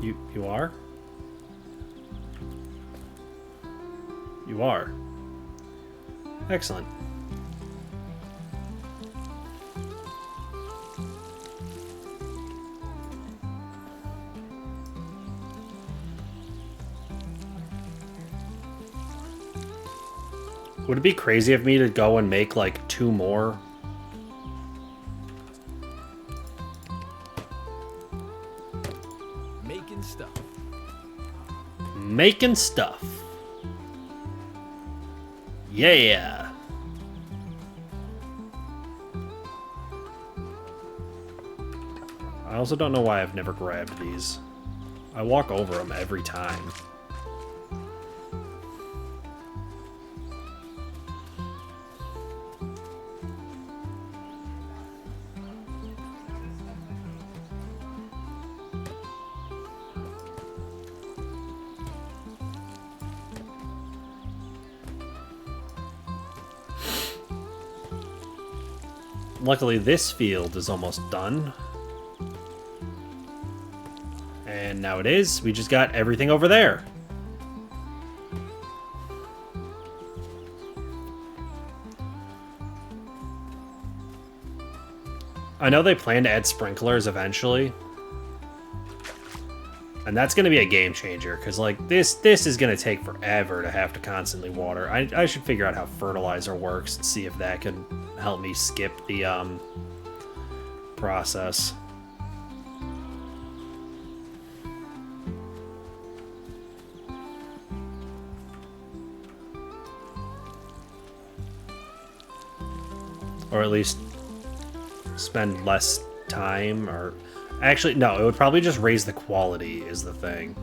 You are? You are. Excellent. Would it be crazy of me to go and make like 2 more? Making stuff. Making stuff. Yeah. I also don't know why I've never grabbed these. I walk over them every time. Luckily, this field is almost done. And now it is. We just got everything over there. I know they plan to add sprinklers eventually. And that's going to be a game changer, because like this is going to take forever to have to constantly water. I should figure out how fertilizer works and see if that can help me skip the process. Or at least spend less time, or actually no, it would probably just raise the quality is the thing.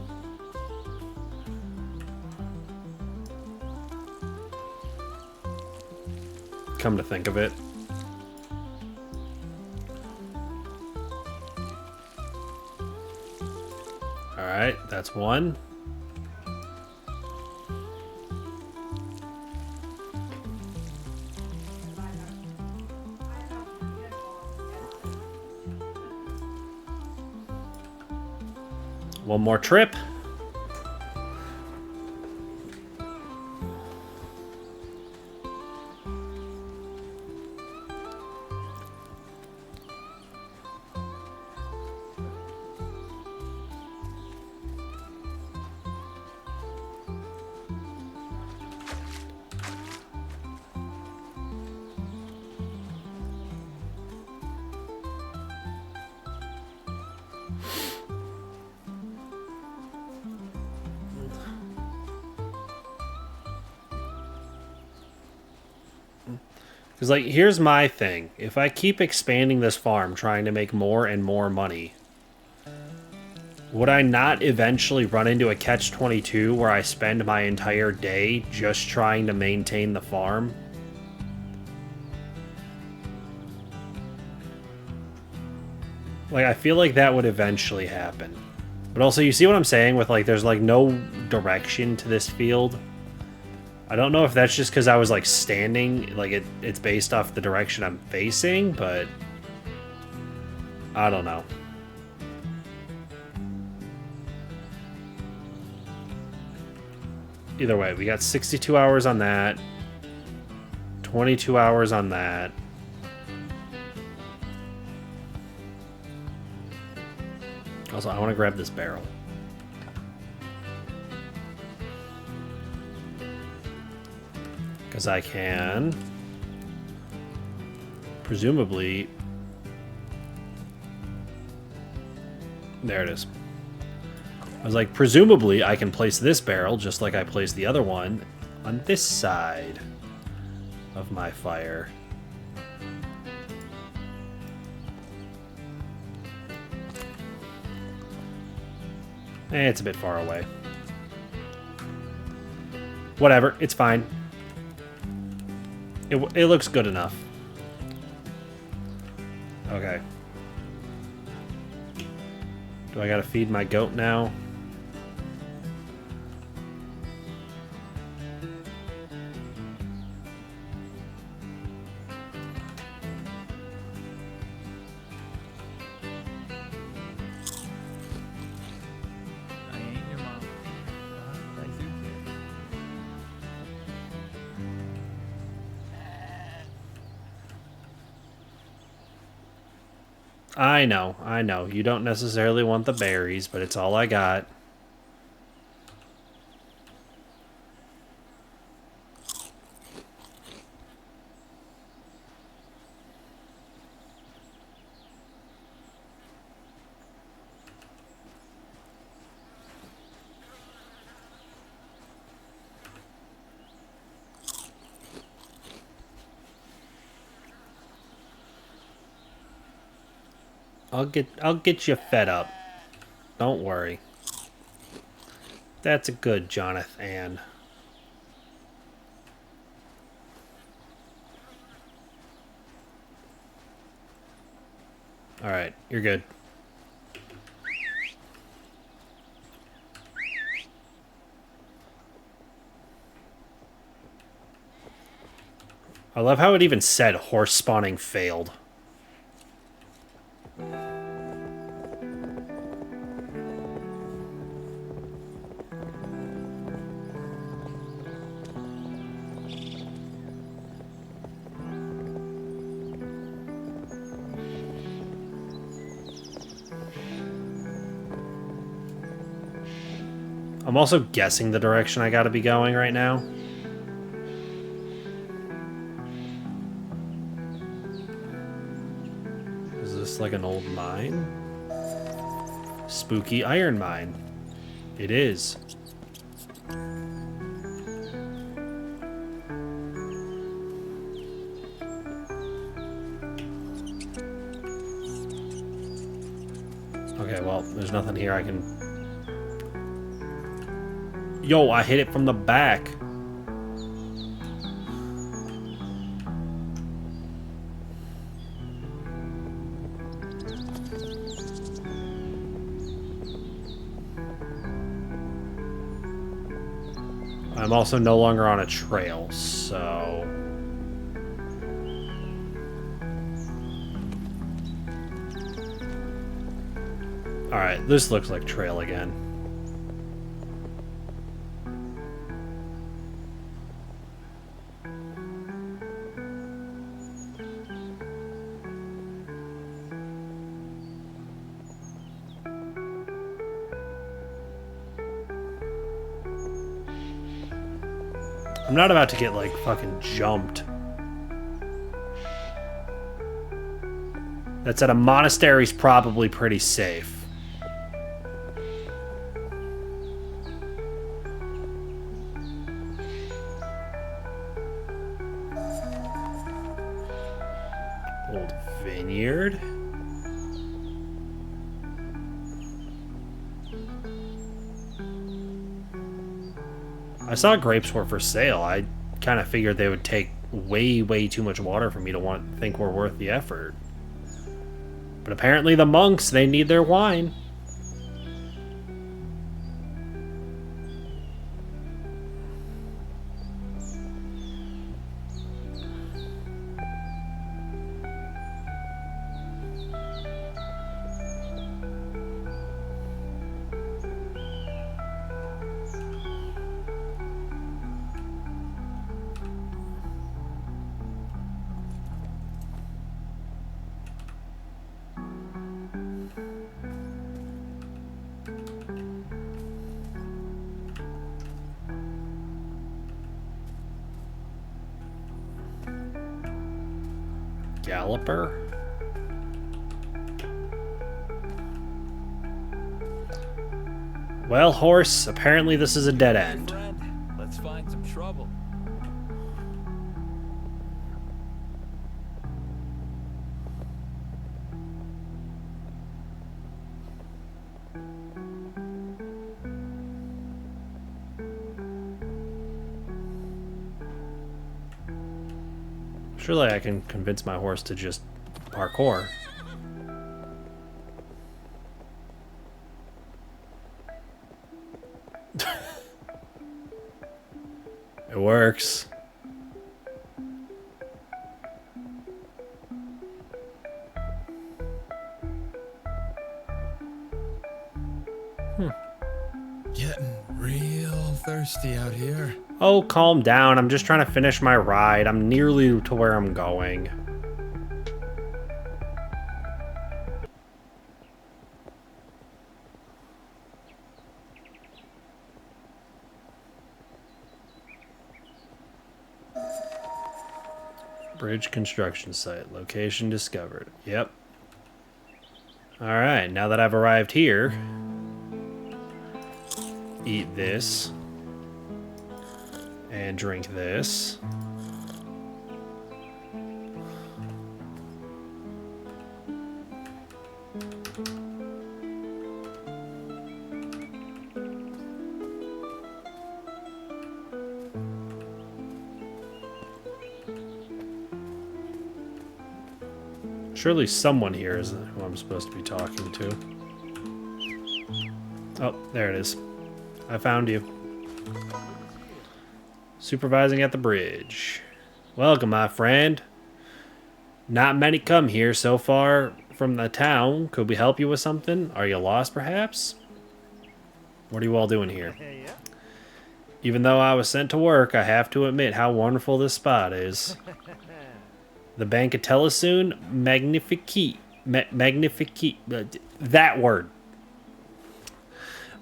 Come to think of it. Alright, that's one. One more trip. Because, like, here's my thing. If I keep expanding this farm, trying to make more and more money, Would I not eventually run into a catch-22 where I spend my entire day just trying to maintain the farm? Like, I feel like that would eventually happen. But also, you see what I'm saying with, like, there's, like, no direction to this field? I don't know if that's just because I was, like, standing, like, it's based off the direction I'm facing, but I don't know. Either way, we got 62 hours on that, 22 hours on that. Also, I want to grab this barrel. Because I can, presumably, there it is. I was like, presumably I can place this barrel just like I placed the other one on this side of my fire. It's a bit far away. Whatever, it's fine. It looks good enough. Okay. Do I gotta feed my goat now? I ain't your mom. I do care. I know. You don't necessarily want the berries, but it's all I got. I'll get you fed up. Don't worry. That's a good Jonathan. All right, you're good. I love how it even said horse spawning failed. I'm also guessing the direction I gotta be going right now. Is this like an old mine? Spooky iron mine. It is. Okay, well, there's nothing here I can... Yo, I hit it from the back. I'm also no longer on a trail, so... Alright, this looks like trail again. I'm not about to get, like, fucking jumped. That said, a monastery's probably pretty safe. Old vineyard. I saw grapes were for sale. I kind of figured they would take way too much water for me to think we're worth the effort. But apparently the monks, they need their wine. Galloper? Well, horse, apparently this is a dead end. Friend, let's find some trouble. Surely I can convince my horse to just parkour. It works. Getting real thirsty out here. Oh, calm down. I'm just trying to finish my ride. I'm nearly to where I'm going. Bridge construction site. Location discovered. Yep. Alright, now that I've arrived here, eat this. And drink this. Surely someone here is who I'm supposed to be talking to. Oh, there it is. I found you. Supervising at the bridge. Welcome, my friend. Not many come here so far from the town. Could we help you with something? Are you lost, perhaps? What are you all doing here? Even though I was sent to work, I have to admit how wonderful this spot is. The Bancatellisoon Magnifique. Magnifique. That word.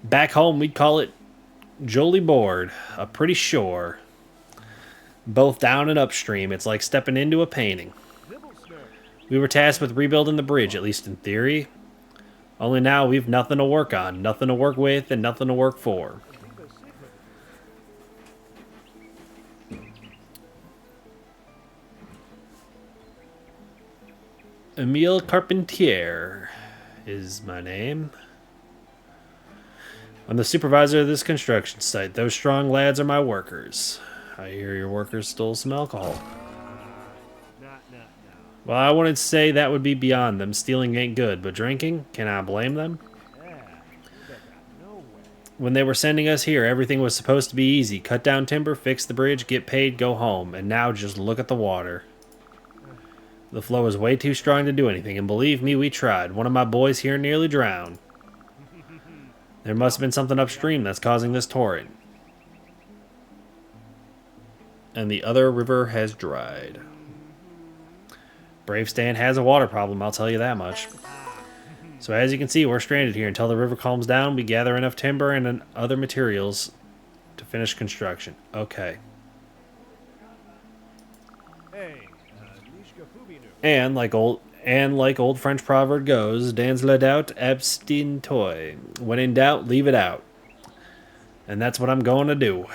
Back home, we'd call it Jolly Board. A pretty shore. Both down and upstream. It's like stepping into a painting. We were tasked with rebuilding the bridge, at least in theory. Only now we've nothing to work on, nothing to work with, and nothing to work for. Emile Carpentier is my name. I'm the supervisor of this construction site. Those strong lads are my workers. I hear your workers stole some alcohol. Well, I wouldn't say that would be beyond them. Stealing ain't good, but drinking? Can I blame them? When they were sending us here, everything was supposed to be easy. Cut down timber, fix the bridge, get paid, go home. And now just look at the water. The flow is way too strong to do anything, and believe me, we tried. One of my boys here nearly drowned. There must have been something upstream that's causing this torrent. And the other river has dried. Brave Stan has a water problem, I'll tell you that much. So as you can see, we're stranded here until the river calms down. We gather enough timber and other materials to finish construction. Okay. And like old French proverb goes, dans le doute, abstine-toi. When in doubt, leave it out. And that's what I'm going to do.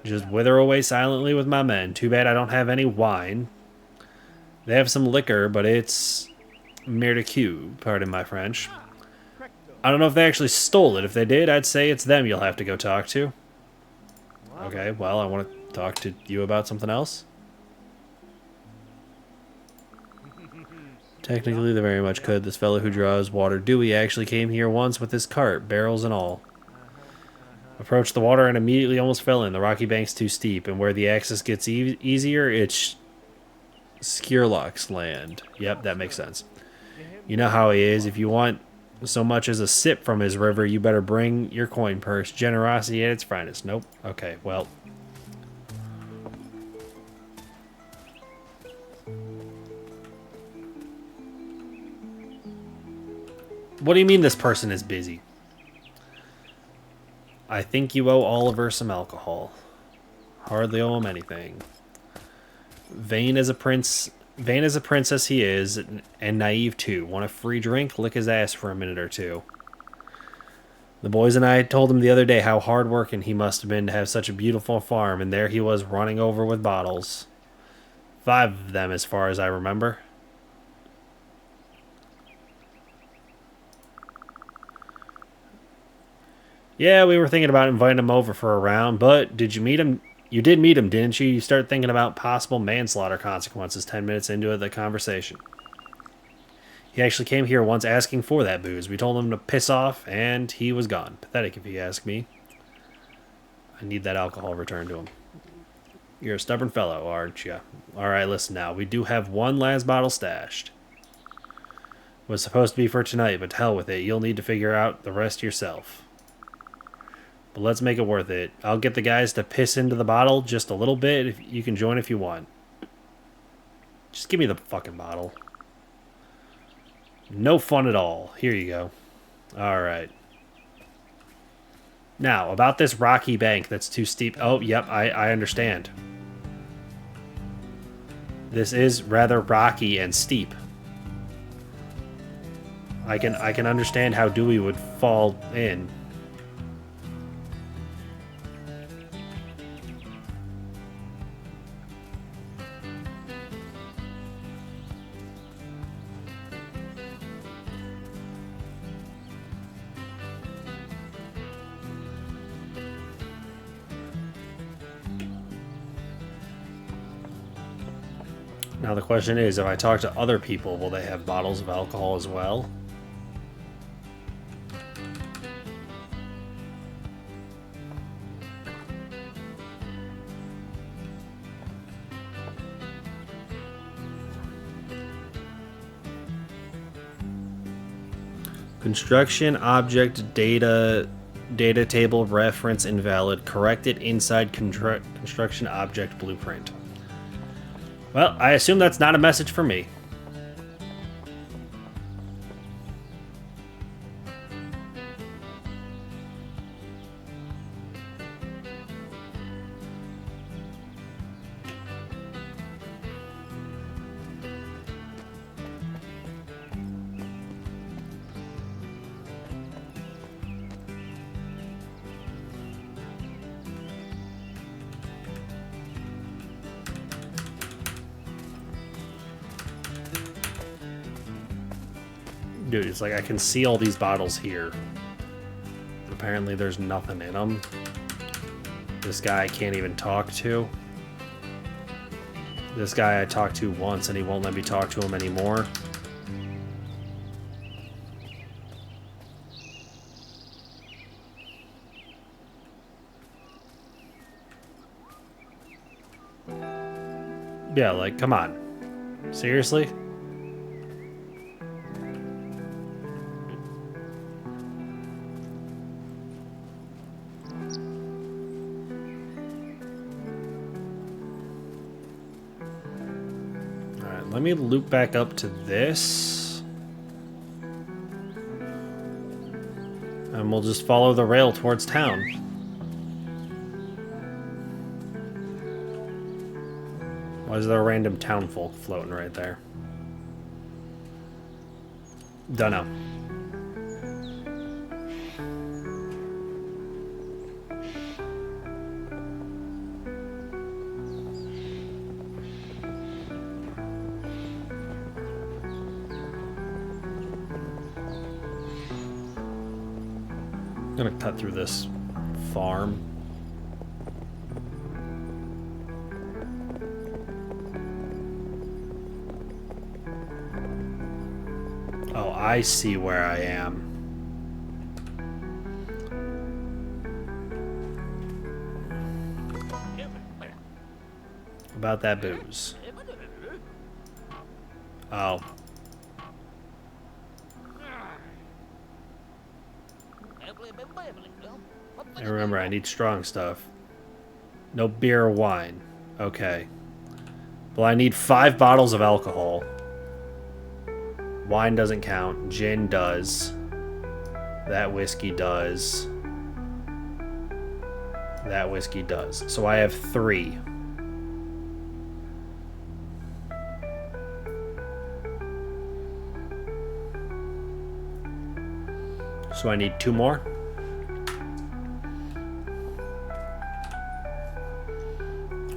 Just wither away silently with my men. Too bad I don't have any wine. They have some liquor, but it's merde pardon my French. I don't know if they actually stole it. If they did, I'd say it's them you'll have to go talk to. Okay, well, I want to talk to you about something else. Technically, they very much could. This fellow who draws water Dewey actually came here once with his cart, barrels and all. Approached the water and immediately almost fell in. The rocky bank's too steep, and where the access gets easier, it's Skirlock's land. Yep, that makes sense. You know how he is. If you want so much as a sip from his river, you better bring your coin purse. Generosity at its finest. Nope. Okay, well. What do you mean this person is busy? I think you owe Oliver some alcohol. Hardly owe him anything. Vain as a princess he is, and naive too. Want a free drink? Lick his ass for a minute or two. The boys and I told him the other day how hard-working he must have been to have such a beautiful farm, and there he was running over with bottles. 5 of them, as far as I remember. Yeah, we were thinking about inviting him over for a round, but did you meet him? You did meet him, didn't you? You start thinking about possible manslaughter consequences 10 minutes into the conversation. He actually came here once asking for that booze. We told him to piss off, and he was gone. Pathetic, if you ask me. I need that alcohol returned to him. You're a stubborn fellow, aren't you? Alright, listen now. We do have one last bottle stashed. It was supposed to be for tonight, but to hell with it. You'll need to figure out the rest yourself. But let's make it worth it. I'll get the guys to piss into the bottle just a little bit. If you can join if you want. Just give me the fucking bottle. No fun at all. Here you go. Alright. Now, about this rocky bank that's too steep. Oh, yep, I understand. This is rather rocky and steep. I can understand how Dewey would fall in. Now the question is, if I talk to other people, will they have bottles of alcohol as well? Construction object data table reference invalid. Corrected inside construction object blueprint. Well, I assume that's not a message for me. Dude, it's like I can see all these bottles here. Apparently there's nothing in them. This guy I can't even talk to. This guy I talked to once and he won't let me talk to him anymore. Yeah, like, come on. Seriously? Let me loop back up to this. And we'll just follow the rail towards town. Why is there a random town folk floating right there? Dunno. I'm gonna cut through this farm. Oh, I see where I am. About that booze. Oh. And remember, I need strong stuff. No beer or wine. Okay. Well, I need 5 bottles of alcohol. Wine doesn't count. Gin does. That whiskey does. That whiskey does. So I have 3. So I need 2 more.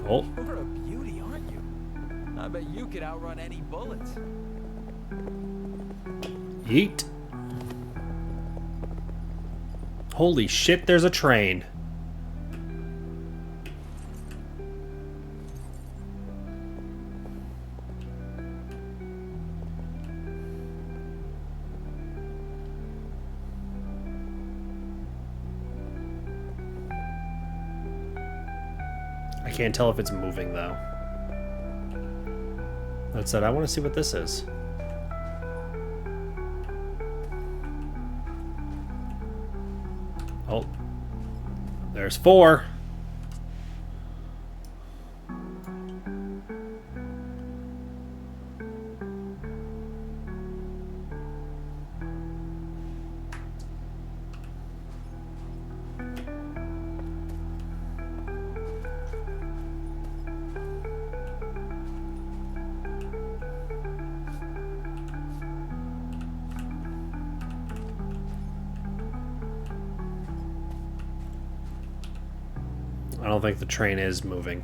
Oh. You're a beauty, aren't you? I bet you could outrun any bullets. Yeet. Holy shit, there's a train. I can't tell if it's moving though. That said, I want to see what this is. Oh, there's 4. I don't think the train is moving.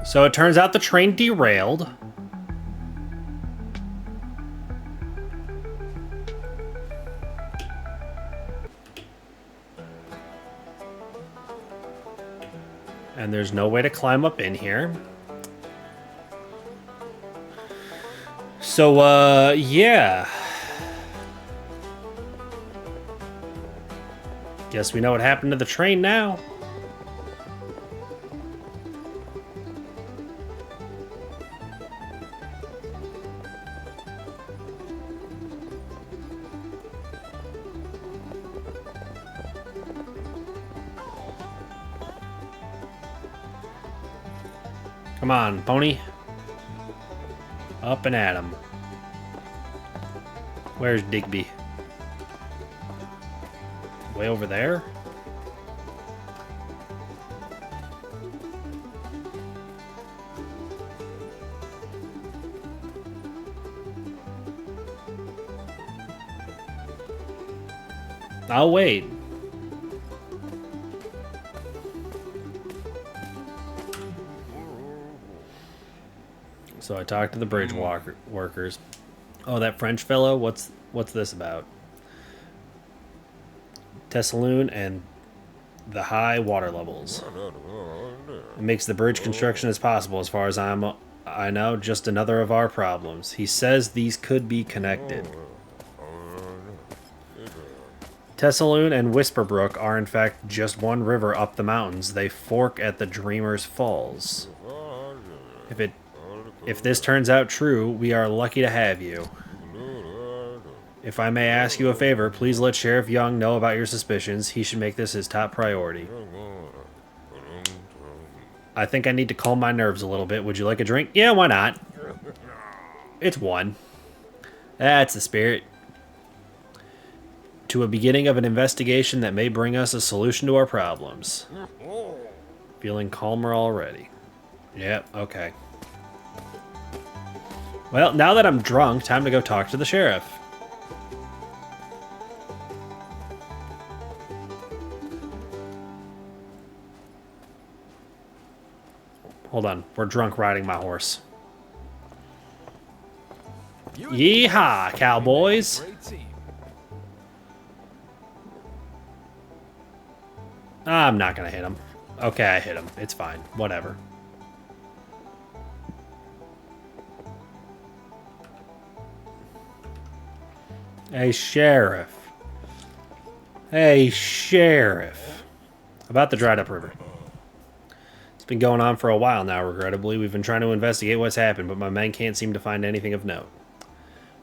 So it turns out the train derailed. And there's no way to climb up in here. So, yeah. Guess we know what happened to the train now. Come on, pony. Up and at 'em. Where's Digby? Way over there? I'll wait. So I talked to the bridge workers. Oh, that French fellow? What's this about? Tessaloon and the high water levels. It makes the bridge construction as possible as far as I know, just another of our problems. He says these could be connected. Tessaloon and Whisperbrook are in fact just one river up the mountains. They fork at the Dreamer's Falls. If this turns out true, we are lucky to have you. If I may ask you a favor, please let Sheriff Young know about your suspicions. He should make this his top priority. I think I need to calm my nerves a little bit. Would you like a drink? Yeah, why not? It's 1. That's the spirit. To a beginning of an investigation that may bring us a solution to our problems. Feeling calmer already. Yep, okay. Well, now that I'm drunk, time to go talk to the sheriff. Hold on, we're drunk riding my horse. Yeehaw, cowboys! Great team. I'm not gonna hit him. Okay, I hit him. It's fine. Whatever. Hey, Sheriff. Hey, Sheriff. About the dried up river. It's been going on for a while now, regrettably. We've been trying to investigate what's happened, but my men can't seem to find anything of note.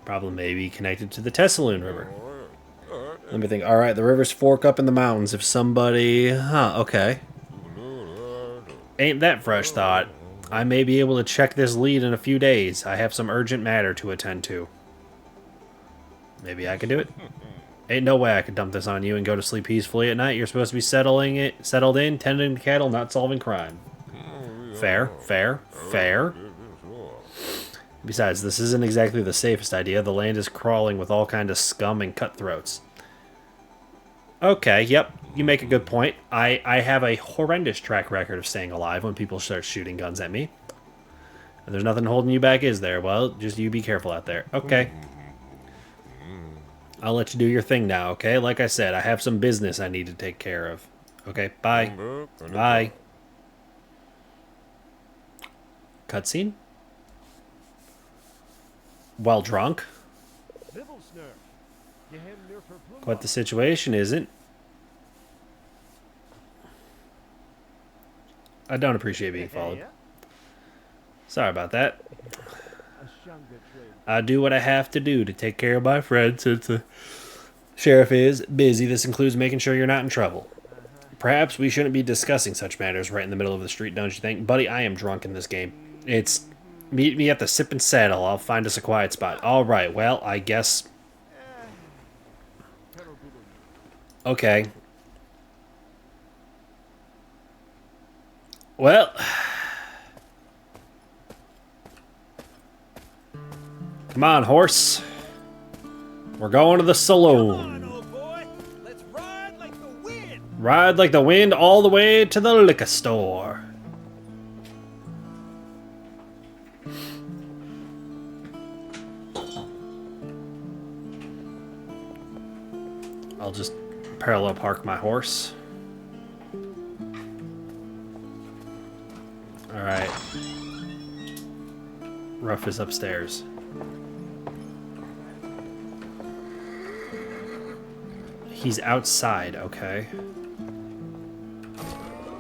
Problem may be connected to the Tessaloon River. Let me think. Alright, the rivers fork up in the mountains. If somebody... Huh, okay. Ain't that fresh thought. I may be able to check this lead in a few days. I have some urgent matter to attend to. Maybe I could do it. Ain't no way I could dump this on you and go to sleep peacefully at night. You're supposed to be settled in, tending cattle, not solving crime. Fair, fair, fair. Besides, this isn't exactly the safest idea. The land is crawling with all kinds of scum and cutthroats. Okay, yep, you make a good point. I have a horrendous track record of staying alive when people start shooting guns at me. And there's nothing holding you back, is there? Well, just you be careful out there. Okay. I'll let you do your thing now, okay? Like I said, I have some business I need to take care of. Okay, bye. Bye. Cutscene? Well drunk? Quite the situation, isn't? I don't appreciate being followed. Sorry about that. I do what I have to do to take care of my friend since the sheriff is busy. This includes making sure you're not in trouble. Perhaps we shouldn't be discussing such matters right in the middle of the street, don't you think? Buddy, I am drunk in this game. It's... Meet me at the Sip and Saddle. I'll find us a quiet spot. Alright, well, I guess... Okay. Well... Come on, horse. We're going to the saloon. Let's ride like the wind. Ride like the wind all the way to the liquor store. I'll just parallel park my horse. Alright. Ruff is upstairs. He's outside, okay.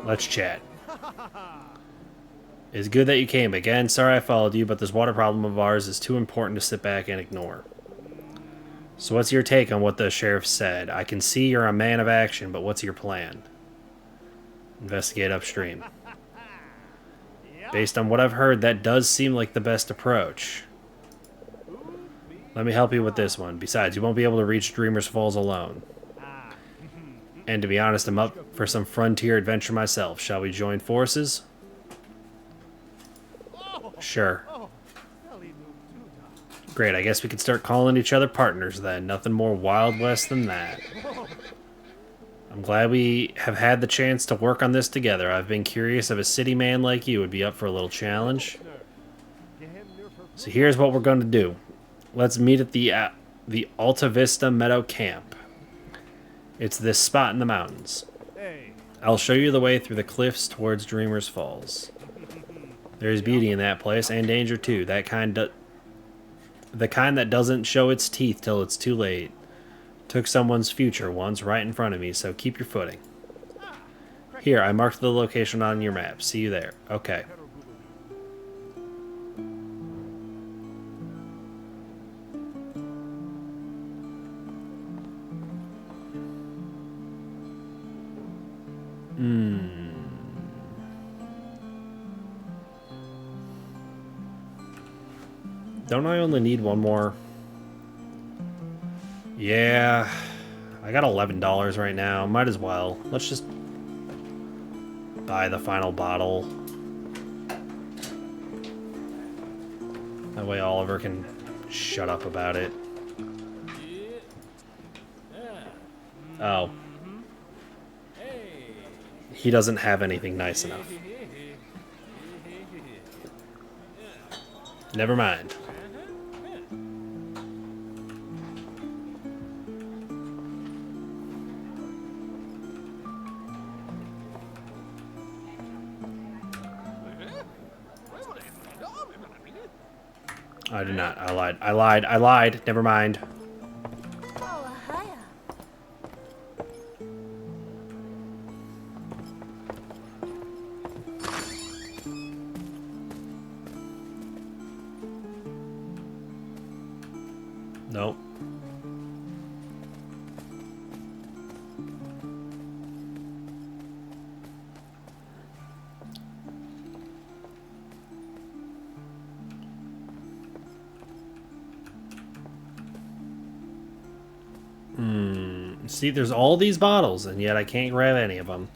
Let's chat. It's good that you came again. Sorry I followed you, but this water problem of ours is too important to sit back and ignore. So what's your take on what the sheriff said? I can see you're a man of action, but what's your plan? Investigate upstream. Based on what I've heard, that does seem like the best approach. Let me help you with this one. Besides, you won't be able to reach Dreamer's Falls alone. And to be honest, I'm up for some frontier adventure myself. Shall we join forces? Sure. Great, I guess we could start calling each other partners then. Nothing more Wild West than that. I'm glad we have had the chance to work on this together. I've been curious if a city man like you would be up for a little challenge. So here's what we're going to do. Let's meet at the Alta Vista Meadow Camp. It's this spot in the mountains. I'll show you the way through the cliffs towards Dreamer's Falls. There's beauty in that place, and danger too. The kind that doesn't show its teeth till it's too late. Took someone's future once right in front of me, so keep your footing. Here, I marked the location on your map. See you there. Okay. Don't I only need one more? Yeah, I got $11 right now. Might as well. Let's just buy the final bottle. That way Oliver can shut up about it. Oh. He doesn't have anything nice enough. Never mind. I did not. I lied. I lied. I lied. Never mind. Nope. See, there's all these bottles, and yet I can't grab any of them.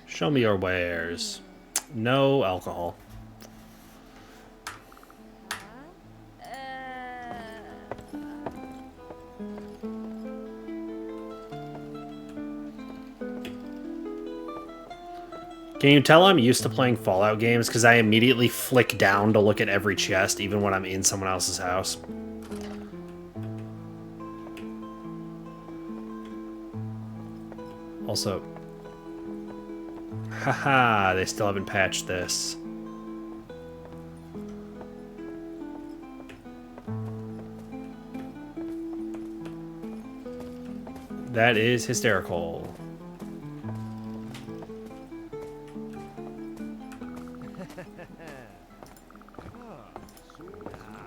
Show me your wares. No alcohol. Can you tell I'm used to playing Fallout games because I immediately flick down to look at every chest even when I'm in someone else's house? Also, haha, they still haven't patched this. That is hysterical.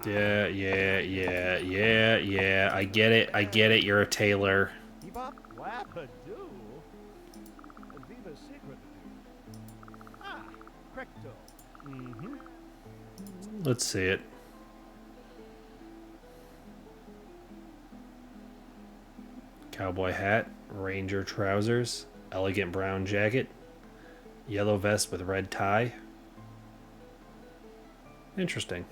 Yeah. I get it. You're a tailor. Let's see it. Cowboy hat, ranger trousers, elegant brown jacket, yellow vest with red tie. Interesting.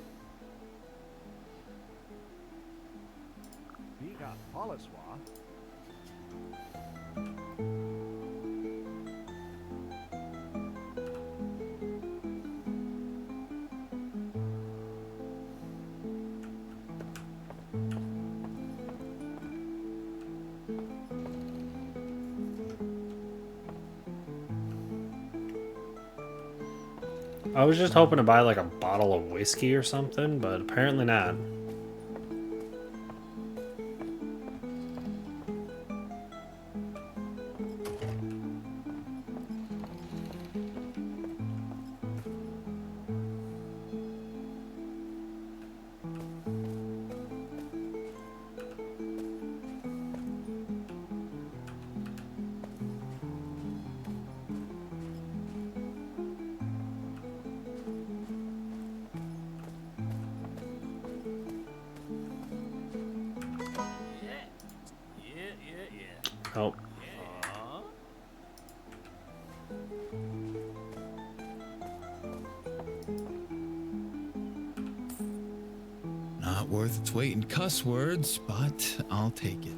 I was just hoping to buy like a bottle of whiskey or something, but apparently not. Oh. Not worth its weight in cuss words, but I'll take it.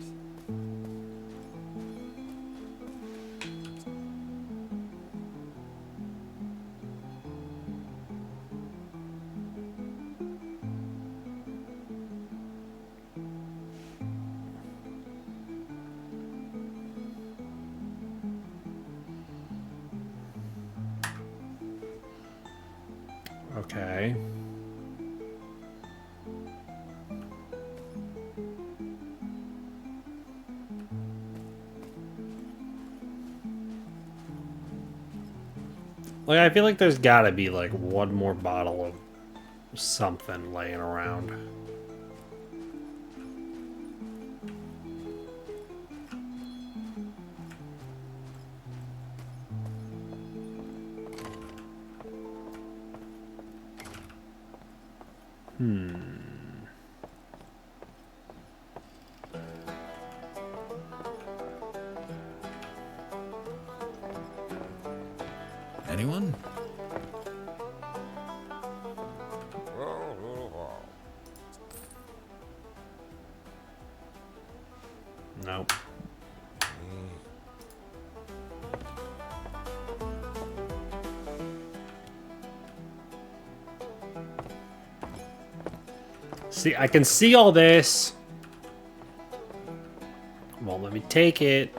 Okay. Like, I feel like there's gotta be, like, one more bottle of something laying around. Nope. See, I can see all this. Won't let me take it.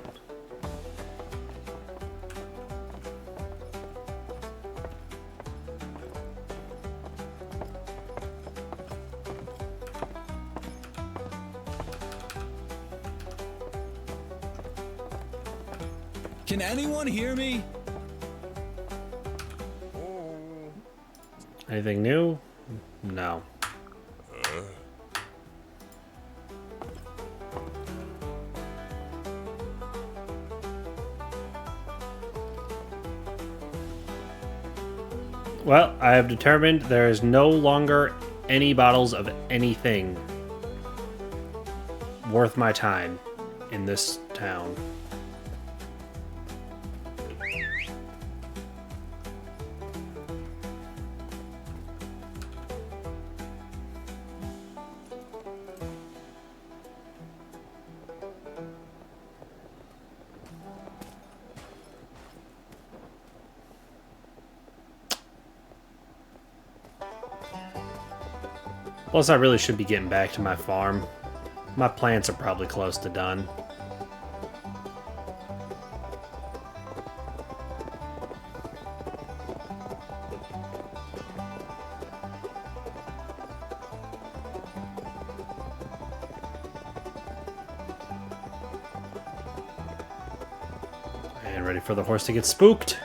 Can anyone hear me? Anything new? No. Well, I have determined there is no longer any bottles of anything worth my time in this town. Plus, I really should be getting back to my farm. My plants are probably close to done. And ready for the horse to get spooked.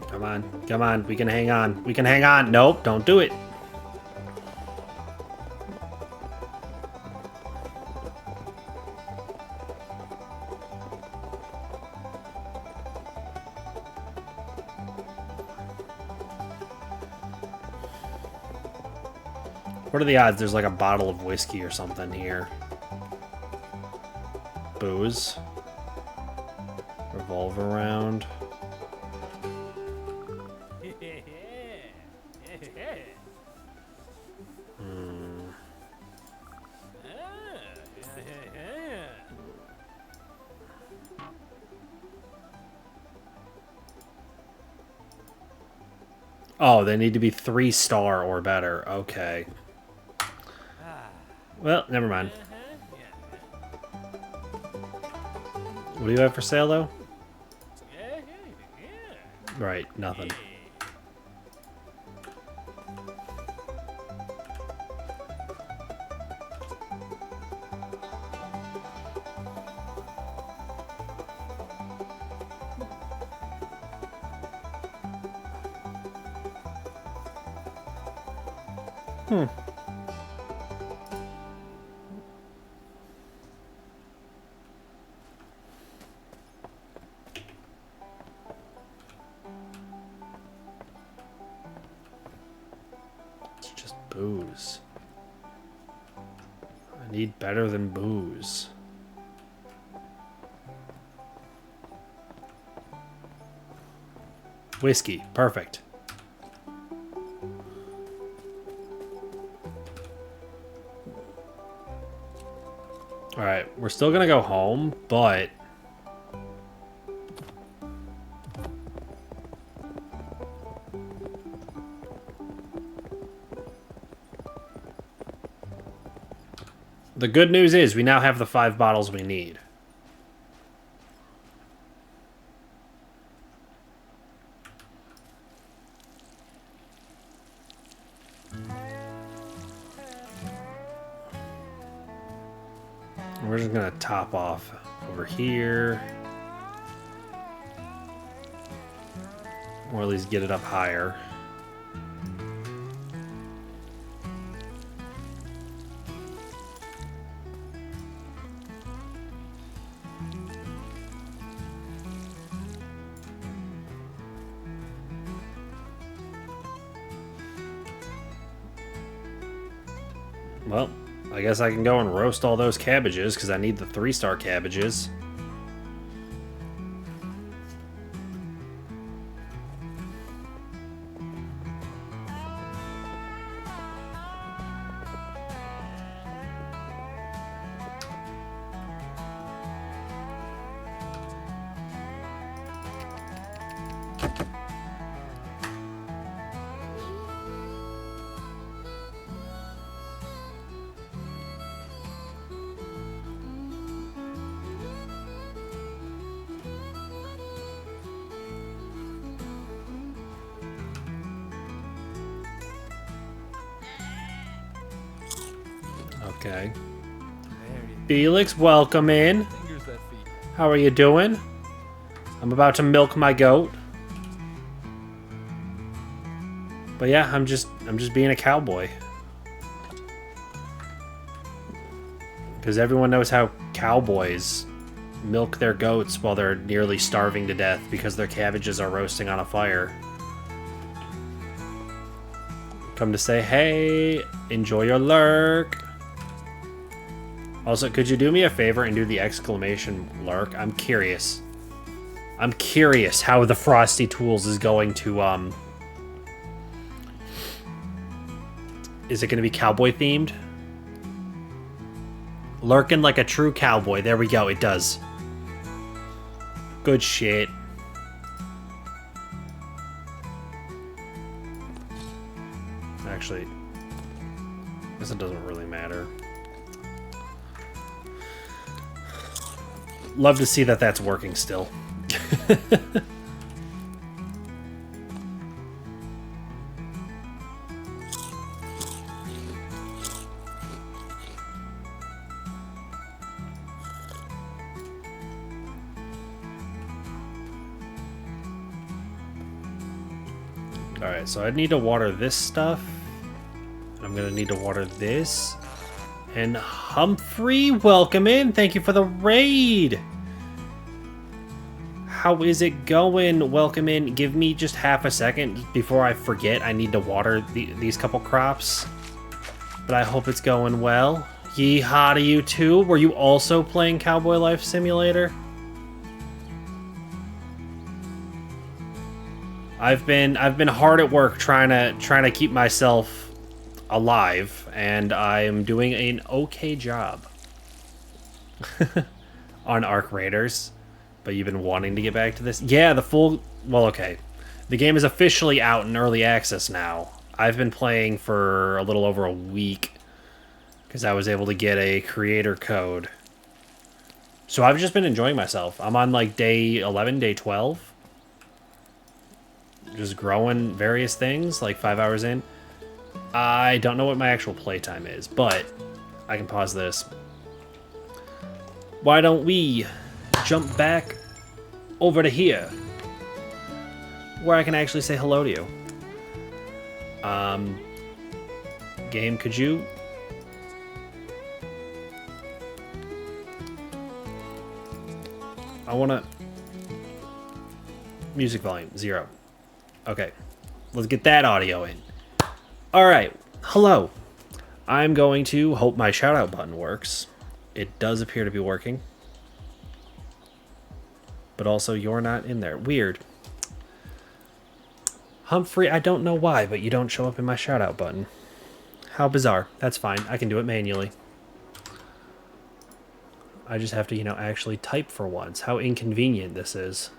Come on, come on, we can hang on. We can hang on. Nope, don't do it. What are the odds there's like a bottle of whiskey or something here? Booze. Revolver round. Oh, they need to be 3-star or better. Okay. Well, never mind. What do you have for sale, though? Right, nothing. It's just booze. I need better than booze. Whiskey, perfect. Alright, we're still gonna go home, but the good news is we now have the 5 bottles we need. We're just gonna top off over here. Or at least get it up higher. Well, I guess I can go and roast all those cabbages because I need the 3-star cabbages. Okay. There you Felix, welcome in. go. Fingers that feed. How are you doing? I'm about to milk my goat. But yeah, I'm just being a cowboy. Because everyone knows how cowboys milk their goats while they're nearly starving to death because their cabbages are roasting on a fire. Come to say, hey, enjoy your lurk. Also, could you do me a favor and do the exclamation lurk? I'm curious. I'm curious how the Frosty Tools is going to, is it going to be cowboy themed? Lurking like a true cowboy. There we go. It does. Good shit. Actually, I guess it doesn't really matter. Love to see that that's working still. Alright, so I need to water this stuff. I'm gonna need to water this. And Humphrey, welcome in. Thank you for the raid. How is it going? Welcome in. Give me just half a second before I forget. I need to water these couple crops. But I hope it's going well. Yeehaw to you too. Were you also playing Cowboy Life Simulator? I've been hard at work trying to keep myself alive, and I am doing an okay job on Arc Raiders. But you've been wanting to get back to this? Yeah, well, okay. The game is officially out in early access now. I've been playing for a little over a week because I was able to get a creator code. So I've just been enjoying myself. I'm on like day 11, day 12. Just growing various things, like 5 hours in. I don't know what my actual playtime is, but I can pause this. Why don't we jump back over to here, where I can actually say hello to you. Game, could you? I wanna... Music volume, 0. Okay, let's get that audio in. Alright, hello. I'm going to hope my shoutout button works. It does appear to be working. But also, you're not in there. Weird. Humphrey, I don't know why, but you don't show up in my shoutout button. How bizarre. That's fine. I can do it manually. I just have to, actually type for once. How inconvenient this is.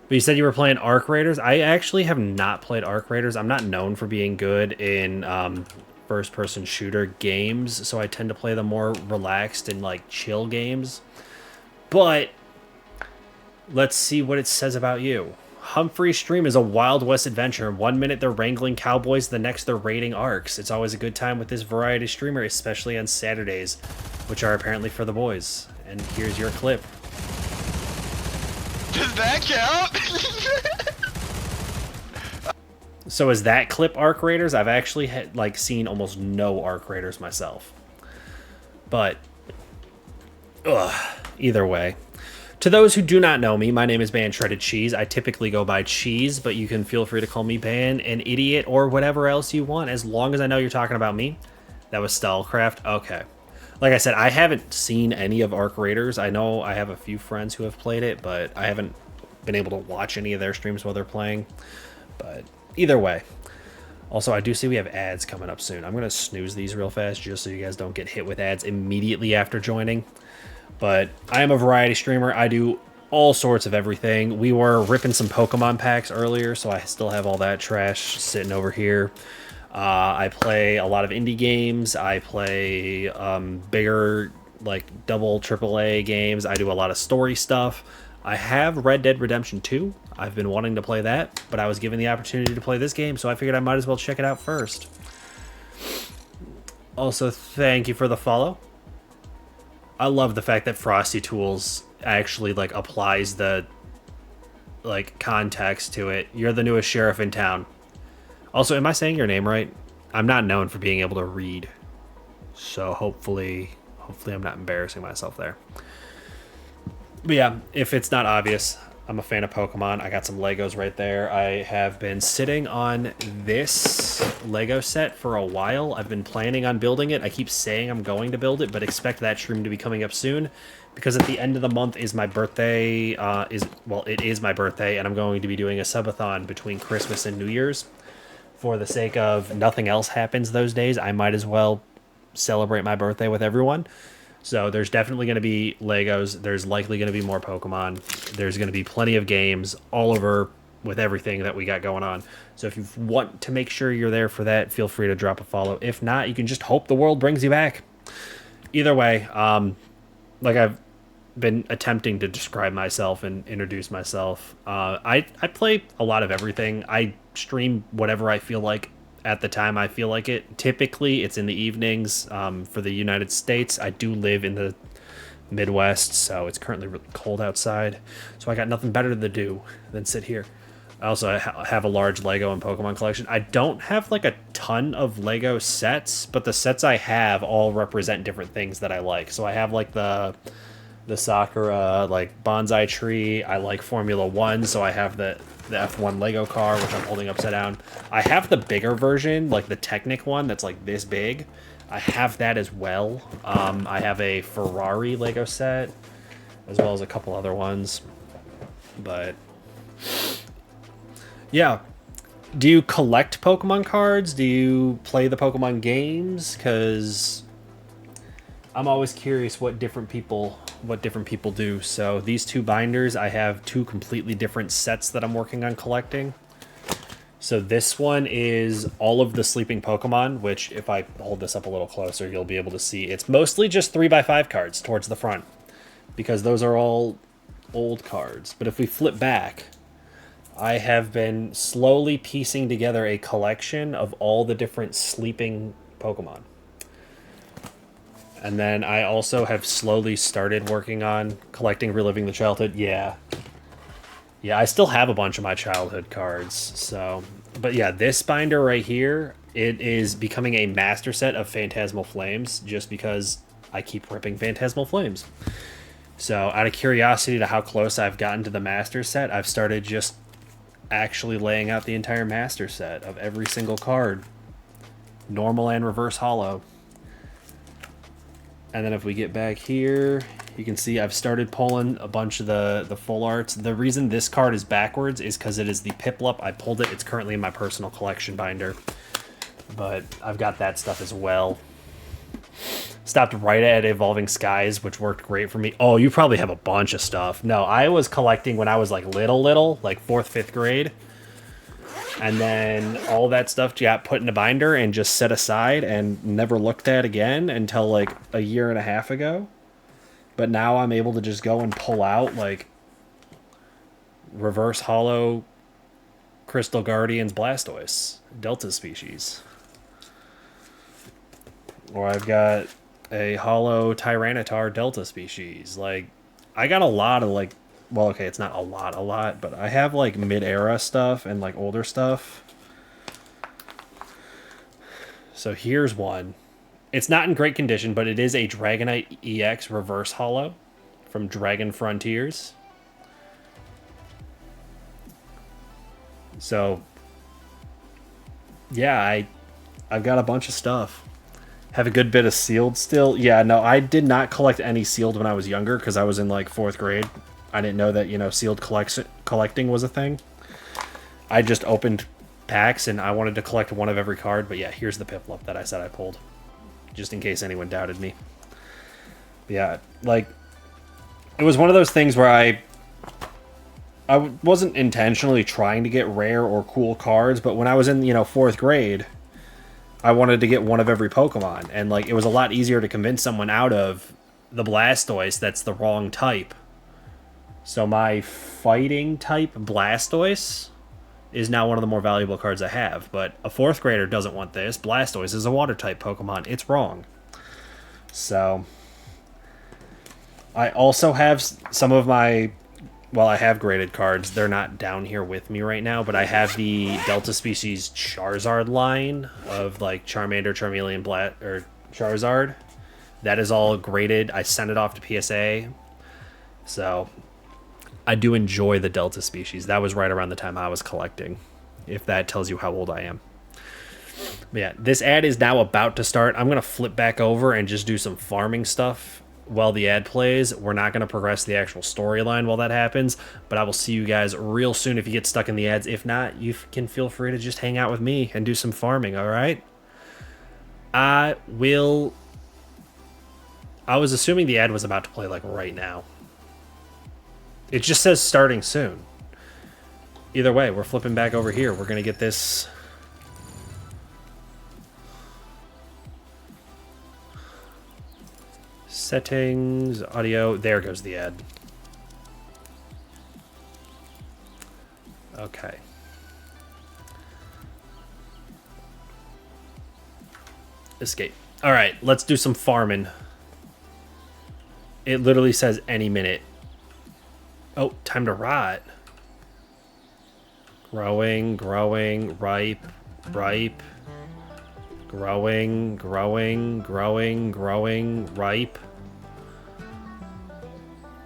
But you said you were playing Arc Raiders? I actually have not played Arc Raiders. I'm not known for being good in first-person shooter games, so I tend to play the more relaxed and, chill games. But let's see what it says about you. Humphrey's stream is a Wild West adventure. 1 minute they're wrangling cowboys, the next they're raiding arcs. It's always a good time with this variety streamer, especially on Saturdays, which are apparently for the boys. And here's your clip. Does that count? So is that clip Arc Raiders? I've actually seen almost no Arc Raiders myself. But either way. To those who do not know me, my name is Ban Shredded Cheese. I typically go by Cheese, but you can feel free to call me Ban, an idiot, or whatever else you want. As long as I know you're talking about me, That was Stellcraft? Okay. Like I said, I haven't seen any of Arc Raiders. I know I have a few friends who have played it, but I haven't been able to watch any of their streams while they're playing. But either way. Also, I do see we have ads coming up soon. I'm going to snooze these real fast just so you guys don't get hit with ads immediately after joining. But I am a variety streamer. I do all sorts of everything. We were ripping some Pokemon packs earlier, so I still have all that trash sitting over here. I play a lot of indie games. I play bigger, like double AAA games. I do a lot of story stuff. I have Red Dead Redemption 2. I've been wanting to play that, but I was given the opportunity to play this game, so I figured I might as well check it out first. Also, thank you for the follow. I love the fact that Frosty Tools actually like applies the like context to it. You're the newest sheriff in town. Also, am I saying your name right? I'm not known for being able to read, so hopefully I'm not embarrassing myself there. But yeah, if it's not obvious, I'm a fan of Pokemon. I got some Legos right there. I have been sitting on this Lego set for a while. I've been planning on building it. I keep saying I'm going to build it, but expect that stream to be coming up soon because at the end of the month is my birthday. It is my birthday, and I'm going to be doing a subathon between Christmas and New Year's. For the sake of nothing else happens those days, I might as well celebrate my birthday with everyone. So there's definitely going to be Legos. There's likely going to be more Pokemon. There's going to be plenty of games all over with everything that we got going on. So if you want to make sure you're there for that, feel free to drop a follow. If not, you can just hope the world brings you back. Either way, like I've been attempting to describe myself and introduce myself. I play a lot of everything. I stream whatever I feel like at the time I feel like it. Typically, it's in the evenings. For the United States, I do live in the Midwest, so it's currently really cold outside. So I got nothing better to do than sit here. I also have a large Lego and Pokemon collection. I don't have like a ton of Lego sets, but the sets I have all represent different things that I like. So I have like the Sakura like bonsai tree. I like Formula One, so I have the F1 Lego car, which I'm holding upside down. I have the bigger version, like the Technic one that's like this big. I have that as well. I have a Ferrari Lego set, as well as a couple other ones. But yeah. Do you collect Pokemon cards? Do you play the Pokemon games? Because I'm always curious what different people do. So these two binders, I have two completely different sets that I'm working on collecting. So this one is all of the sleeping Pokemon, which if I hold this up a little closer, you'll be able to see. It's mostly just 3x5 cards towards the front because those are all old cards. But if we flip back, I have been slowly piecing together a collection of all the different sleeping Pokemon. And then I also have slowly started working on collecting Reliving the Childhood. Yeah, I still have a bunch of my childhood cards. So, but yeah, this binder right here, it is becoming a master set of Phantasmal Flames just because I keep ripping Phantasmal Flames. So out of curiosity to how close I've gotten to the master set, I've started just actually laying out the entire master set of every single card. Normal and reverse holo. And then if we get back here, you can see I've started pulling a bunch of the full arts. The reason this card is backwards is because it is the Piplup. I pulled it. It's currently in my personal collection binder. But I've got that stuff as well. Stopped right at Evolving Skies, which worked great for me. Oh, you probably have a bunch of stuff. No, I was collecting when I was like little, like 4th, 5th grade. And then all that stuff got put in a binder and just set aside and never looked at again until like a year and a half ago. But now I'm able to just go and pull out like reverse holo Crystal Guardians Blastoise, Delta species. Or I've got a holo Tyranitar Delta species. Like, I got a lot of like, well, okay, it's not a lot, but I have like mid-era stuff and like older stuff. So here's one. It's not in great condition, but it is a Dragonite EX reverse holo from Dragon Frontiers. So yeah, I've got a bunch of stuff. Have a good bit of sealed still. Yeah, no, I did not collect any sealed when I was younger because I was in like 4th grade. I didn't know that, you know, sealed collecting was a thing. I just opened packs and I wanted to collect one of every card. But yeah, here's the Piplup that I said I pulled, just in case anyone doubted me. But yeah, like, it was one of those things where I wasn't intentionally trying to get rare or cool cards, but when I was in, you know, 4th grade, I wanted to get one of every Pokemon, and like it was a lot easier to convince someone out of the Blastoise that's the wrong type. So my fighting type Blastoise is now one of the more valuable cards I have, but a 4th grader doesn't want this. Blastoise is a water type Pokemon. It's wrong. So I also have some of my, well, I have graded cards. They're not down here with me right now, but I have the Delta Species Charizard line of like Charmander, Charmeleon, or Charizard. That is all graded. I sent it off to PSA. So I do enjoy the Delta Species. That was right around the time I was collecting, if that tells you how old I am. But yeah, this ad is now about to start. I'm going to flip back over and just do some farming stuff while the ad plays. We're not going to progress the actual storyline while that happens, but I will see you guys real soon if you get stuck in the ads. If not, you can feel free to just hang out with me and do some farming, all right? I was assuming the ad was about to play like right now. It just says starting soon. Either way, we're flipping back over here. We're going to get this... Settings, audio, there goes the ad. Okay. Escape. All right, let's do some farming. It literally says any minute. Oh, time to rot. Growing, growing, ripe, ripe. Growing, growing, growing, growing, ripe.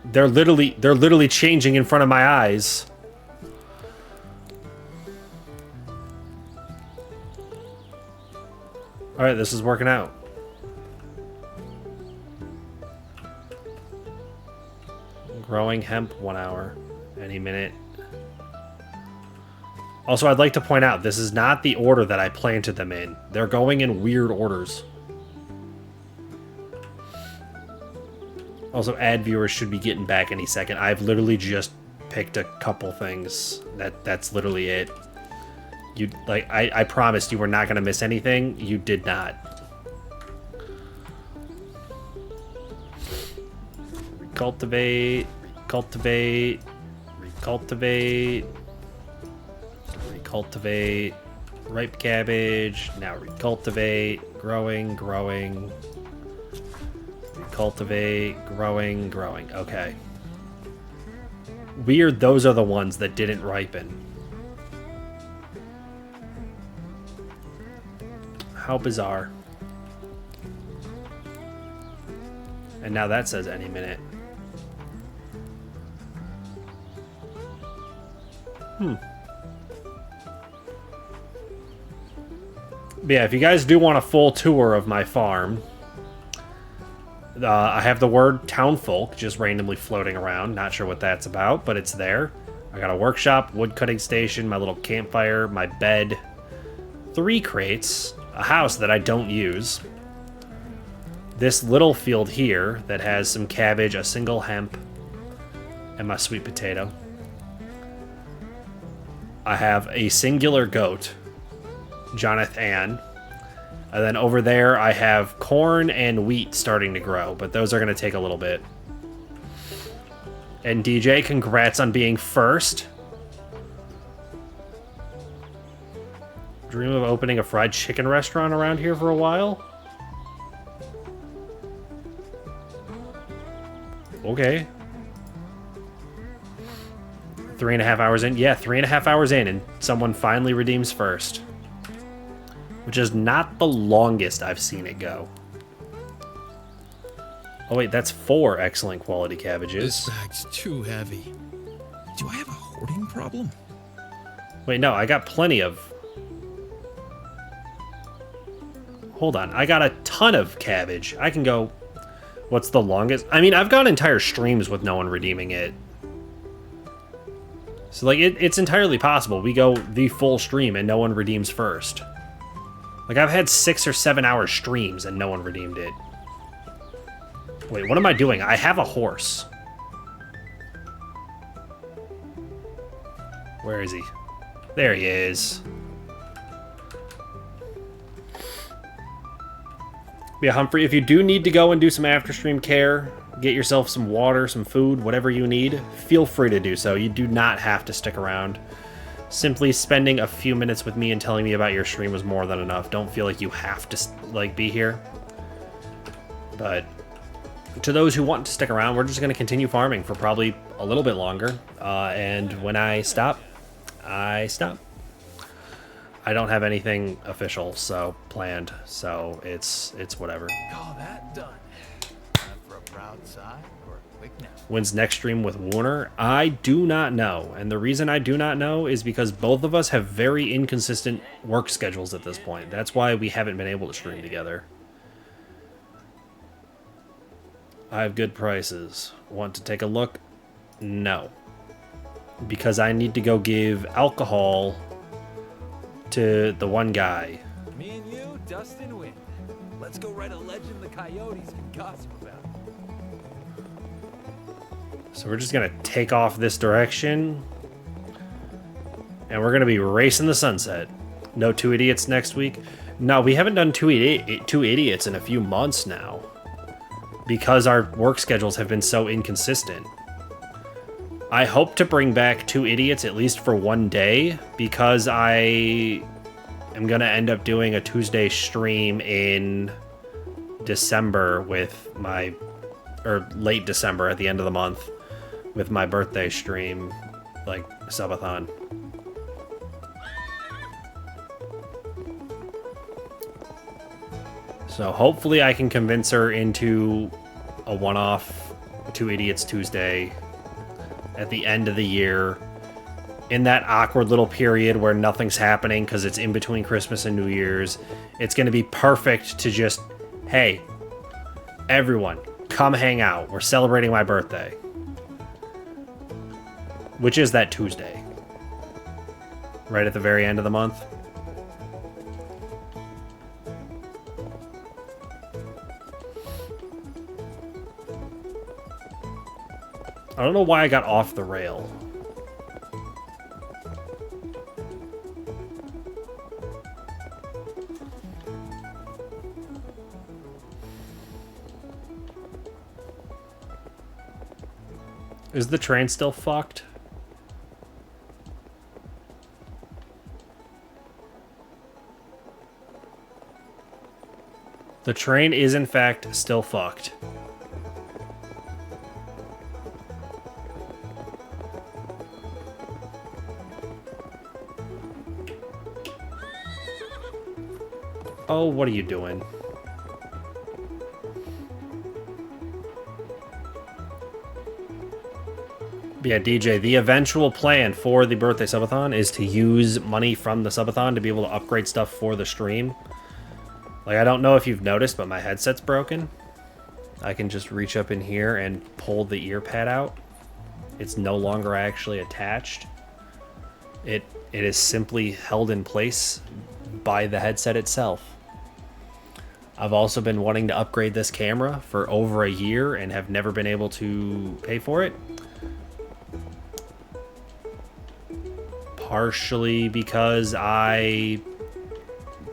They're literally changing in front of my eyes. All right, this is working out. Growing hemp 1 hour, any minute. Also, I'd like to point out, this is not the order that I planted them in. They're going in weird orders. Also, ad viewers should be getting back any second. I've literally just picked a couple things. That's literally it. You like I promised you were not gonna miss anything. You did not. Recultivate, recultivate, recultivate, recultivate, ripe cabbage, now recultivate, growing, growing, recultivate, growing, growing. Okay. Weird, those are the ones that didn't ripen. How bizarre. And now that says any minute. But yeah, if you guys do want a full tour of my farm, I have the word townfolk just randomly floating around. Not sure what that's about, but it's there. I got a workshop, wood cutting station, my little campfire, my bed, 3 crates, a house that I don't use, this little field here that has some cabbage, a single hemp, and my sweet potato. I have a singular goat, Jonathan. And then over there, I have corn and wheat starting to grow, but those are going to take a little bit. And DJ, congrats on being first. Dream of opening a fried chicken restaurant around here for a while? Okay. 3.5 hours in? Yeah, 3.5 hours in, and someone finally redeems first. Which is not the longest I've seen it go. Oh wait, that's 4 excellent quality cabbages. This bag's too heavy. Do I have a hoarding problem? Wait, no, I got plenty of... hold on. I got a ton of cabbage. I can go... What's the longest? I mean, I've gone entire streams with no one redeeming it. So, like, it's entirely possible. We go the full stream and no one redeems first. Like, I've had 6 or 7 hour streams and no one redeemed it. Wait, what am I doing? I have a horse. Where is he? There he is. Yeah, Humphrey, if you do need to go and do some after-stream care, get yourself some water, some food, whatever you need, feel free to do so. You do not have to stick around. Simply spending a few minutes with me and telling me about your stream was more than enough. Don't feel like you have to, like, be here. But to those who want to stick around, we're just going to continue farming for probably a little bit longer. And when I stop, I stop. I don't have anything official, so planned, so it's whatever. Call that done. Time for a proud sigh or a quick nap. When's next stream with Warner? I do not know, and the reason I do not know is because both of us have very inconsistent work schedules at this point. That's why we haven't been able to stream together. I have good prices. Want to take a look? No. Because I need to go give alcohol to the one guy. Me and you, dust and wind. Let's go write a legend the coyotes can gossip about. So we're just gonna take off this direction. And we're gonna be racing the sunset. No 2 idiots next week. No, we haven't done two idiots in a few months now. Because our work schedules have been so inconsistent. I hope to bring back 2 idiots at least for one day, because I am going to end up doing a Tuesday stream in December with my, or late December at the end of the month, with my birthday stream, like subathon. So hopefully I can convince her into a one-off 2 idiots Tuesday at the end of the year, in that awkward little period where nothing's happening because it's in between Christmas and New Year's. It's going to be perfect to just, hey, everyone, come hang out. We're celebrating my birthday. Which is that Tuesday. Right at the very end of the month. I don't know why I got off the rail. Is the train still fucked? The train is in fact still fucked. Oh, what are you doing? Yeah, DJ, the eventual plan for the birthday subathon is to use money from the subathon to be able to upgrade stuff for the stream. Like, I don't know if you've noticed, but my headset's broken. I can just reach up in here and pull the ear pad out. It's no longer actually attached. It is simply held in place by the headset itself. I've also been wanting to upgrade this camera for over a year and have never been able to pay for it. Partially because I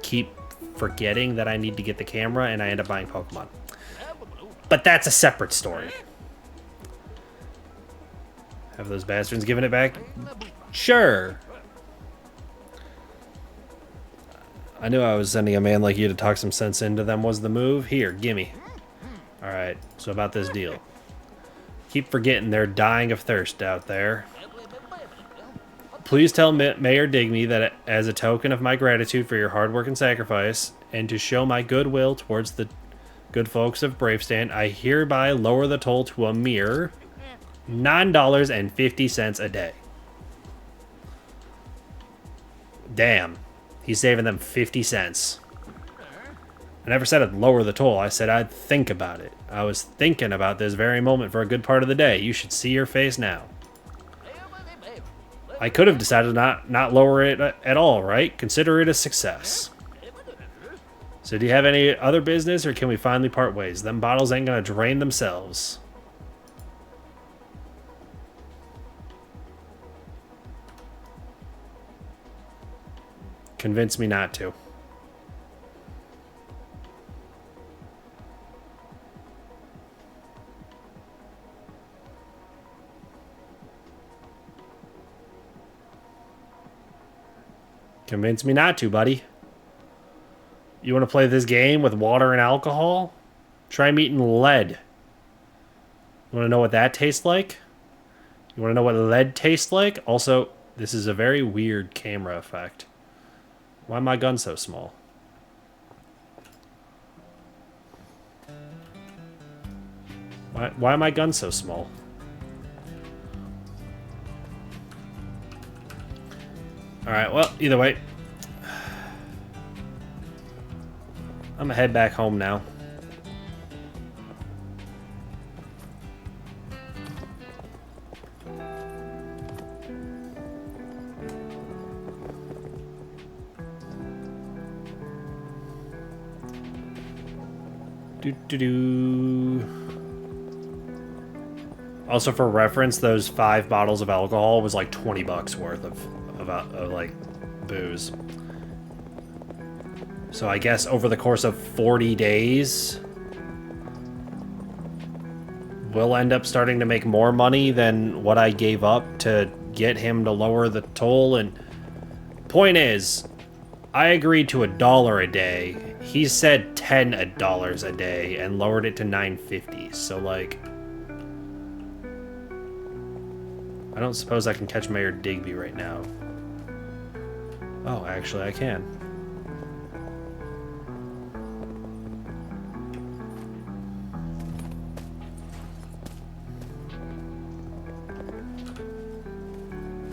keep forgetting that I need to get the camera and I end up buying Pokemon. But that's a separate story. Have those bastards given it back? Sure. I knew I was sending a man like you to talk some sense into them was the move. Here, gimme. Alright, so about this deal. Keep forgetting they're dying of thirst out there. Please tell Mayor Digby that as a token of my gratitude for your hard work and sacrifice, and to show my goodwill towards the good folks of Bravestand, I hereby lower the toll to a mere $9.50 a day. Damn. He's saving them 50 cents. I never said I'd lower the toll. I said I'd think about it. I was thinking about this very moment for a good part of the day. You should see your face now. I could have decided not lower it at all, right? Consider it a success. So do you have any other business, or can we finally part ways? Them bottles ain't gonna drain themselves. Convince me not to. Convince me not to, buddy. You want to play this game with water and alcohol? Try meeting lead. You want to know what that tastes like? You want to know what lead tastes like? Also, this is a very weird camera effect. Why my gun so small? Why my gun so small? Alright, well, either way. I'm gonna head back home now. Also, for reference, those 5 bottles of alcohol was like 20 bucks worth of like booze. So I guess over the course of 40 days, we'll end up starting to make more money than what I gave up to get him to lower the toll. And point is, I agreed to $1 a day. He said $10 a day and lowered it to $9.50. So like, I don't suppose I can catch Mayor Digby right now. Oh, actually I can.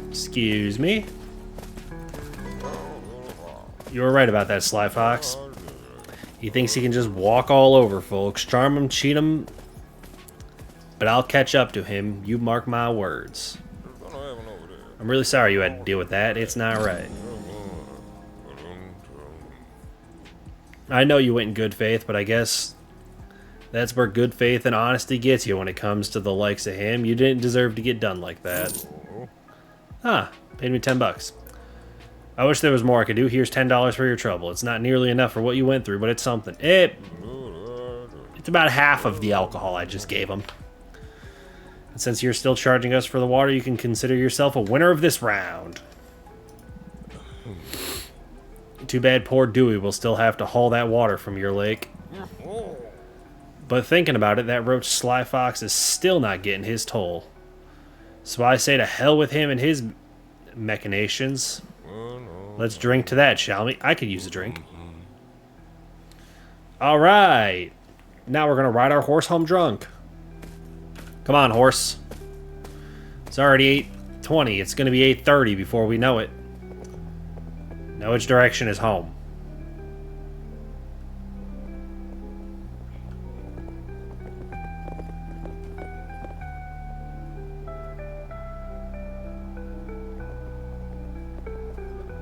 Excuse me. You were right about that, Sly Fox. He thinks he can just walk all over folks, charm them, cheat them. But I'll catch up to him, you mark my words. I'm really sorry you had to deal with that. It's not right. I know you went in good faith, but I guess that's where good faith and honesty gets you when it comes to the likes of him. You didn't deserve to get done like that. Huh, paid me 10 bucks. I wish there was more I could do. Here's $10 for your trouble. It's not nearly enough for what you went through, but it's something. It's about half of the alcohol I just gave him. And since you're still charging us for the water, you can consider yourself a winner of this round. Too bad poor Dewey will still have to haul that water from your lake. But thinking about it, that roach Sly Fox is still not getting his toll. So I say to hell with him and his machinations. Let's drink to that, shall we? I could use a drink. Alright. Now we're going to ride our horse home drunk. Come on, horse. It's already 8:20. It's going to be 8:30 before we know it. Now which direction is home?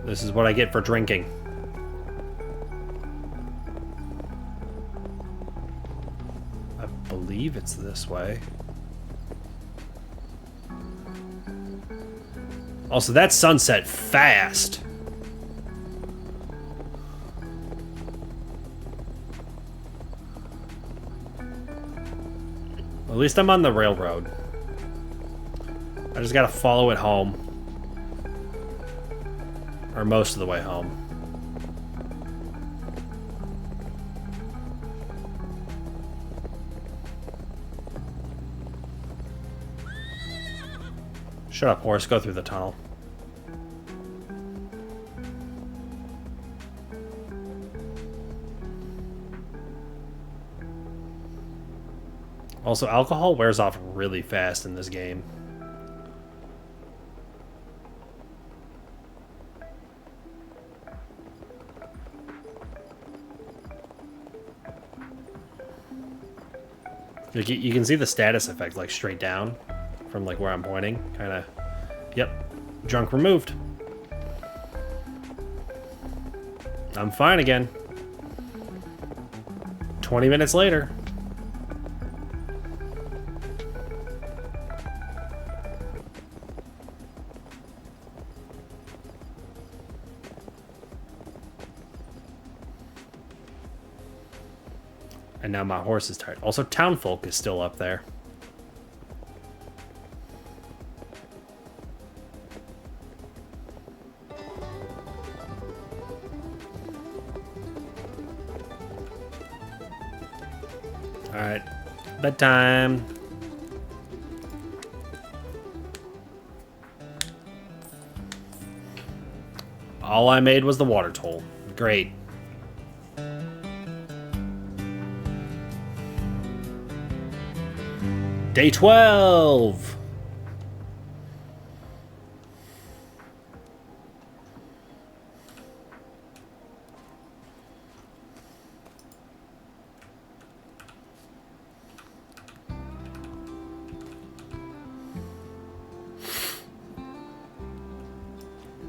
This is what I get for drinking. I believe it's this way. Also, that sunset fast. At least I'm on the railroad. I just gotta follow it home. Or most of the way home. Shut up, horse. Go through the tunnel. Also, alcohol wears off really fast in this game. Like you can see the status effect like straight down from like where I'm pointing. Kind of. Yep. Drunk removed. I'm fine again. 20 minutes later. And now my horse is tired. Also, Townfolk is still up there. Alright. Bedtime. All I made was the water toll. Great. Day 12!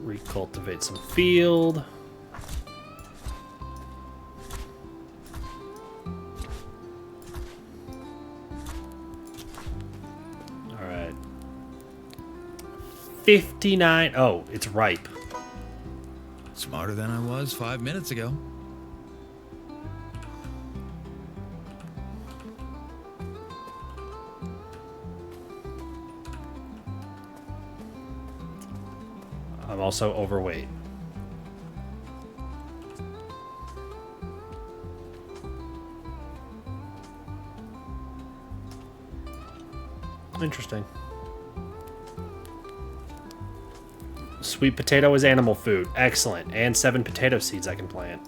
Recultivate some field. Alright. 59. Oh, it's ripe. Smarter than I was 5 minutes ago. I'm also overweight. Interesting. Sweet potato is animal food. Excellent. And 7 potato seeds I can plant.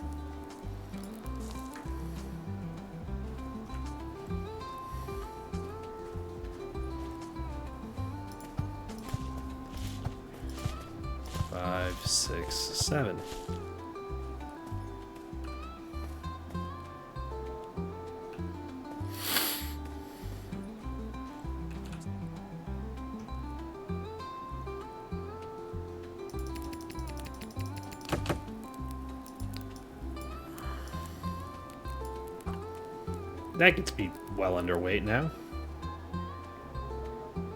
Five, 6, 7. That gets me well underweight now.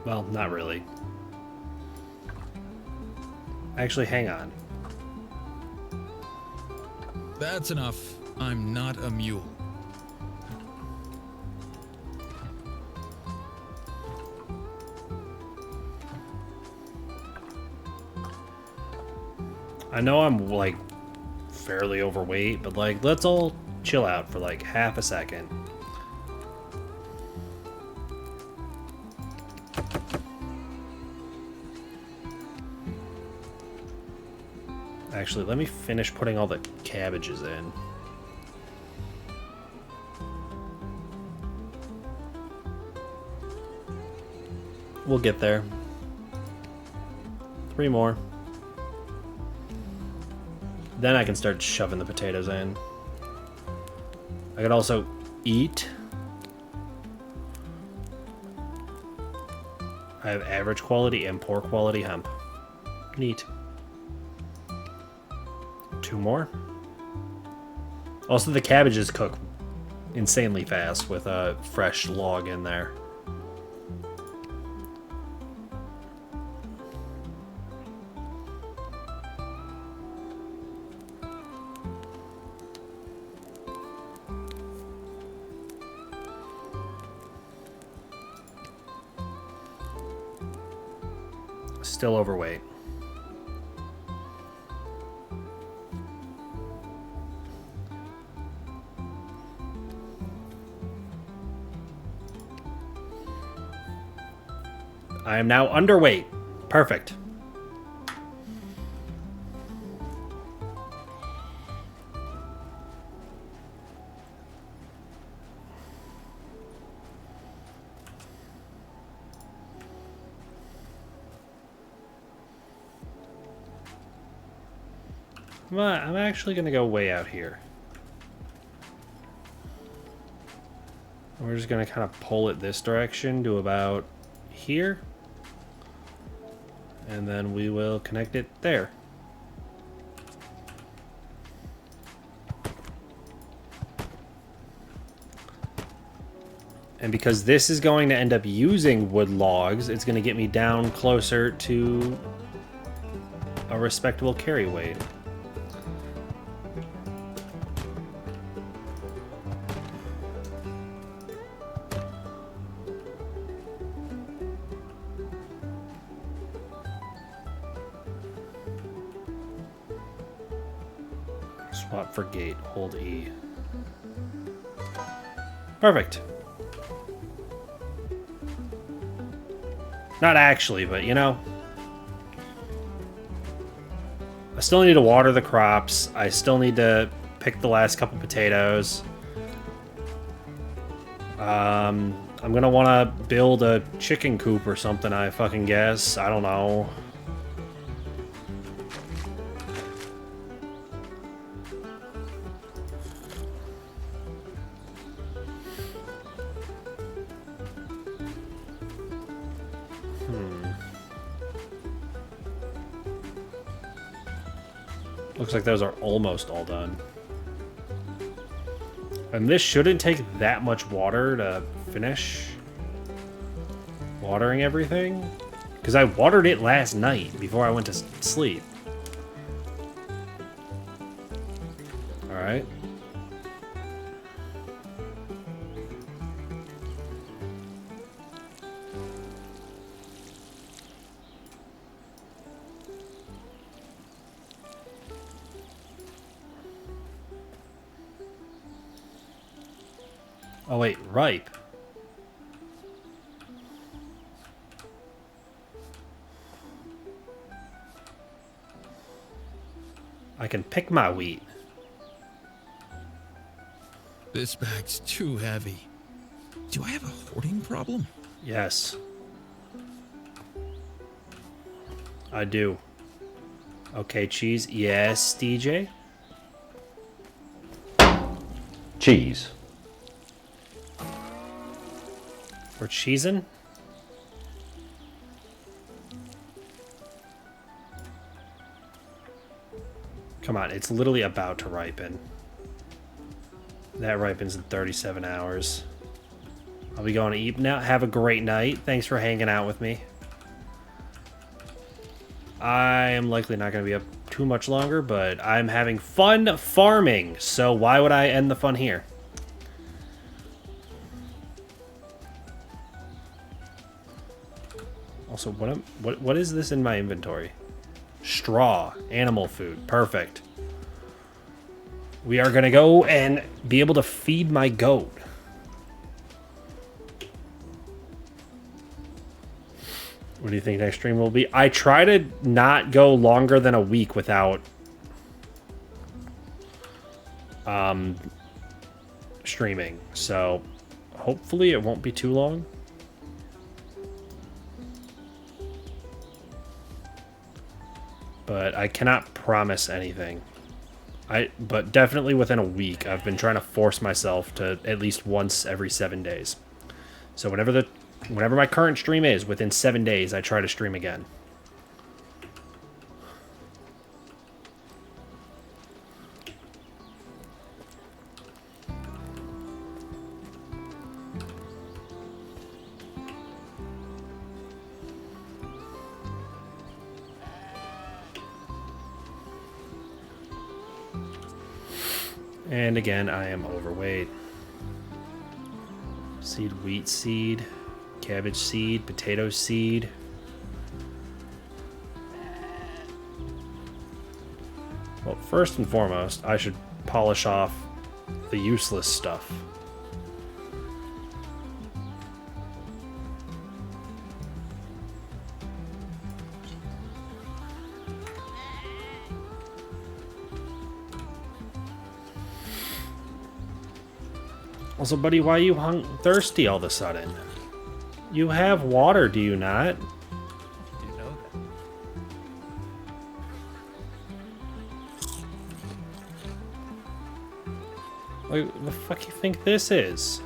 Well, not really. Actually, hang on. That's enough. I'm not a mule. I know I'm like fairly overweight, but like let's all chill out for like half a second. Actually, let me finish putting all the cabbages in. We'll get there. 3 more. Then I can start shoving the potatoes in. I could also eat. I have average quality and poor quality hemp. Neat. 2 more. Also, the cabbages cook insanely fast with a fresh log in there. Still overweight. I am now underweight. Perfect. I'm actually going to go way out here. We're just going to kind of pull it this direction to about here. And then we will connect it there. And because this is going to end up using wood logs, it's going to get me down closer to a respectable carry weight. Swap for gate, hold E. Perfect. Not actually, but you know. I still need to water the crops. I still need to pick the last couple potatoes. I'm gonna want to build a chicken coop or something, I fucking guess. I don't know. Looks like those are almost all done. And this shouldn't take that much water to finish watering everything. Because I watered it last night before I went to sleep. Alright. Oh wait, ripe. I can pick my wheat. This bag's too heavy. Do I have a hoarding problem? Yes. I do. Okay, cheese. Yes, DJ? Cheese. We're cheesing? Come on, it's literally about to ripen. That ripens in 37 hours. I'll be going to eat now. Have a great night. Thanks for hanging out with me. I am likely not going to be up too much longer, but I'm having fun farming, so why would I end the fun here? Also, what is this in my inventory? Straw, animal food, perfect. We are gonna go and be able to feed my goat. What do you think next stream will be? I try to not go longer than a week without streaming, so hopefully it won't be too long. But I cannot promise anything. But definitely within a week, I've been trying to force myself to at least once every 7 days. So whenever my current stream is, within 7 days, I try to stream again. And again, I am overweight. Seed, wheat seed, cabbage seed, potato seed. Well, first and foremost, I should polish off the useless stuff. Also, buddy, why are you thirsty all of a sudden? You have water, do you not? You know that. Like, the fuck you think this is?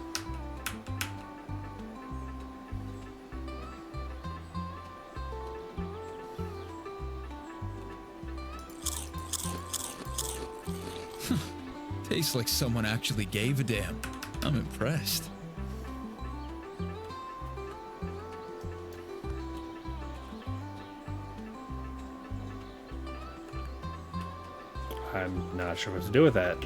Tastes like someone actually gave a damn. I'm impressed. I'm not sure what to do with that.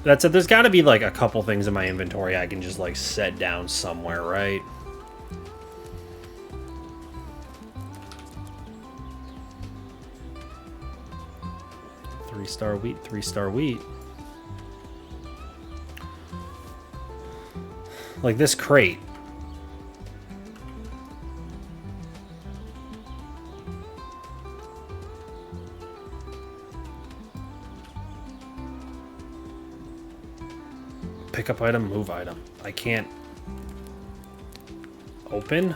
That said, there's got to be like a couple things in my inventory I can just like set down somewhere, right? Three-star wheat, 3-star wheat. Like this crate. Pick up item, move item. I can't open.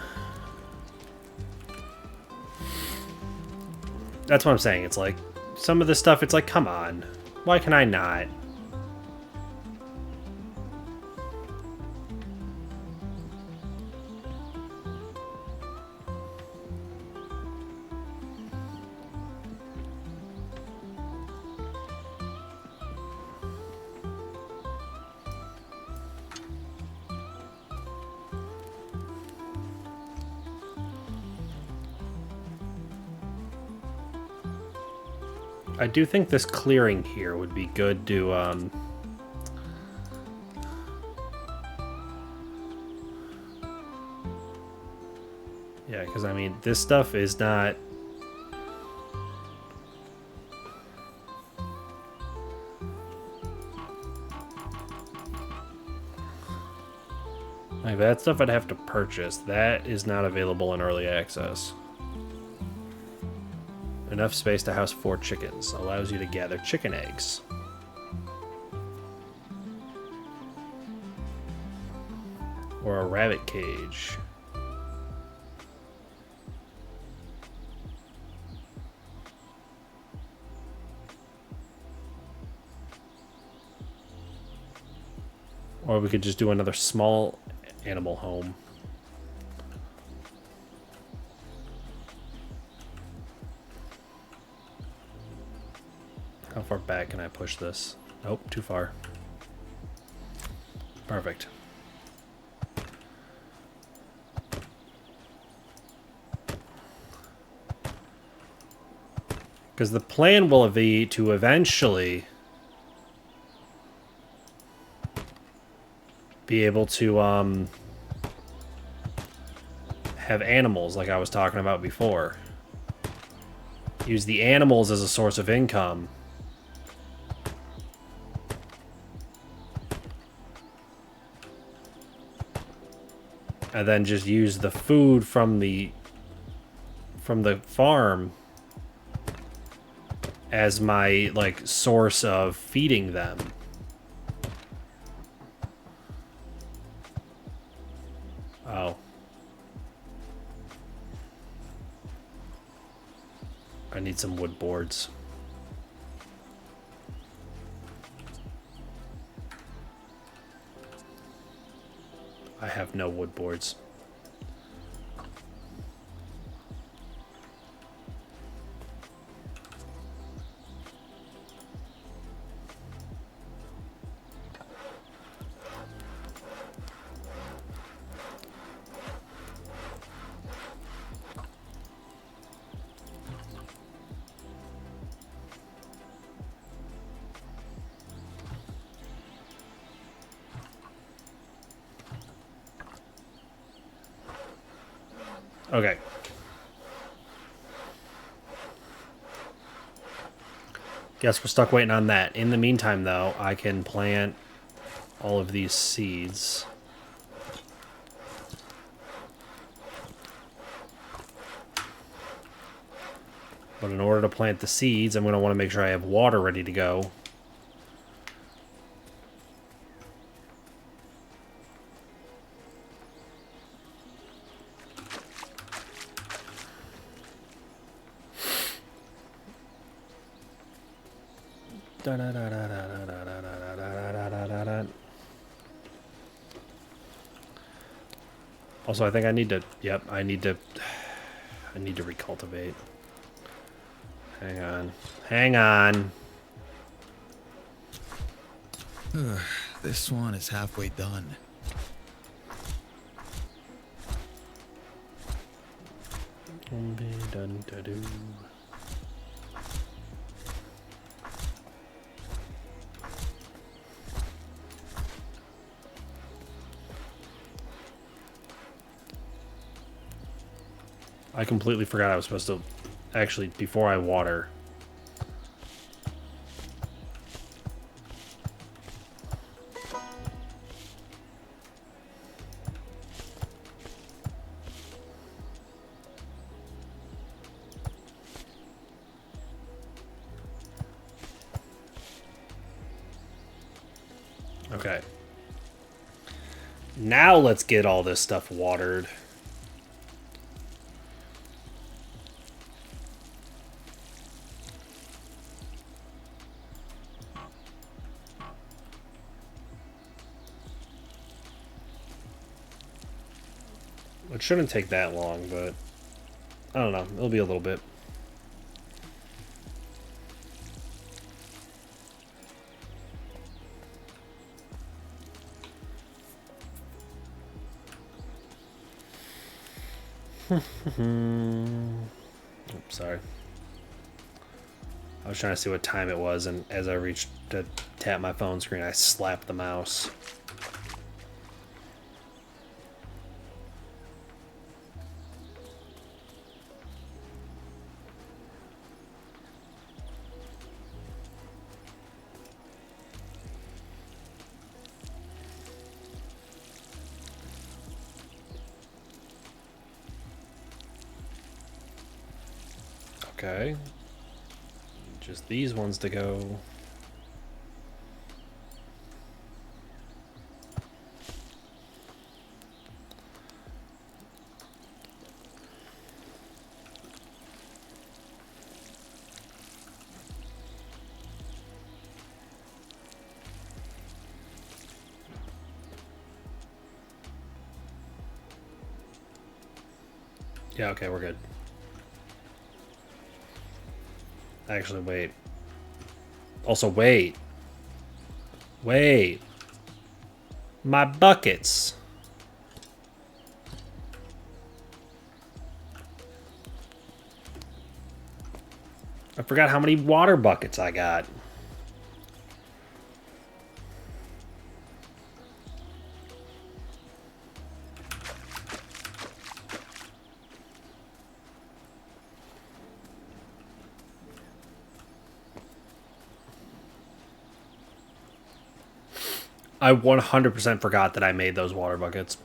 That's what I'm saying. It's like some of this stuff, it's like, come on. Why can I not? I do think this clearing here would be good to, yeah, because, I mean, this stuff is not... Like, that stuff I'd have to purchase. That is not available in early access. Enough space to house 4 chickens. Allows you to gather chicken eggs. Or a rabbit cage. Or we could just do another small animal home. How far back can I push this? Nope, too far. Perfect. Because the plan will be to eventually be able to have animals like I was talking about before. Use the animals as a source of income. And then just use the food from the farm as my like source of feeding them. Oh. I need some wood boards. I have no wood boards. Okay. Guess we're stuck waiting on that. In the meantime, though, I can plant all of these seeds. But in order to plant the seeds, I'm going to want to make sure I have water ready to go. Also, I think I need to, yep, I need to recultivate. Hang on. Hang on. This one is halfway done. Dun-dun-dun-dun. I completely forgot I was supposed to actually, before I water. Okay. Now let's get all this stuff watered. It shouldn't take that long, but I don't know. It'll be a little bit. Oops, sorry. I was trying to see what time it was, and as I reached to tap my phone screen, I slapped the mouse. Okay. Just these ones to go. Yeah, okay, we're good. Actually, wait. Also, wait. Wait. My buckets. I forgot how many water buckets I got. I 100% forgot that I made those water buckets.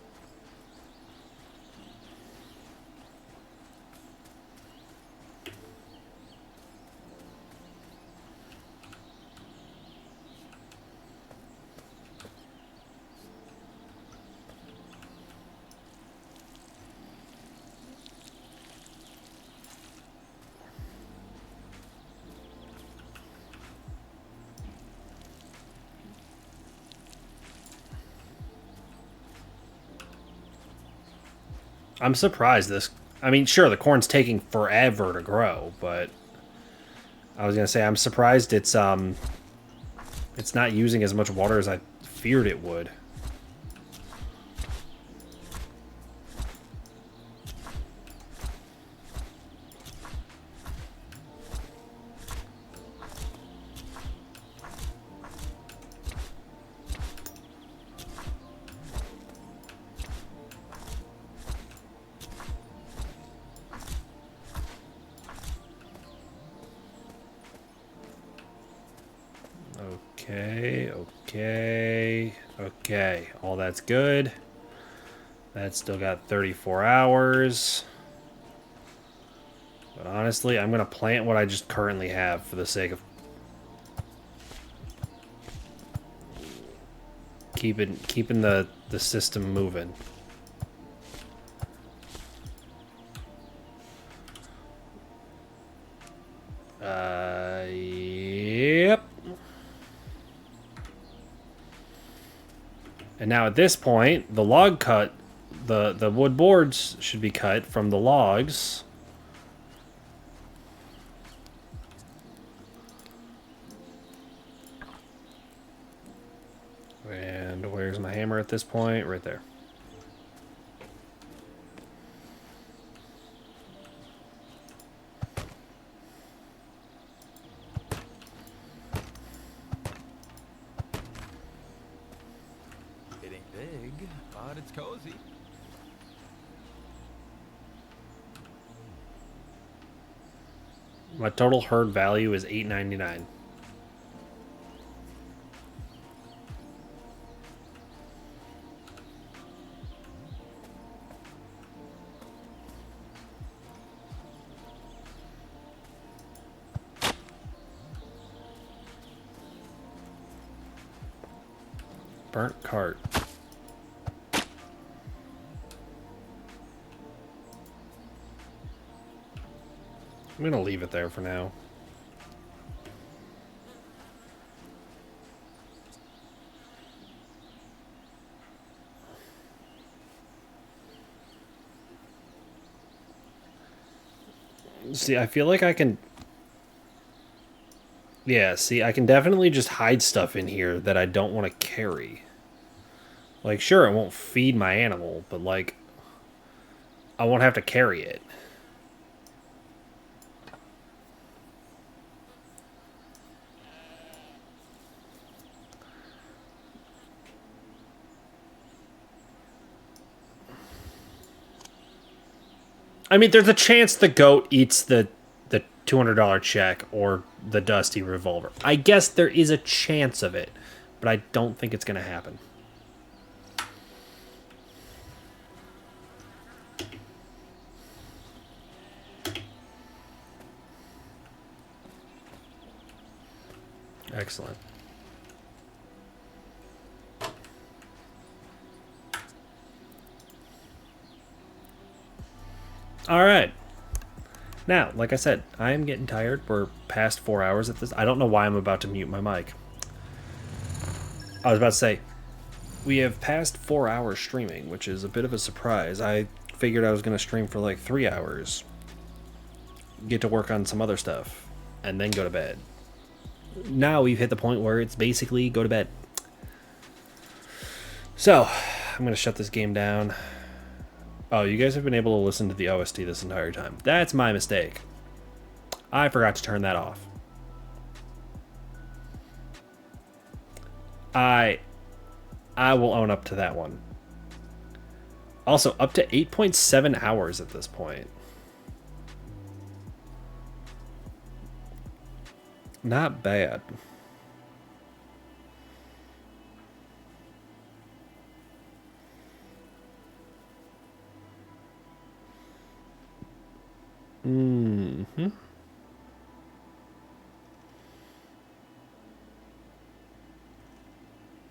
I'm surprised this... I mean, sure, the corn's taking forever to grow, but... I was gonna say, I'm surprised it's not using as much water as I feared it would. Okay, all that's good. That's still got 34 hours. But honestly, I'm gonna plant what I just currently have for the sake of keeping the system moving. Yep. And now at this point, the log cut, the wood boards should be cut from the logs. And where's my hammer at this point? Right there. It ain't big, but it's cozy. My total herd value is $8.99. Burnt cart. I'm gonna leave it there for now. See, I feel like I can... Yeah, see, I can definitely just hide stuff in here that I don't want to carry. Like, sure, it won't feed my animal, but, like, I won't have to carry it. I mean, there's a chance the goat eats the $200 check or the dusty revolver. I guess there is a chance of it, but I don't think it's going to happen. Excellent. All right. Now, like I said, I am getting tired. We're past 4 hours at this. I don't know why I'm about to mute my mic. I was about to say, we have passed 4 hours streaming, which is a bit of a surprise. I figured I was going to stream for like 3 hours, get to work on some other stuff, and then go to bed. Now we've hit the point where it's basically go to bed. So, I'm going to shut this game down. Oh, you guys have been able to listen to the OST this entire time. That's my mistake. I forgot to turn that off. I will own up to that one. Also, up to 8.7 hours at this point. Not bad. Mm-hmm.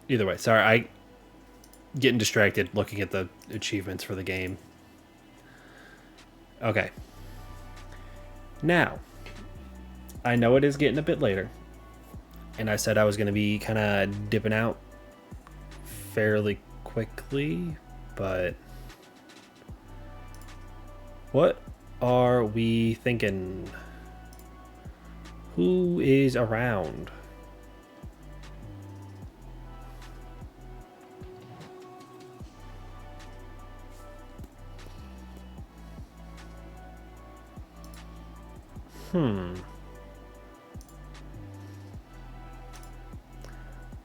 Either way, sorry, I getting distracted looking at the achievements for the game. Okay. Now, I know it is getting a bit later, and I said I was going to be kind of dipping out fairly quickly, but what are we thinking? Who is around?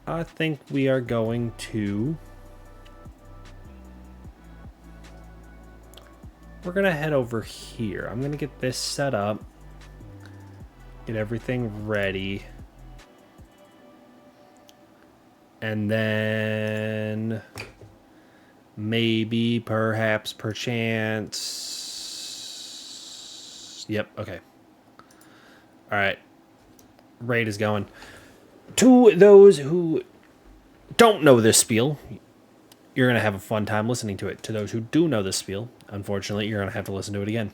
I think we are going to... We're going to head over here. I'm going to get this set up. Get everything ready. And then... maybe, perhaps, perchance... Yep, okay. Alright. Raid is going. To those who don't know this spiel, you're going to have a fun time listening to it. To those who do know this spiel, unfortunately, you're going to have to listen to it again.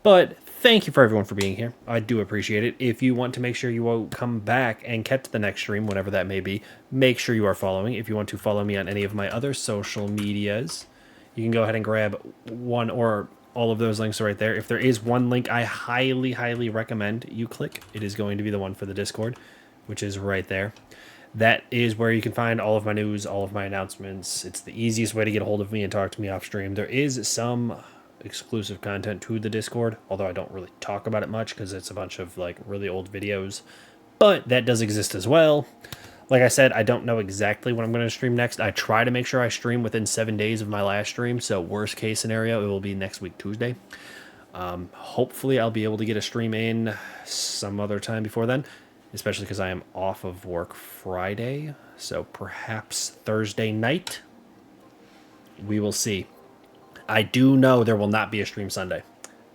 But thank you for everyone for being here. I do appreciate it. If you want to make sure you will come back and catch the next stream, whenever that may be, make sure you are following. If you want to follow me on any of my other social medias, you can go ahead and grab one or all of those links right there. If there is one link I highly, highly recommend you click, it is going to be the one for the Discord, which is right there. that is where you can find all of my news, all of my announcements. It's the easiest way to get a hold of me and talk to me off stream. There is some exclusive content to the Discord, although I don't really talk about it much because it's a bunch of like really old videos. But that does exist as well. Like I said, I don't know exactly when I'm going to stream next. I try to make sure I stream within 7 days of my last stream. So worst case scenario, it will be next week, Tuesday. Hopefully I'll be able to get a stream in some other time before then, especially because I am off of work Friday. So perhaps Thursday night. We will see. I do know there will not be a stream Sunday.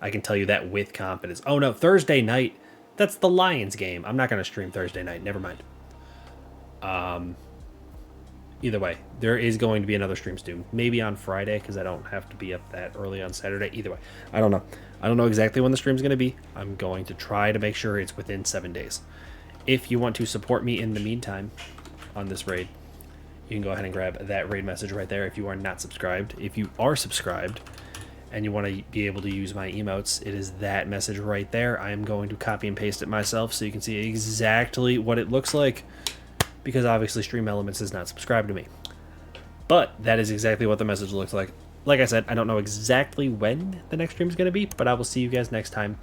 I can tell you that with confidence. Oh no, Thursday night. That's the Lions game. I'm not going to stream Thursday night. Never mind. Either way, there is going to be another stream soon. Maybe on Friday, because I don't have to be up that early on Saturday. Either way, I don't know. I don't know exactly when the stream's going to be. I'm going to try to make sure it's within 7 days. If you want to support me in the meantime on this raid, you can go ahead and grab that raid message right there if you are not subscribed. If you are subscribed and you want to be able to use my emotes, it is that message right there. I am going to copy and paste it myself so you can see exactly what it looks like, because obviously Stream Elements is not subscribed to me. But that is exactly what the message looks like. Like I said, I don't know exactly when the next stream is going to be, but I will see you guys next time.